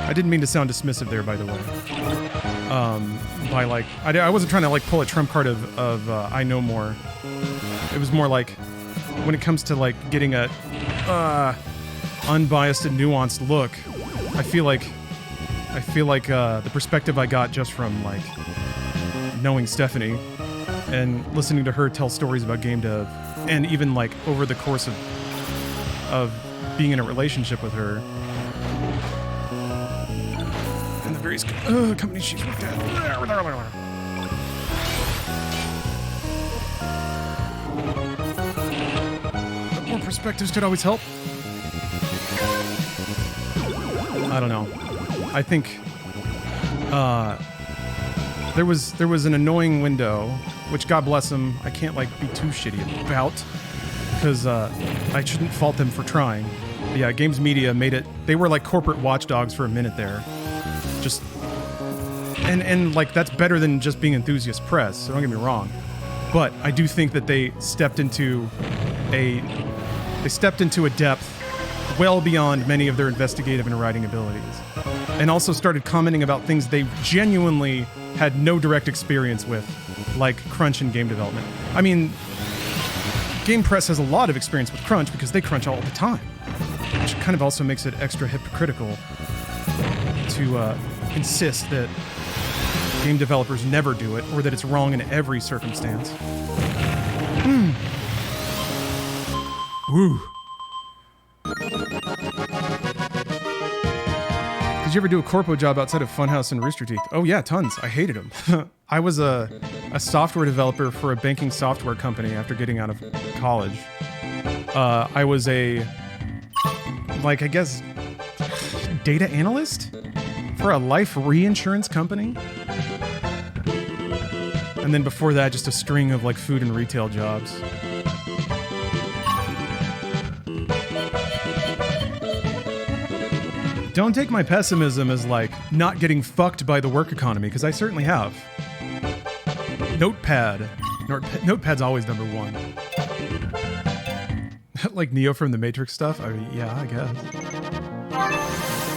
I didn't mean to sound dismissive there, by the way. By like, I wasn't trying to like pull a trump card of I know more. It was more like when it comes to like getting a unbiased and nuanced look. I feel like the perspective I got just from like knowing Stephanie and listening to her tell stories about game dev, and even like over the course of being in a relationship with her and the various companies she's worked at. But more perspectives could always help. I don't know. I think there was an annoying window, which God bless them, I can't like be too shitty about, because I shouldn't fault them for trying. But yeah, Games Media made it. They were like corporate watchdogs for a minute there, just and like that's better than just being enthusiast press. So don't get me wrong, but I do think that they stepped into a depth well beyond many of their investigative and writing abilities. And also started commenting about things they genuinely had no direct experience with, like crunch and game development. I mean, Game Press has a lot of experience with crunch because they crunch all the time, which kind of also makes it extra hypocritical to insist that game developers never do it, or that it's wrong in every circumstance. Woo. Did you ever do a corpo job outside of Funhouse and Rooster Teeth? Oh yeah, tons. I hated them. I was a software developer for a banking software company after getting out of college. I was a, like, I guess, data analyst for a life reinsurance company. And then before that, just a string of like food and retail jobs. Don't take my pessimism as like not getting fucked by the work economy, because I certainly have. Notepad's always number one. Like Neo from the Matrix stuff? I mean, yeah, I guess.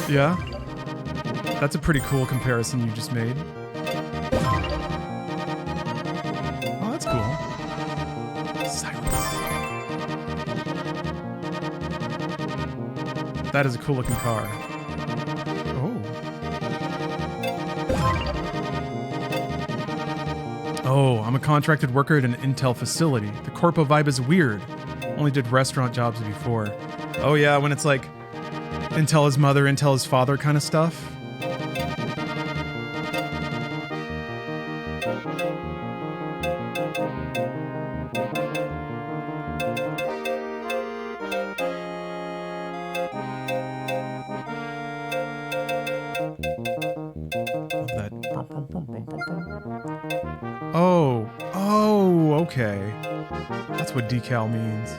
Yeah? That's a pretty cool comparison you just made. Oh, that's cool. Silence. That is a cool looking car. Oh, I'm a contracted worker at an Intel facility. The corpo vibe is weird. Only did restaurant jobs before. Oh yeah, when it's like Intel his mother, Intel his father kind of stuff. Okay. That's what decal means.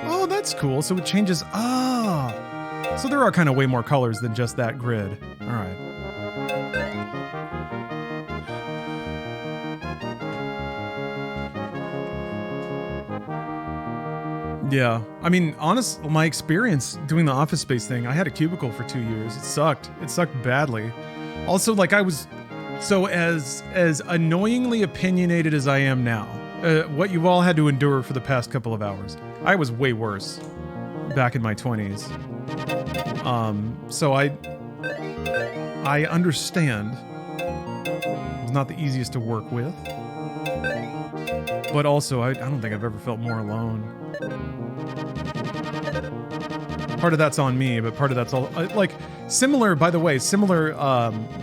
Oh, that's cool. So it changes. Ah. So there are kind of way more colors than just that grid. All right. Yeah. I mean, my experience doing the Office Space thing, I had a cubicle for 2 years. It sucked. It sucked badly. Also, like I was... So as annoyingly opinionated as I am now, what you've all had to endure for the past couple of hours, I was way worse back in my 20s. So I understand. It was not the easiest to work with. But also, I don't think I've ever felt more alone. Part of that's on me, but part of that's all... like, similar, by the way, similar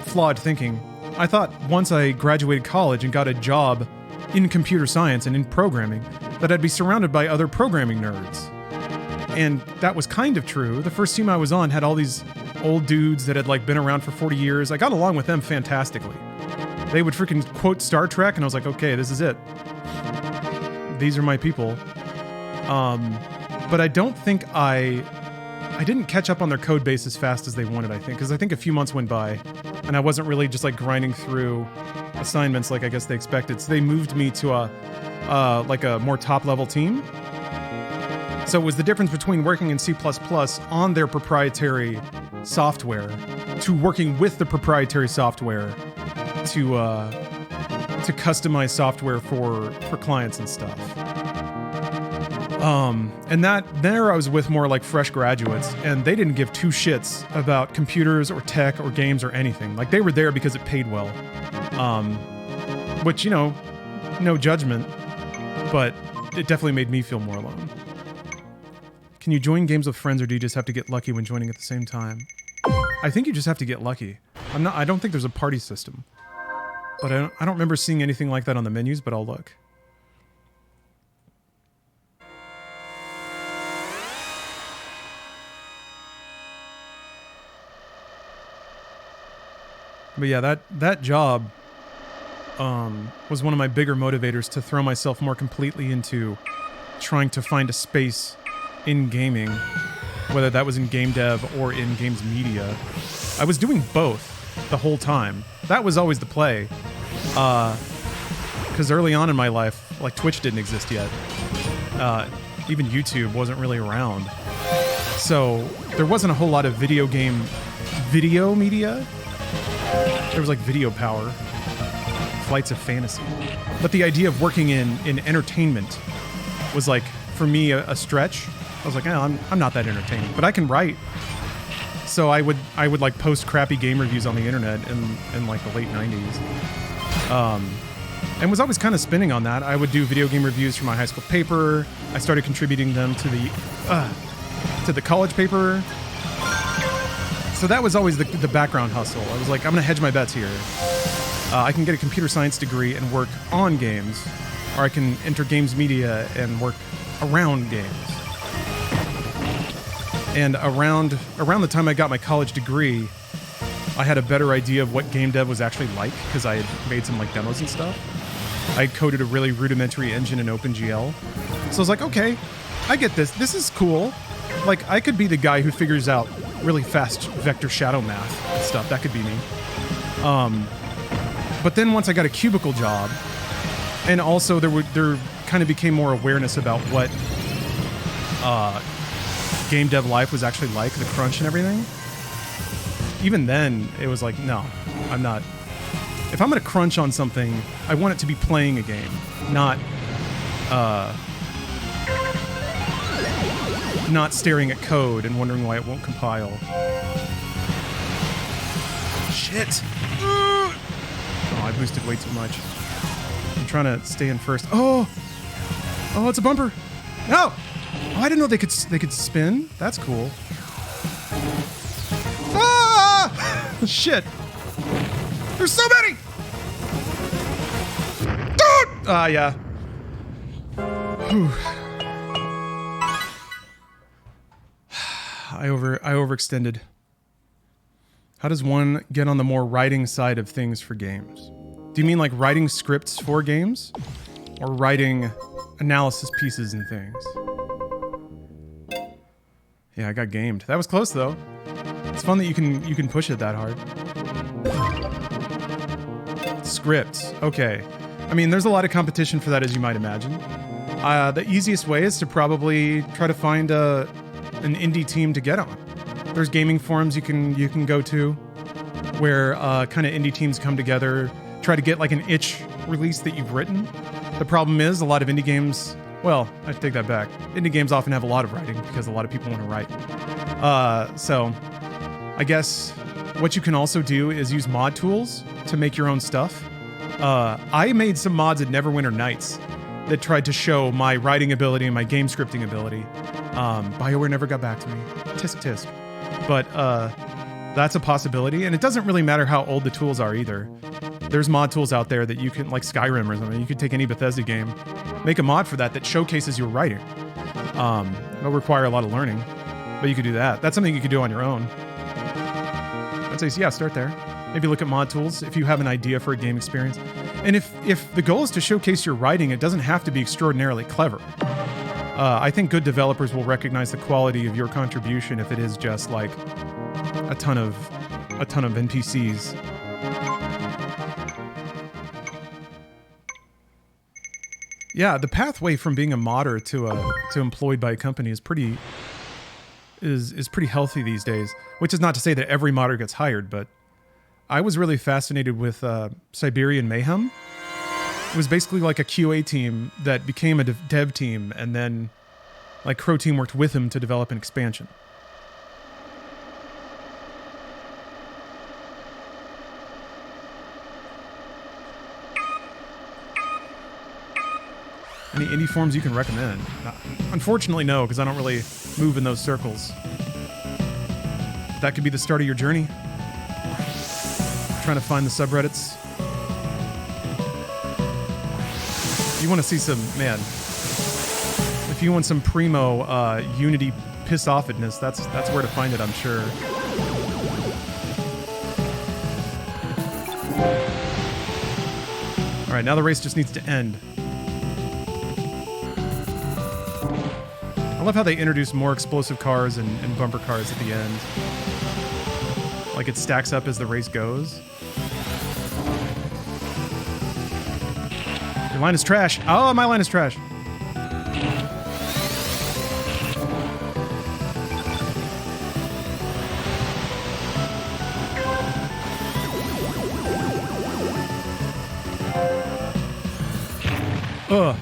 flawed thinking. I thought once I graduated college and got a job in computer science and in programming, that I'd be surrounded by other programming nerds. And that was kind of true. The first team I was on had all these old dudes that had like been around for 40 years. I got along with them fantastically. They would freaking quote Star Trek, and I was like, okay, this is it. These are my people. But I don't think I didn't catch up on their code base as fast as they wanted, I think, because I think a few months went by, and I wasn't really just like grinding through assignments like I guess they expected. So they moved me to a more top-level team. So it was the difference between working in C++ on their proprietary software to working with the proprietary software to customize software for clients and stuff. And there I was with more like fresh graduates, and they didn't give two shits about computers or tech or games or anything. Like, they were there because it paid well. Which, you know, no judgment, but it definitely made me feel more alone. Can you join games with friends, or do you just have to get lucky when joining at the same time? I think you just have to get lucky. I don't think there's a party system. But I don't remember seeing anything like that on the menus, but I'll look. But yeah, that job was one of my bigger motivators to throw myself more completely into trying to find a space in gaming, whether that was in game dev or in games media. I was doing both the whole time. That was always the play. Because early on in my life, like, Twitch didn't exist yet. Even YouTube wasn't really around. So there wasn't a whole lot of video media. There was like Video Power, Flights of Fantasy. But the idea of working in entertainment was like, for me, a stretch. I was like, oh, I'm not that entertaining, but I can write. So I would like post crappy game reviews on the internet in like the late 90s. And was always kind of spinning on that. I would do video game reviews for my high school paper. I started contributing them to the college paper. So that was always the background hustle. I was like, I'm gonna hedge my bets here. I can get a computer science degree and work on games, or I can enter games media and work around games. And around the time I got my college degree, I had a better idea of what game dev was actually like, because I had made some like demos and stuff. I coded a really rudimentary engine in OpenGL. So I was like, okay, I get this. This is cool. Like, I could be the guy who figures out really fast vector shadow math and stuff. That could be me. But then once I got a cubicle job, and also there kind of became more awareness about what game dev life was actually like, the crunch and everything. Even then, it was like, no, I'm not. If I'm going to crunch on something, I want it to be playing a game, not staring at code and wondering why it won't compile. Shit. Oh, I boosted way too much. I'm trying to stay in first. Oh, it's a bumper. No. Oh, I didn't know they could spin. That's cool. Ah! Shit. There's so many. Dude! Yeah. Whew. I overextended. How does one get on the more writing side of things for games? Do you mean like writing scripts for games? Or writing analysis pieces and things? Yeah, I got gamed. That was close though. It's fun that you can push it that hard. Scripts. Okay. I mean, there's a lot of competition for that, as you might imagine. The easiest way is to probably try to find an indie team to get on. There's gaming forums you can go to where kind of indie teams come together, try to get like an itch release that you've written. The problem is a lot of indie games, well, I take that back. Indie games often have a lot of writing because a lot of people want to write. So I guess what you can also do is use mod tools to make your own stuff. I made some mods at Neverwinter Nights that tried to show my writing ability and my game scripting ability. BioWare never got back to me. Tisk tisk. But that's a possibility, and it doesn't really matter how old the tools are either. There's mod tools out there that you can, like Skyrim or something, you could take any Bethesda game, make a mod for that showcases your writing. It'll require a lot of learning, but you could do that. That's something you could do on your own. I'd say, yeah, start there. Maybe look at mod tools if you have an idea for a game experience. And if the goal is to showcase your writing, it doesn't have to be extraordinarily clever. I think good developers will recognize the quality of your contribution if it is just like a ton of NPCs. Yeah, the pathway from being a modder to employed by a company is pretty healthy these days. Which is not to say that every modder gets hired, but I was really fascinated with Siberian Mayhem. It was basically like a QA team that became a dev team, and then like Crow Team worked with him to develop an expansion. Any indie forums you can recommend? Unfortunately, no, because I don't really move in those circles. That could be the start of your journey. Trying to find the subreddits. You want to see some, man, if you want some primo Unity piss-offedness, that's where to find it, I'm sure. All right, now the race just needs to end. I love how they introduce more explosive cars and bumper cars at the end. Like it stacks up as the race goes. Your line is trash. Oh, my line is trash.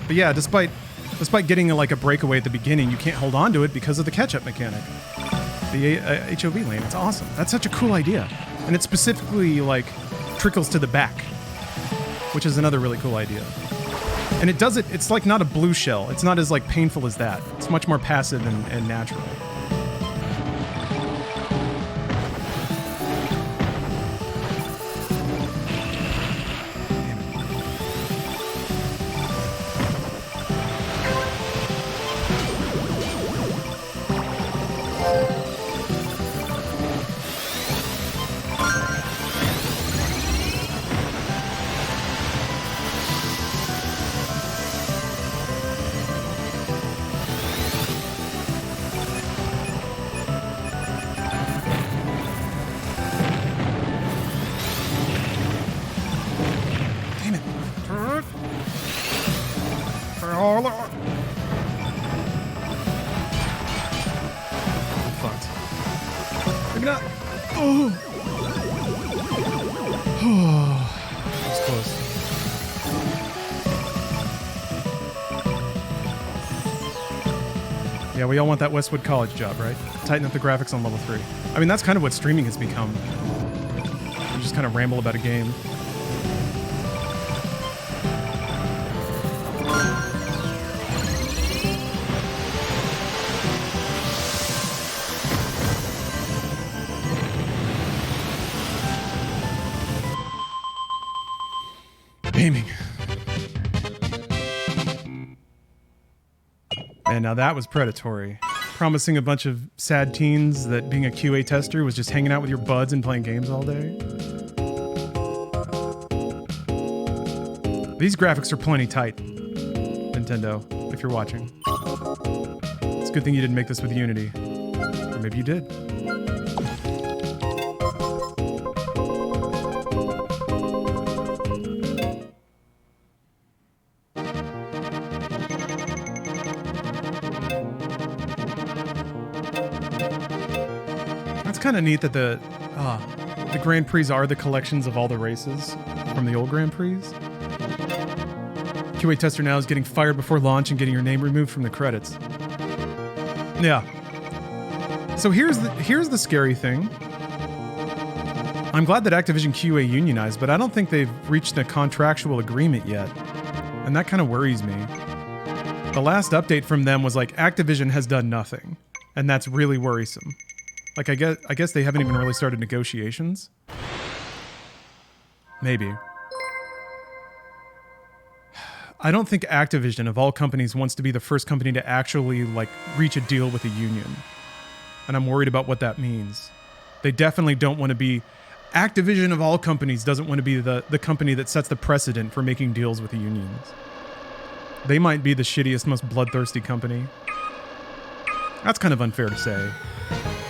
But yeah, despite getting like a breakaway at the beginning, you can't hold on to it because of the catch-up mechanic. The HOV lane, it's awesome. That's such a cool idea. And it specifically like trickles to the back, which is another really cool idea. And it does it, it's like not a blue shell. It's not as like painful as that. It's much more passive and natural. Yeah, we all want that Westwood College job, right? Tighten up the graphics on level 3. I mean, that's kind of what streaming has become. You just kind of ramble about a game. Gaming. And now that was predatory. Promising a bunch of sad teens that being a QA tester was just hanging out with your buds and playing games all day. These graphics are plenty tight, Nintendo, if you're watching. It's a good thing you didn't make this with Unity. Or maybe you did. Kind of neat that the Grand Prix are the collections of all the races from the old Grand Prix. QA Tester Now is getting fired before launch and getting your name removed from the credits. Yeah. So here's the scary thing. I'm glad that Activision QA unionized, but I don't think they've reached a contractual agreement yet. And that kind of worries me. The last update from them was like Activision has done nothing, and that's really worrisome. Like I guess they haven't even really started negotiations. Maybe. I don't think Activision, of all companies, wants to be the first company to actually, like, reach a deal with a union. And I'm worried about what that means. They definitely don't want to be... Activision, of all companies, doesn't want to be the company that sets the precedent for making deals with the unions. They might be the shittiest, most bloodthirsty company. That's kind of unfair to say,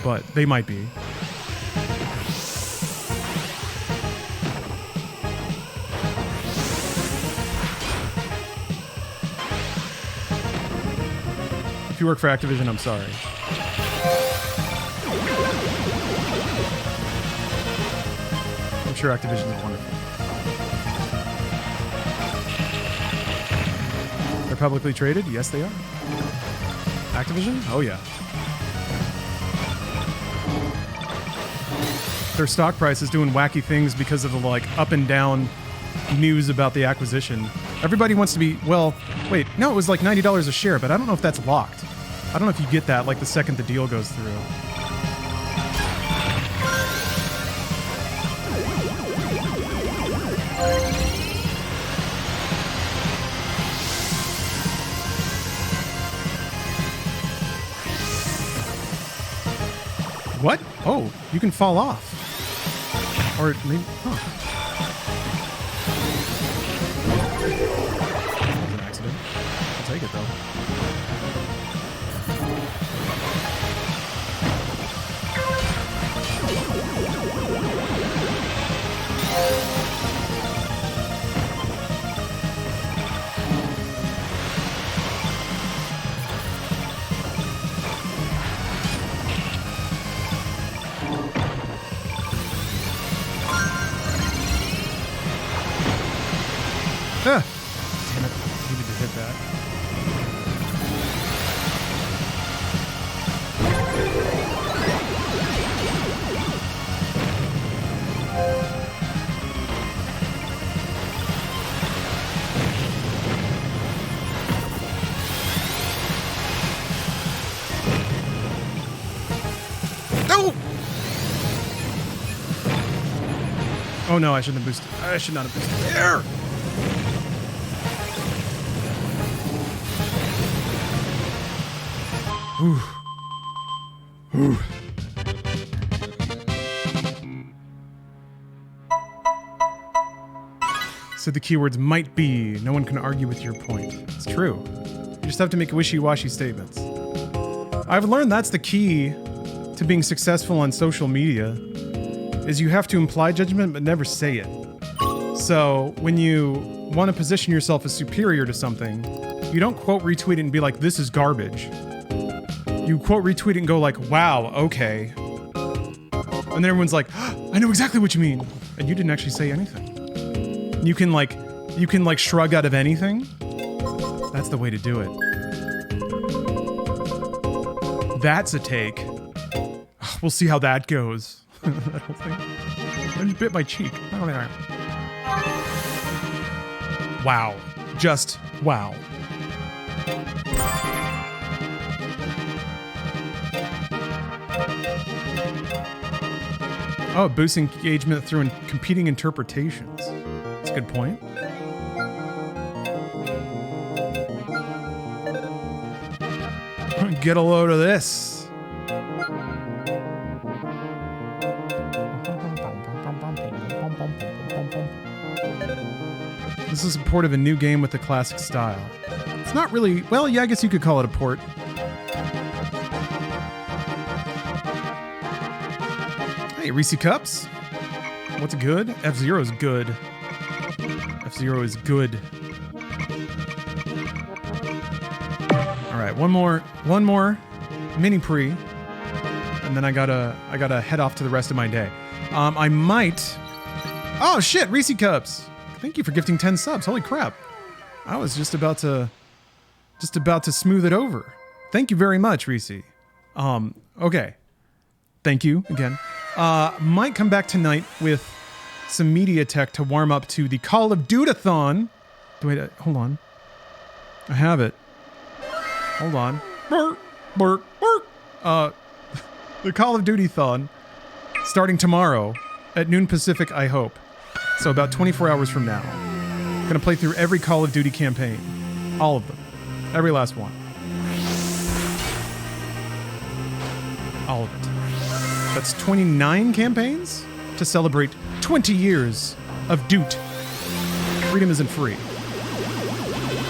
but they might be. If you work for Activision, I'm sorry. I'm sure Activision is wonderful. They're publicly traded? Yes, they are. Activision? Oh, yeah. Their stock price is doing wacky things because of the, like, up and down news about the acquisition. Everybody wants to be, well, wait, no, it was like $90 a share, but I don't know if that's locked. I don't know if you get that, like, the second the deal goes through. What? Oh, you can fall off. Or maybe, huh. That was an accident. I'll take it, though. Ah! Damn it. I needed to hit that. No! Oh no, I shouldn't have boosted. I should not have boosted there! Whew. Whew. So the keywords might be, no one can argue with your point. It's true. You just have to make wishy-washy statements. I've learned that's the key to being successful on social media, is you have to imply judgment but never say it. So when you want to position yourself as superior to something, you don't quote retweet it and be like, this is garbage. You quote retweet it and go like, wow, okay. And then everyone's like, oh, I know exactly what you mean. And you didn't actually say anything. You can like shrug out of anything. That's the way to do it. That's a take. We'll see how that goes. That whole thing. I just bit my cheek. Wow. Just wow. Oh, boosts engagement through competing interpretations. That's a good point. Get a load of this. This is a port of a new game with the classic style. It's not really... Well, yeah, I guess you could call it a port. Hey, Reese Cups. What's good? F-Zero is good. F-Zero is good. All right, one more mini pre, and then I gotta head off to the rest of my day. I might. Oh shit, Reese Cups. Thank you for gifting 10 subs. Holy crap. I was just about to smooth it over. Thank you very much, Reese. Okay. Thank you again. Might come back tonight with some media tech to warm up to the Call of Duty-a-thon. Wait, hold on. I have it. Hold on. Burp, burp, burp. The Call of Duty Thon, starting tomorrow at noon Pacific, I hope. So about 24 hours from now. Gonna play through every Call of Duty campaign. All of them. Every last one. All of it. That's 29 campaigns to celebrate 20 years of Doot. Freedom isn't free.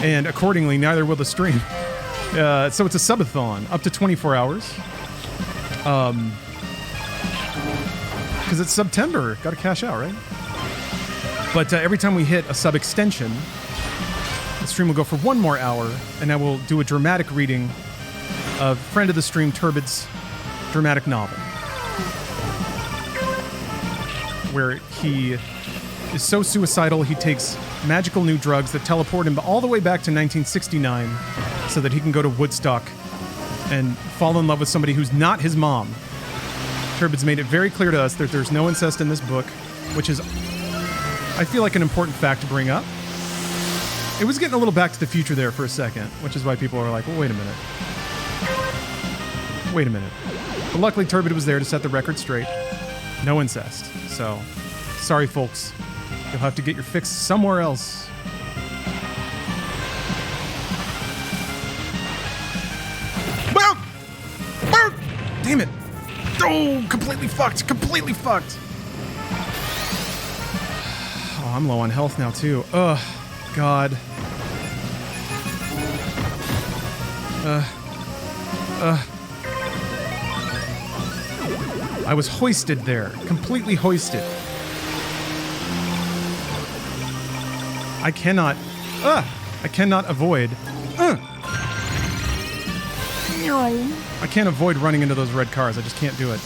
And accordingly, neither will the stream. So it's a subathon, up to 24 hours. Because it's September. Gotta cash out, right? But every time we hit a sub extension, the stream will go for 1 more hour, and I will do a dramatic reading of friend of the stream, Turbid's dramatic novel. Where he is so suicidal, he takes magical new drugs that teleport him all the way back to 1969 so that he can go to Woodstock and fall in love with somebody who's not his mom. Turbid's made it very clear to us that there's no incest in this book, which is, I feel like, an important fact to bring up. It was getting a little Back to the Future there for a second, which is why people are like, well, wait a minute. Wait a minute. But luckily, Turbid was there to set the record straight. No incest. So, sorry, folks. You'll have to get your fix somewhere else. Damn it. Oh, completely fucked. Completely fucked. Oh, I'm low on health now, too. Ugh. God. I was hoisted there. Completely hoisted. I cannot avoid. I can't avoid running into those red cars. I just can't do it.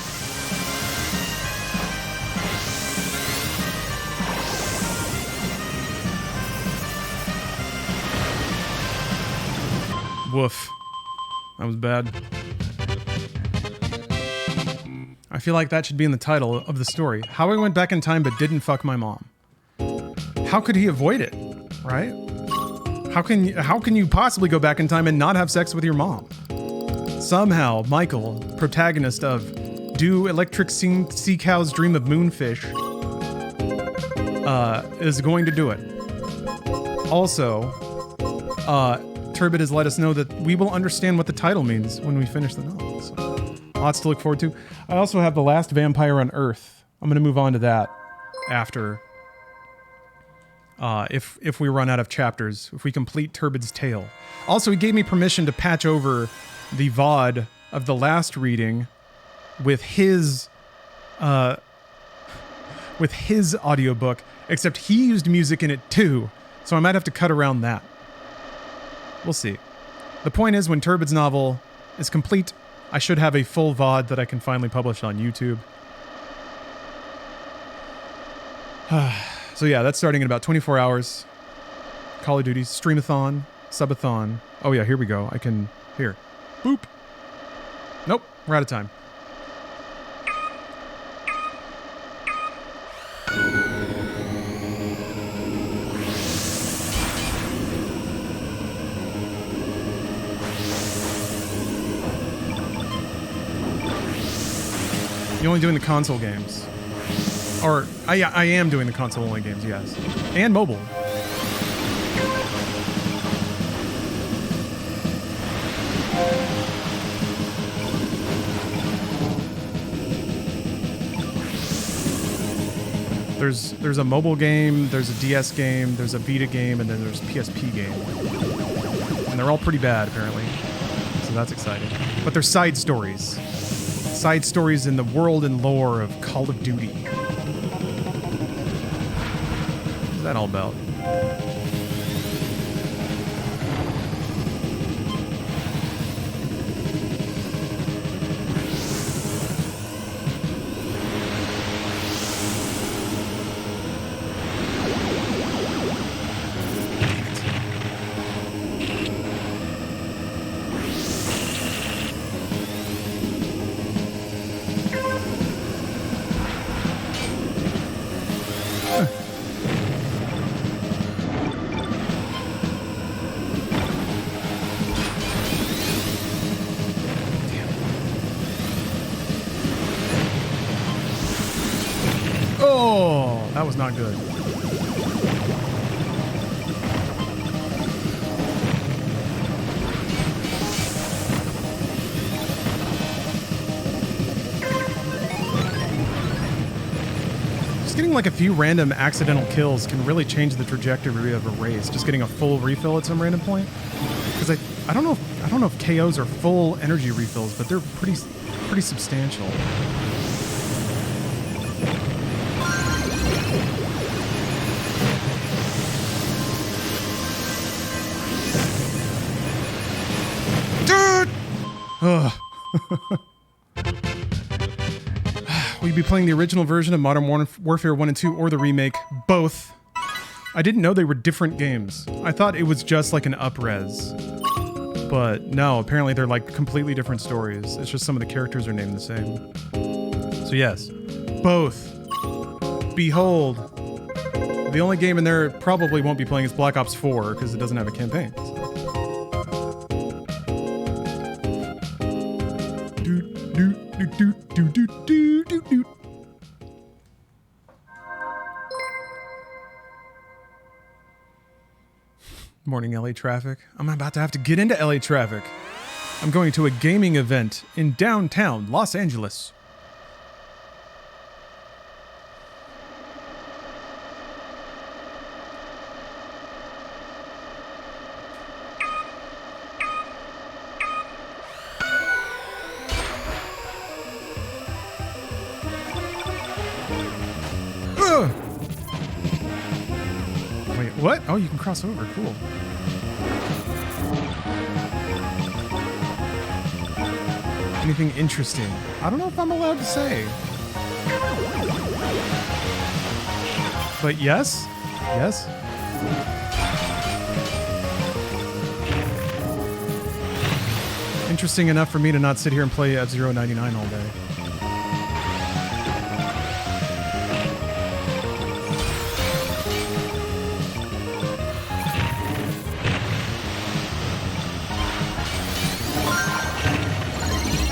Woof. That was bad. I feel like that should be in the title of the story. How I went back in time but didn't fuck my mom. How could he avoid it, right? How can you possibly go back in time and not have sex with your mom? Somehow, Michael, protagonist of Do Electric Sea Cows Dream of Moonfish, is going to do it. Also, Turbid has let us know that we will understand what the title means when we finish the novel. So, lots to look forward to. I also have The Last Vampire on Earth. I'm going to move on to that after. If we run out of chapters, if we complete Turbid's tale. Also, he gave me permission to patch over the VOD of the last reading with his audiobook, except he used music in it too, so I might have to cut around that. We'll see. The point is, when Turbid's novel is complete, I should have a full VOD that I can finally publish on YouTube. So yeah, that's starting in about 24 hours. Call of Duty, streamathon, subathon. Oh yeah, here we go. I can... Here. Boop. Nope, we're out of time. You're only doing the console games. Or, I am doing the console-only games, yes. And mobile. There's a mobile game, there's a DS game, there's a Vita game, and then there's a PSP game. And they're all pretty bad, apparently. So that's exciting. But they're side stories. Side stories in the world and lore of Call of Duty. What's that all about? That was not good. Just getting like a few random accidental kills can really change the trajectory of a race. Just getting a full refill at some random point. Because I don't know if KOs are full energy refills, but they're pretty substantial. Dude! Ugh. Will you be playing the original version of Modern Warfare 1 and 2 or the remake? Both. I didn't know they were different games. I thought it was just like an up-res. But no, apparently they're like completely different stories. It's just some of the characters are named the same. So yes, both. Behold. The only game in there probably won't be playing is Black Ops 4 because it doesn't have a campaign. Morning LA traffic. I'm about to have to get into LA traffic. I'm going to a gaming event in downtown Los Angeles. Wait, what? Oh, you can cross over. Cool. Anything interesting? I don't know if I'm allowed to say. But yes. Yes. Interesting enough for me to not sit here and play F-Zero 99 all day.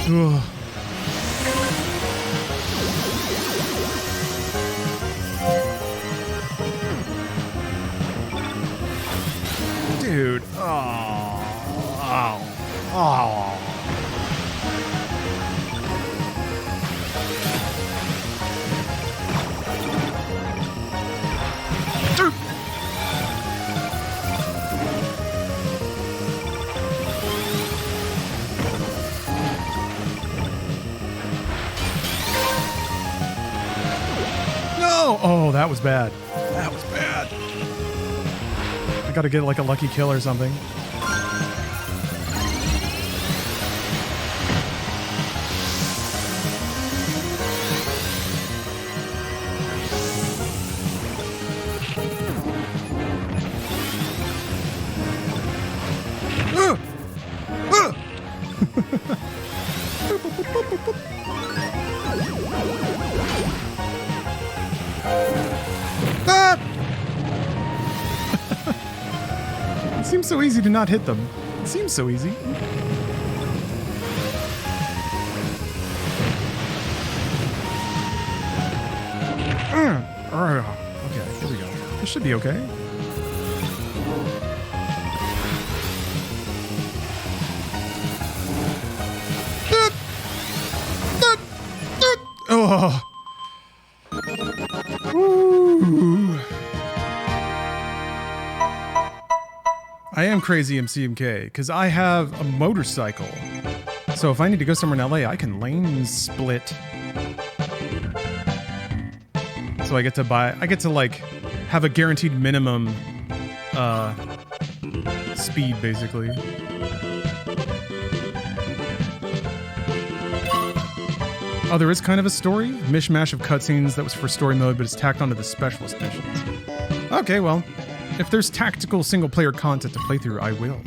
Ugh. Dude. Oh. Dude. Oh, that was bad. That was bad. I gotta get like a lucky kill or something. It seems so easy to not hit them. It seems so easy. Okay, here we go. This should be okay. Oh. Ooh. I am crazy MCMK because I have a motorcycle. So if I need to go somewhere in LA, I can lane split. So I get to like have a guaranteed minimum speed basically. Oh, there is kind of a story? Mishmash of cutscenes that was for story mode, but it's tacked onto the specialist missions. Okay, well, if there's tactical single-player content to play through, I will.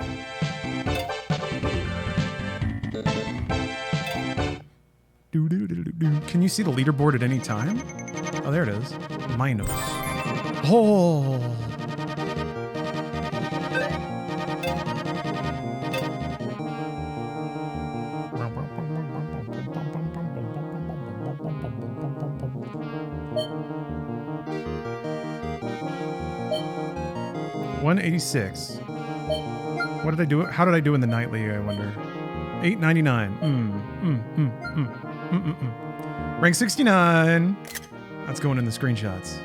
Can you see the leaderboard at any time? Oh, there it is. Minos. Oh! 186. What did I do? How did I do in the nightly, I wonder? 899. Rank 69. That's going in the screenshots.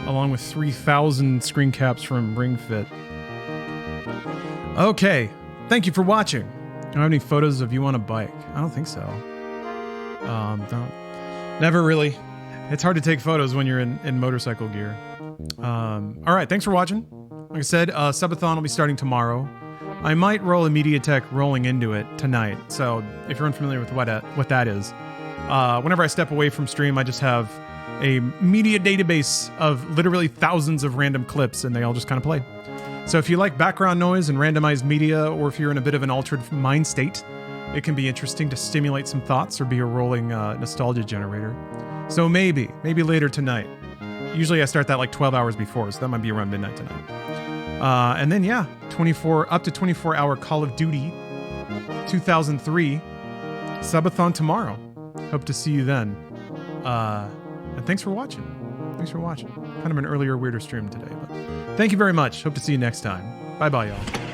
Along with 3,000 screen caps from Ring Fit. Okay. Thank you for watching. I don't have any photos of you on a bike. I don't think so. Never really. It's hard to take photos when you're in motorcycle gear. All right. Thanks for watching. Like I said, Subathon will be starting tomorrow. I might roll a MediaTek rolling into it tonight. So if you're unfamiliar with what that is, whenever I step away from stream, I just have a media database of literally thousands of random clips, and they all just kind of play. So if you like background noise and randomized media, or if you're in a bit of an altered mind state, it can be interesting to stimulate some thoughts or be a rolling nostalgia generator. So maybe later tonight. Usually I start that like 12 hours before, so that might be around midnight tonight. And then yeah, 24 hour Call of Duty 2003 Subathon tomorrow. Hope to see you then. And thanks for watching. Kind of an earlier, weirder stream today, but thank you very much. Hope to see you next time. Bye-bye, y'all.